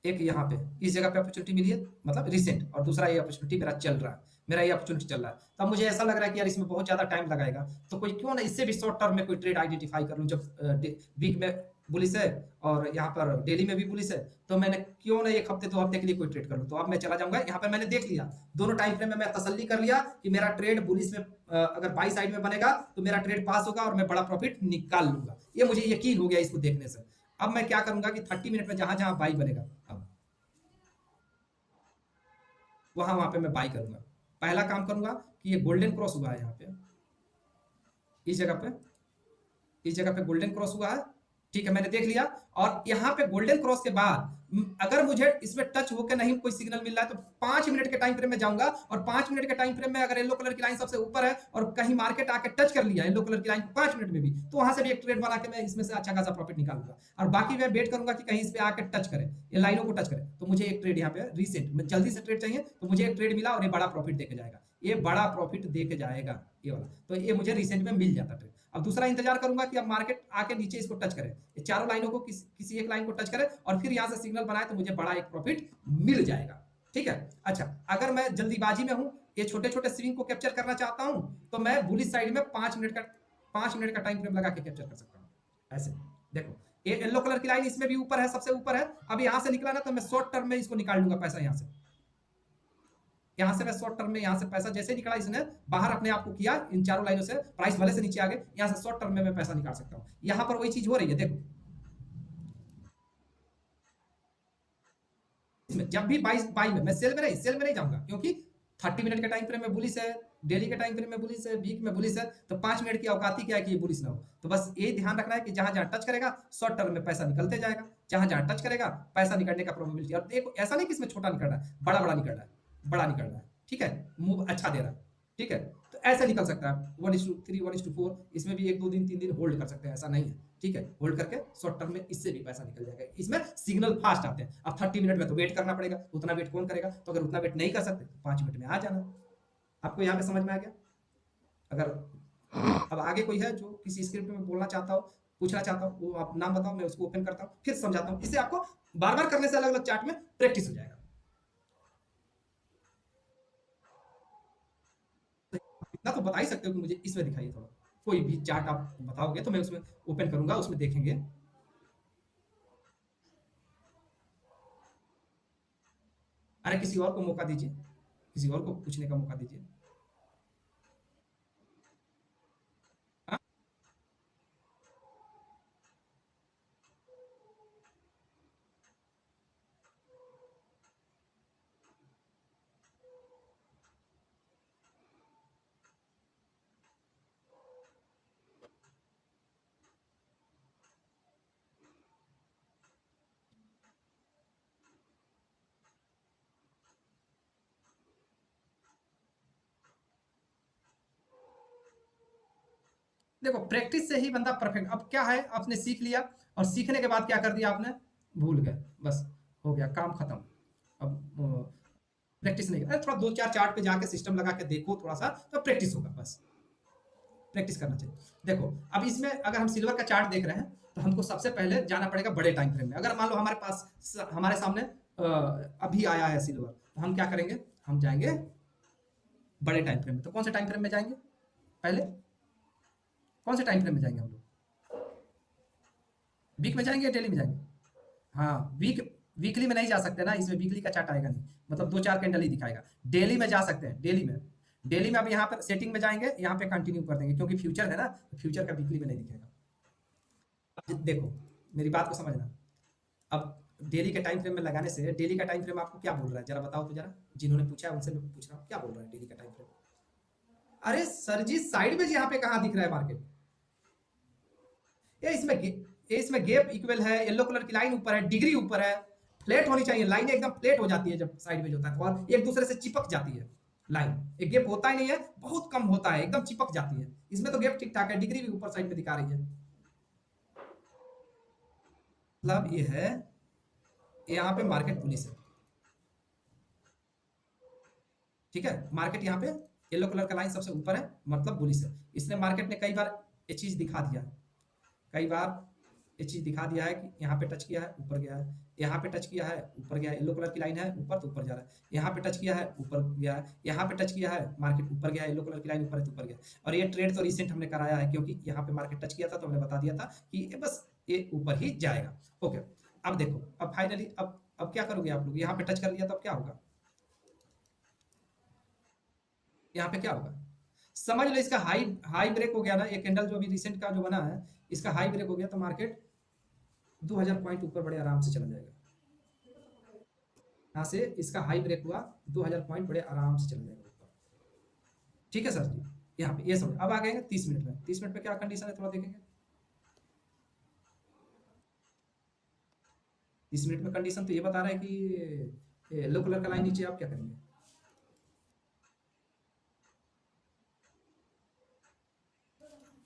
एक यहाँ पे, इस जगह पे अपॉर्चुनिटी मिली है, मतलब रिसेंट, और दूसरा ये अपॉर्चुनिटी मेरा चल रहा है, मेरा ये अपॉर्चुनिटी चल रहा है। तब मुझे ऐसा लग रहा है कि यार इसमें बहुत ज़्यादा टाइम लगाएगा, तो कोई क्यों ना इससे भी शॉर्ट टर्म में कोई ट्रेड आइडेंटिफाई कर लूँ। जब वीक में बुलिस है और यहाँ पर डेली में भी बुलिस है, तो मैंने क्यों ना एक हफ्ते 2 हफ्ते के लिए कोई ट्रेड कर लूँ। तो अब मैं चला जाऊंगा यहाँ पर, मैंने देख लिया दोनों टाइम फ्रेम में, मैं तसल्ली कर लिया कि मेरा ट्रेड बुलिस में अगर बाई साइड में बनेगा तो मेरा ट्रेड पास होगा और मैं बड़ा प्रॉफिट निकाल लूंगा। ये मुझे यकीन हो गया इसको देखने से। अब मैं क्या करूंगा कि 30 मिनट में जहां जहां बाई बनेगा, अब वहां पे मैं बाई करूंगा। पहला काम करूंगा कि ये गोल्डन क्रॉस हुआ है यहाँ पे, इस जगह पे, इस जगह पे गोल्डन क्रॉस हुआ है, ठीक है, मैंने देख लिया। और यहाँ पे गोल्डन क्रॉस के बाद अगर मुझे इसमें टच होकर नहीं कोई सिग्नल मिल रहा है, तो 5 मिनट के टाइम फ्रेम में जाऊंगा, और 5 मिनट के टाइम फ्रेम में अगर येलो कलर की लाइन सबसे ऊपर है और कहीं मार्केट आके टच कर लिया येलो कलर की लाइन 5 मिनट में भी, तो वहां से भी एक ट्रेड बना के मैं इसमें से अच्छा खासा प्रॉफिट निकालूंगा। और बाकी मैं वेट करूंगा कि कहीं इस पे आके टच करे, ये लाइनों को टच करे, तो मुझे एक ट्रेड यहाँ पे रिसेंट में जल्दी से ट्रेड चाहिए, तो मुझे एक ट्रेड मिला और ये बड़ा प्रॉफिट देके जाएगा, ये बड़ा प्रॉफिट देके जाएगा ये वाला, तो ये मुझे रिसेंट में मिल जाता ट्रेड। अब दूसरा इंतजार करूंगा कि अब मार्केट आके नीचे इसको टच करे, ये चारों लाइनों को किसी एक लाइन को टच करे और फिर यहां से सिग्नल बनाए, तो मुझे बड़ा एक प्रॉफिट मिल जाएगा। ठीक है, अच्छा, अगर मैं जल्दीबाजी में हूं, ये छोटे छोटे स्विंग को कैप्चर करना चाहता हूं, तो मैं बुलिश साइड में 5 मिनट का टाइम फ्रेम लगा के कैप्चर कर सकता हूं। ऐसे देखो, ये येलो कलर की लाइन इसमें भी ऊपर है, सबसे ऊपर है। अब यहां से निकला ना, तो मैं शॉर्ट टर्म में इसको निकाल लूंगा पैसा। यहां से मैं शॉर्ट टर्म में, यहां से पैसा जैसे निकला इसने बाहर अपने आप को किया इन चारों लाइनों से, प्राइस भले से नीचे आ गए, यहां से शॉर्ट टर्म में मैं पैसा निकाल सकता हूं। यहां पर वही चीज हो रही है, देखो इसमें जब भी बाई में, मैं सेल में नहीं जाऊंगा, क्योंकि 30 मिनट के टाइम फ्रेम में बुलिस है, डेली के टाइम फ्रेम में बुलिस है, वीक में बुलिस है, तो 5 मिनट की औकाती क्या है कि ये बुलिस ना हो। तो बस ये ध्यान रखना है कि जहां जहां टच करेगा शॉर्ट टर्म में पैसा निकलते जाएगा, जहां जहां टच करेगा पैसा निकलने का प्रोबेबिलिटी। और देखो, ऐसा नहीं कि इसमें छोटा निकल रहा है, बड़ा बड़ा निकल रहा है, बड़ा निकल रहा है, ठीक है, मूव अच्छा दे रहा है, ठीक है, तो ऐसे निकल सकता है 1:3 1:4, इसमें भी 1 2 दिन 3 दिन होल्ड कर सकते हैं, ऐसा नहीं है, ठीक है, होल्ड करके शॉर्ट टर्म में इससे भी पैसा निकल जाएगा। इसमें सिग्नल फास्ट आते हैं। अब 30 मिनट में तो वेट करना पड़ेगा, उतना वेट कौन करेगा, तो अगर उतना वेट नहीं कर सकते तो 5 मिनट में आ जाना। आपको यहाँ पे समझ में आ गया? अगर अब आगे कोई है जो किसी स्क्रिप्ट में बोलना चाहता हो, पूछना चाहता हो, वो आप नाम बताओ, मैं उसको ओपन करता हूँ, फिर समझाता हूँ। इससे आपको बार बार करने से अलग अलग चार्ट में प्रैक्टिस हो जाएगा। इतना तो बता ही सकते हो कि मुझे इसमें दिखाइए थोड़ा, कोई भी चार्ट आप बताओगे तो मैं उसमें ओपन करूंगा, उसमें देखेंगे। अरे किसी और को मौका दीजिए, किसी और को पूछने का मौका दीजिए। हाँ? देखो, प्रैक्टिस से ही बंदा परफेक्ट। अब क्या है, आपने सीख लिया, और सीखने के बाद क्या कर दिया आपने, भूल गए, बस हो गया काम खत्म। अब प्रैक्टिस नहीं, अरे थोड़ा 2 4 चार्ट पे जाके सिस्टम लगा के देखो थोड़ा सा, तो प्रैक्टिस होगा, बस प्रैक्टिस करना चाहिए। देखो, अब इसमें अगर हम सिल्वर का चार्ट देख रहे हैं, तो हमको सबसे पहले जाना पड़ेगा बड़े टाइम फ्रेम में। अगर मान लो हमारे पास, हमारे सामने अभी आया है सिल्वर, तो हम क्या करेंगे, हम जाएंगे बड़े टाइम फ्रेम में। तो कौन से टाइम फ्रेम में जाएंगे, पहले कौन से टाइम फ्रेम में जाएंगे हम लोग, वीक में जाएंगे या डेली में जाएंगे? हाँ, वीकली में नहीं जा सकते ना, इसमें वीकली का चार्ट आएगा नहीं, मतलब 2 4 कैंडल ही दिखाएगा। डेली में जा सकते हैं, डेली में अब यहाँ पर सेटिंग में जाएंगे, यहाँ पे कंटिन्यू कर देंगे, क्योंकि फ्यूचर है ना, तो फ्यूचर का वीकली में नहीं दिखेगा। अब देखो, मेरी बात को समझना। अब डेली के टाइम फ्रेम में लगाने से, डेली का टाइम फ्रेम आपको क्या बोल रहा है, जरा बताओ तो, जरा जिन्होंने पूछा है उनसे मैं पूछ रहा हूँ, क्या बोल रहा है डेली का टाइम फ्रेम? अरे सर जी, साइड में यहाँ पे कहाँ दिख रहा है मार्केट, ये इसमें ये इसमें गैप इक्वल है, येलो कलर की लाइन ऊपर है, डिग्री ऊपर है, फ्लैट होनी चाहिए लाइन, एकदम फ्लैट हो जाती है जब साइड में होता है, और एक दूसरे से चिपक जाती है लाइन। एक गैप होता ही नहीं है, बहुत कम होता है, एकदम चिपक जाती है। इसमें तो गैप ठीक ठाक है, डिग्री भी ऊपर साइड में दिखा रही है। मतलब ये है, यहाँ पे मार्केट पुलिस है, ठीक है, मार्केट यहाँ पे येलो कलर का लाइन सबसे ऊपर है, मतलब बुलिस है। इसने मार्केट ने कई बार ये चीज दिखा दिया, कई बार ये चीज दिखा दिया है कि यहाँ पे टच किया है ऊपर गया है, यहाँ पे टच किया है ऊपर गया है, येलो कलर की लाइन है ऊपर तो ऊपर जा रहा है, यहाँ पे टच किया है ऊपर गया है, यहाँ पे टच किया है मार्केट ऊपर गया, येलो कलर की लाइन ऊपर है तो ऊपर गया। और ये ट्रेड तो रिसेंट हमने कराया है क्योंकि यहाँ पे मार्केट टच किया था तो हमने बता दिया था कि ये बस ये ऊपर ही जाएगा। ओके, अब देखो, अब फाइनली अब क्या करोगे आप लोग, यहाँ पे टच कर लिया तो अब क्या होगा, यहाँ पे क्या होगा, समझ लो इसका हाई हाई ब्रेक हो गया ना, ये कैंडल जो अभी रिसेंट का जो बना है इसका हाई ब्रेक हो गया तो मार्केट 2000 पॉइंट ऊपर बड़े आराम से चला जाएगा। यहाँ से इसका हाई ब्रेक हुआ 2000 पॉइंट बड़े आराम से चला जाएगा ऊपर। ठीक है सर जी, यहाँ पे ये समझ। अब आ गए 30 मिनट में, 30 मिनट में क्या कंडीशन है थोड़ा देखेंगे। 30 मिनट में कंडीशन तो ये बता रहा है कि येलो कलर का लाइन नीचे, आप क्या करेंगे,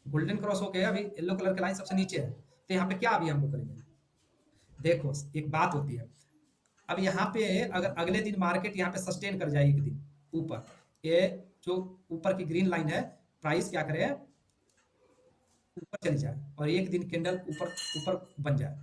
गोल्डन क्रॉस हो गया, अभी येलो कलर का लाइन सबसे नीचे है, तो यहाँ पे क्या अभी हम लोग करेंगे, देखो एक बात होती है, अब यहाँ पे अगर अगले दिन मार्केट यहाँ पे सस्टेन कर जाए एक दिन ऊपर, ये जो ऊपर की ग्रीन लाइन है प्राइस क्या करे ऊपर चली जाए और एक दिन कैंडल ऊपर ऊपर बन जाए,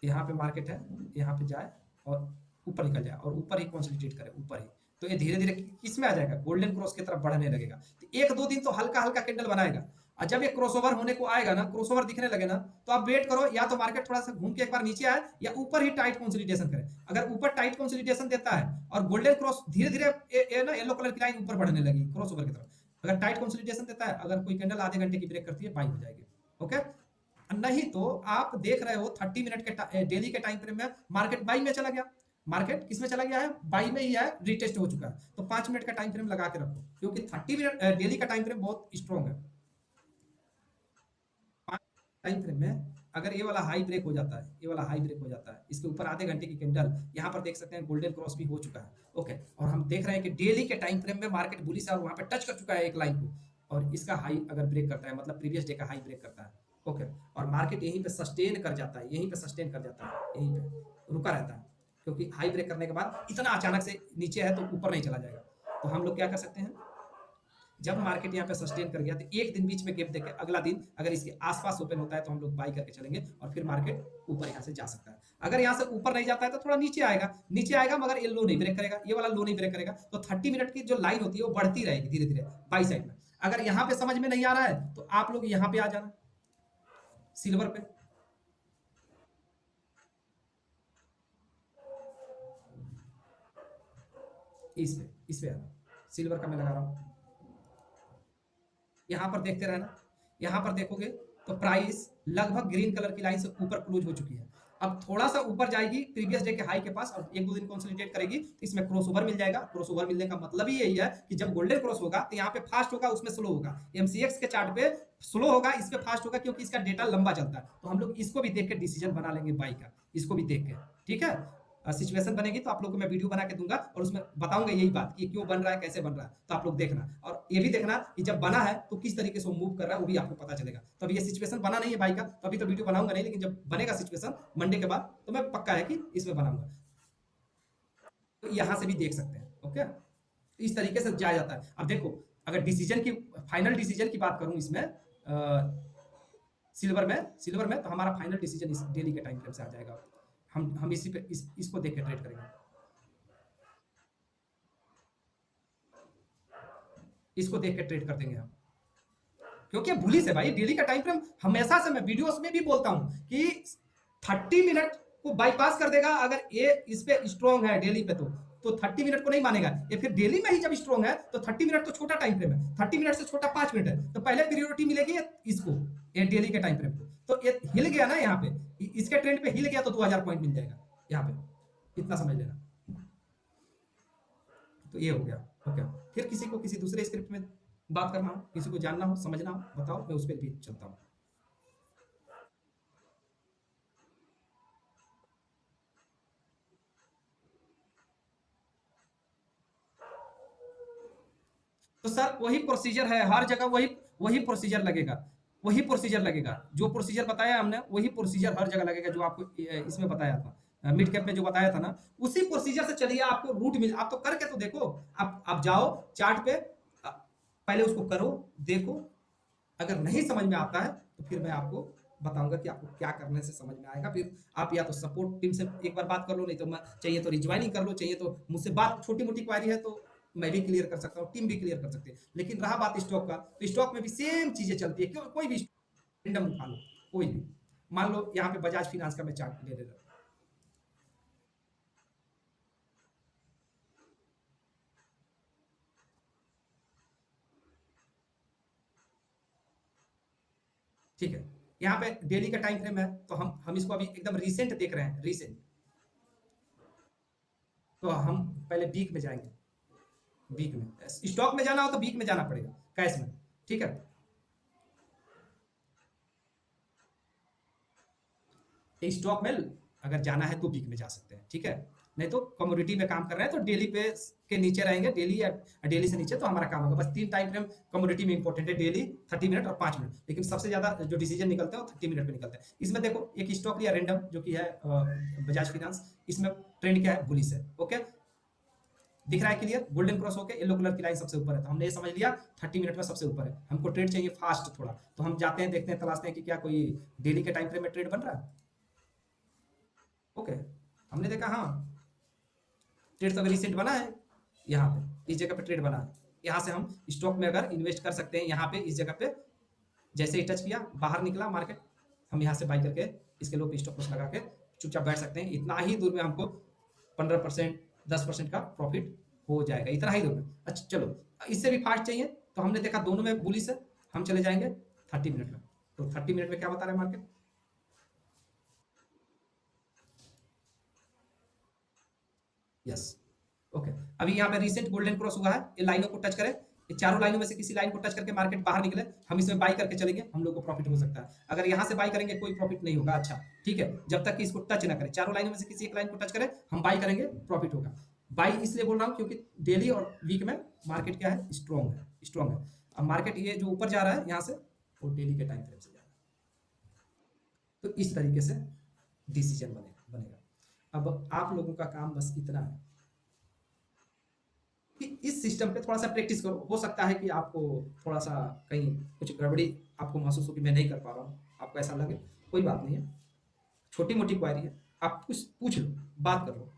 यहाँ पे मार्केट है, यहाँ पे जाए और ऊपर निकल जाए और ऊपर ही कॉन्सोलिडेट करे ऊपर ही, तो ये धीरे धीरे किस में आ जाएगा, गोल्डन क्रॉस की तरफ बढ़ने लगेगा। तो एक दो दिन तो हल्का हल्का कैंडल बनाएगा और जब ये क्रॉसओवर होने को आएगा ना, क्रॉसओवर दिखने लगे ना, तो आप वेट करो, या तो मार्केट थोड़ा सा घूम के एक बार नीचे आए या ऊपर ही टाइट कंसोलिडेशन करे। अगर ऊपर टाइट कंसोलिडेशन देता है और गोल्डन क्रॉस धीरे धीरे ना येलो कलर की लाइन ऊपर बढ़ने लगी क्रॉसओवर की तरफ, अगर टाइट कंसोलिडेशन देता है, अगर कोई कैंडल आधे घंटे की ब्रेक करती है बाई हो जाएगी। ओके, नहीं तो आप देख रहे हो 30 मिनट के डेली के टाइम फ्रेम में मार्केट बाई में चला गया, मार्केट किस में चला गया है, बाई में ही है, रिटेस्ट हो चुका है, तो 5 मिनट का टाइम फ्रेम लगा के रखो क्योंकि 30 मिनट डेली का टाइम फ्रेम बहुत स्ट्रॉन्ग है। टाइम फ्रेम में अगर ये वाला हाई ब्रेक हो जाता है, ये वाला हाई ब्रेक हो जाता है, इसके ऊपर आधे घंटे की कैंडल, यहाँ पर देख सकते हैं गोल्डन क्रॉस भी हो चुका है। ओके, और हम देख रहे हैं कि डेली के टाइम फ्रेम में मार्केट बुलिश है और वहां पर टच कर चुका है एक लाइन को, और इसका हाई अगर ब्रेक करता है मतलब प्रीवियस डे का हाई ब्रेक करता है। ओके, और मार्केट यहीं पे सस्टेन कर जाता है, यहीं पे सस्टेन कर जाता है, यहीं पे रुका रहता है क्योंकि हाई ब्रेक करने के बाद इतना अचानक से नीचे है तो ऊपर नहीं चला जाएगा। तो हम लोग क्या कर सकते हैं, जब मार्केट यहाँ पे सस्टेन कर गया तो एक दिन बीच में गैप देके अगला दिन अगर इसके आसपास ओपन होता है तो हम लोग बाई करके चलेंगे और फिर मार्केट ऊपर यहाँ से जा सकता है। अगर यहाँ से ऊपर नहीं जाता है तो थोड़ा नीचे आएगा, नीचे आएगा मगर ये लो नहीं ब्रेक करेगा, ये वाला लो नहीं ब्रेक करेगा, तो 30 मिनट की जो लाइन होती है वो बढ़ती रहेगी धीरे धीरे बाई साइड में। अगर यहाँ पे समझ में नहीं आ रहा है तो आप लोग यहाँ पे आ जाना सिल्वर पे, इस पे आना, सिल्वर का मैं लगा रहा हूँ, यहाँ पर देखते रहना, यहाँ पर देखोगे तो प्राइस लगभग ग्रीन कलर की लाइन से ऊपर क्लोज हो चुकी है। अब थोड़ा सा ऊपर जाएगी प्रीवियस डे के हाई के पास और एक दो दिन कंसोलिडेट करेगी तो इसमें क्रॉसओवर मिल जाएगा। क्रॉसओवर मिलने का मतलब ही यही है कि जब गोल्डन क्रॉस होगा तो यहाँ पे फास्ट होगा, उसमें स्लो होगा, एमसीएक्स के चार्ट पे स्लो होगा, इस पे फास्ट होगा क्योंकि इसका डेटा लंबा चलता है। तो हम लोग इसको भी देख के डिसीजन बना लेंगे बाई का, इसको भी देख के, ठीक है। सिचुएशन बनेगी तो आप लोगों को मैं वीडियो बना के दूंगा और उसमें बताऊंगा यही बात कि क्यों बन रहा है, कैसे बन रहा है, तो आप लोग देखना और ये भी देखना कि जब बना है तो किस तरीके से वो मूव कर रहा है वो भी आपको पता चलेगा। तो अभी ये सिचुएशन बना नहीं है भाई का, तो अभी तो वीडियो बनाऊंगा नहीं, लेकिन जब बनेगा सिचुएशन मंडे के बाद तो मैं पक्का है कि इसमें बनाऊंगा। तो यहां से भी देख सकते हैं। ओके, इस तरीके से जाया जाता है। अब देखो अगर डिसीजन की फाइनल डिसीजन की बात करूं इसमें सिल्वर में तो हमारा फाइनल डिसीजन इस डेली के टाइम फ्रेम से आ जाएगा। हम इसी पे इसको देख के ट्रेड करेंगे, इसको देख के ट्रेड कर देंगे हम, क्योंकि बुलिश है भाई। डेली का टाइम फ्रेम हमेशा से मैं वीडियोस में भी बोलता हूं कि 30 मिनट को बाईपास कर देगा अगर ये इस पे स्ट्रॉन्ग है डेली पे, तो 30 मिनट को नहीं मानेगा ये। फिर डेली में ही जब स्ट्रॉन्ग है तो 30 मिनट तो छोटा टाइम फ्रेम है, 30 मिनट से छोटा 5 मिनट है, तो पहले प्रियोरिटी मिलेगी इसको, ये डेली के टाइम फ्रेम को। तो ये हिल गया ना यहाँ पे, इसके ट्रेंड पे हिल गया तो 2000 पॉइंट मिल जाएगा यहाँ पे, इतना समझ लेना। तो ये हो गया। ओके, फिर किसी को किसी दूसरे स्क्रिप्ट में बात करना हो, किसी को जानना हो, समझना हो, बताओ, मैं उस पर भी चलता हूँ। तो सर वही प्रोसीजर है हर जगह, वही वही प्रोसीजर लगेगा, वही प्रोसीजर लगेगा, जो प्रोसीजर बताया हमने वही प्रोसीजर हर जगह लगेगा, जो आपको इसमें बताया था मिड कैप में जो बताया था ना, उसी प्रोसीजर से चलिए, आपको रूट मिल, आप तो करके तो देखो, आप जाओ चार्ट पे, पहले उसको करो, देखो, अगर नहीं समझ में आता है तो फिर मैं आपको बताऊंगा कि आपको क्या करने से समझ में आएगा। फिर आप या तो सपोर्ट टीम से एक बार बात कर लो, नहीं तो मैं चाहिए तो रिज्वाइनिंग कर लो, चाहिए तो मुझसे बात, छोटी मोटी क्वारी है तो मैं भी क्लियर कर सकता हूँ, टीम भी क्लियर कर सकती है। लेकिन रहा बात स्टॉक का, तो स्टॉक में भी सेम चीजें चलती है। क्यों, कोई भी रैंडम उठा लो, कोई भी, मान लो यहाँ पे बजाज फिनांस का मैं चार्ट ले रहा हूँ। ठीक है, यहाँ पे डेली का टाइम फ्रेम है, तो हम इसको अभी एकदम रिसेंट देख रहे हैं, रिसेंट। तो हम पहले वीक में जाएंगे, वीक में स्टॉक में जाना हो तो वीक में जाना पड़ेगा, कैश में। ठीक है, स्टॉक में अगर जाना है तो वीक में जा सकते हैं, ठीक है। नहीं तो कमोडिटी में काम कर रहे हैं तो डेली पे के नीचे रहेंगे, डेली या डेली से नीचे तो हमारा काम होगा। बस 3 टाइम फ्रेम कमोडिटी में इंपॉर्टेंट है, डेली, 30 मिनट और 5 मिनट। लेकिन सबसे ज्यादा जो डिसीजन निकलते हैं वो 30 मिनट में निकलते हैं। इसमें देखो एक स्टॉक लिया रैंडम, जो कि है बजाज फिनांस। इसमें ट्रेंड क्या है, बुलिश है। ओके, दिख रहा है क्लियर, गोल्डन क्रॉस होकर येलो कलर की लाइन सबसे ऊपर है, तो हमने ये समझ लिया 30 मिनट में सबसे ऊपर है। हमको ट्रेड चाहिए फास्ट थोड़ा, तो हम जाते हैं, देखते हैं, तलाशते हैं कि क्या कोई डेली के टाइम फ्रेम में ट्रेड बन रहा है। ओके, हमने देखा हाँ, ट्रेड तो अभी रिसेंट बना है, यहाँ पे इस जगह पे ट्रेड बना है। यहाँ से हम स्टॉक में अगर इन्वेस्ट कर सकते हैं, यहाँ पे इस जगह पे जैसे ही टच किया, बाहर निकला मार्केट, हम यहाँ से बाई करके इसके लो पे स्टॉप लॉस लगा के चुपचाप बैठ सकते हैं। इतना ही दूर में हमको 15%, 10% का प्रॉफिट हो जाएगा, इतना ही दूर में। अच्छा चलो, इससे भी फास्ट चाहिए तो हमने देखा दोनों में बुलिश है, हम चले जाएंगे 30 मिनट में। तो 30 मिनट में क्या बता रहा है मार्केट, यस। ओके, अभी यहाँ पे रिसेंट गोल्डन क्रॉस हुआ है, ये लाइनों को टच करे, ये चारों लाइनों में से किसी लाइन को टच करके मार्केट बाहर निकले, हम इसमें बाई करके चलेंगे, हम लोग को प्रॉफिट हो सकता है। अगर यहाँ से बाई करेंगे कोई प्रॉफिट नहीं होगा। अच्छा ठीक है, जब तक कि इसको टच ना करे, चारों लाइनों में से किसी एक लाइन को टच करे, हम बाई करेंगे, प्रॉफिट होगा। बाई इसलिए बोल रहा हूँ क्योंकि डेली और वीक में मार्केट क्या है, स्ट्रॉन्ग है, स्ट्रॉन्ग है। अब मार्केट ये जो ऊपर जा रहा है यहाँ से, वो डेली के टाइम फ्रेम से जा रहा है। तो इस तरीके से डिसीजन बनेगा। अब आप लोगों का काम बस इतना है कि इस सिस्टम पे थोड़ा सा प्रैक्टिस करो। हो सकता है कि आपको थोड़ा सा कहीं कुछ गड़बड़ी आपको महसूस हो कि मैं नहीं कर पा रहा हूँ, आपको ऐसा लगे, कोई बात नहीं है, छोटी मोटी क्वारी है, आप कुछ पूछ लो, बात कर लो,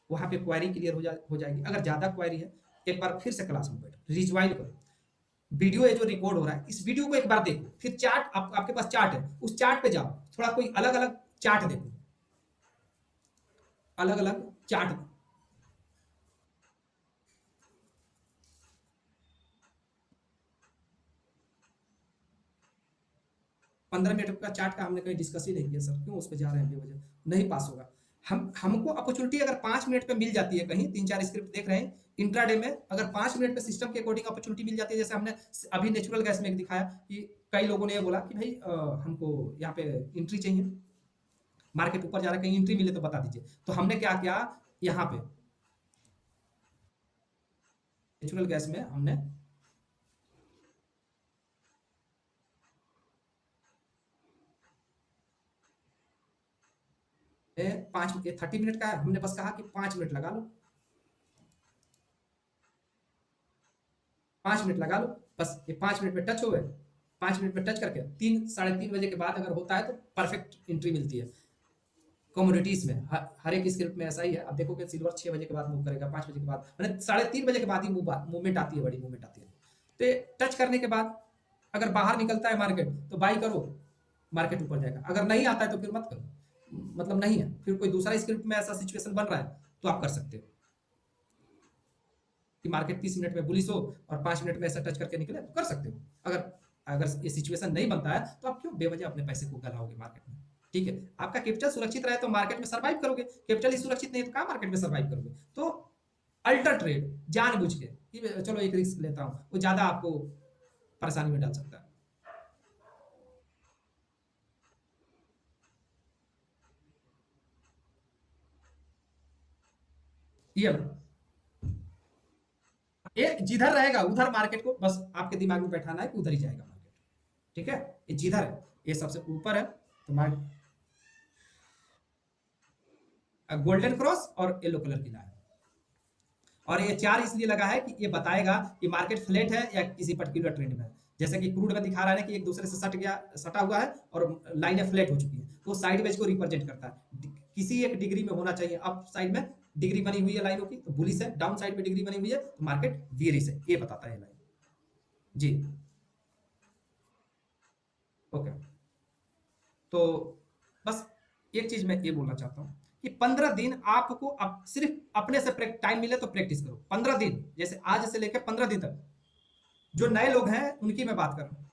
वहाँ पे क्वारी क्लियर हो जाएगी। अगर ज़्यादा क्वारी है, एक बार फिर से क्लास में बैठो, रिज्वाइन करो, वीडियो है जो रिकॉर्ड हो रहा है, इस वीडियो को एक बार देखो, फिर चार्ट आपके पास चार्ट है, उस चार्ट पे जाओ, थोड़ा कोई अलग अलग चार्ट देखो, अलग अलग चार्ट। 15 मिनट का चार्ट का हमने कहीं डिस्कस ही नहीं किया सर, क्यों उस पर जा रहे हैं बेवजह, नहीं पास होगा। हमको अपॉर्चुनिटी अगर 5 मिनट पे मिल जाती है, कहीं 3-4 स्क्रिप्ट देख रहे हैं इंट्राडे में, अगर 5 मिनट पे सिस्टम के अकॉर्डिंग अपॉर्चुनिटी मिल जाती है, जैसे हमने अभी नेचुरल गैस में एक दिखाया कि कई लोगों ने ये बोला कि भाई हमको यहाँ पे एंट्री चाहिए, मार्केट ऊपर जा रहा है, कहीं एंट्री मिले तो बता दीजिए। तो हमने क्या किया, यहाँ पे नेचुरल गैस में हमने 30 मिनट का है, हमने बस कहा कि 5 मिनट लगा लो, 5 मिनट लगा लो, बस ये 5 मिनट में टच हो गए। 5 मिनट में टच करके 3-3:30 बजे के बाद अगर होता है तो परफेक्ट एंट्री मिलती है। कमोडिटीज में हर एक स्क्रिप्ट में ऐसा ही है। अब देखो कि सिल्वर 6 बजे के बाद मूव करेगा, 5 बजे के बाद, मैंने 3:30 बजे के बाद ही मूवमेंट आती है, बड़ी मूवमेंट आती है। तो टच करने के बाद अगर बाहर निकलता है मार्केट तो बाई करो, मार्केट ऊपर जाएगा। अगर नहीं आता है तो फिर मत करो, मतलब नहीं है, फिर कोई दूसरा स्क्रिप्ट में ऐसा सिचुएशन बन रहा है तो आप कर सकते हो कि मार्केट 30 मिनट में बुलिश हो और 5 मिनट में ऐसा टच करके निकले तो कर सकते हो। अगर अगर ये सिचुएशन नहीं बनता है तो आप क्यों बेवजह अपने पैसे को गलाओगे मार्केट में। ठीक है, आपका कैपिटल सुरक्षित रहे तो मार्केट में सर्वाइव करोगे, कैपिटल ही सुरक्षित नहीं तो कहाँ मार्केट में सर्वाइव करोगे। तो अल्टर ट्रेड जानबूझ के कि चलो एक रिस्क लेता हूँ, वो ज्यादा आपको परेशानी में डाल सकता है। ये ये जिधर रहेगा उधर मार्केट को बस आपके दिमाग में बैठाना है कि उधर ही जाएगा मार्केट। ठीक है, ये जिधर है, ये सबसे ऊपर है तो मार्केट गोल्डन क्रॉस और येलो कलर की लाइन, और ये 4 इसलिए लगा है कि ये बताएगा कि मार्केट फ्लैट है या किसी पर्टिकुलर ट्रेंड में है। जैसे कि क्रूड में दिखा रहा है कि एक दूसरे से सटा हुआ है और लाइनें फ्लैट हो चुकी है, तो साइडवेज को रिप्रेजेंट करता है। किसी एक डिग्री में होना चाहिए, अप साइड में डिग्री बनी हुई है लाइनों की तो बुलिश है, डाउन साइड में डिग्री बनी हुई है तो मार्केट बियरिश है, ये बताता है लाइन। जी ओके, तो बस एक चीज मैं ये बोलना चाहता हूँ कि 15 दिन आपको सिर्फ अपने से टाइम मिले तो प्रैक्टिस करो। 15 दिन, जैसे आज से लेकर 15 दिन तक। जो नए लोग हैं उनकी मैं बात कर रहा हूँ,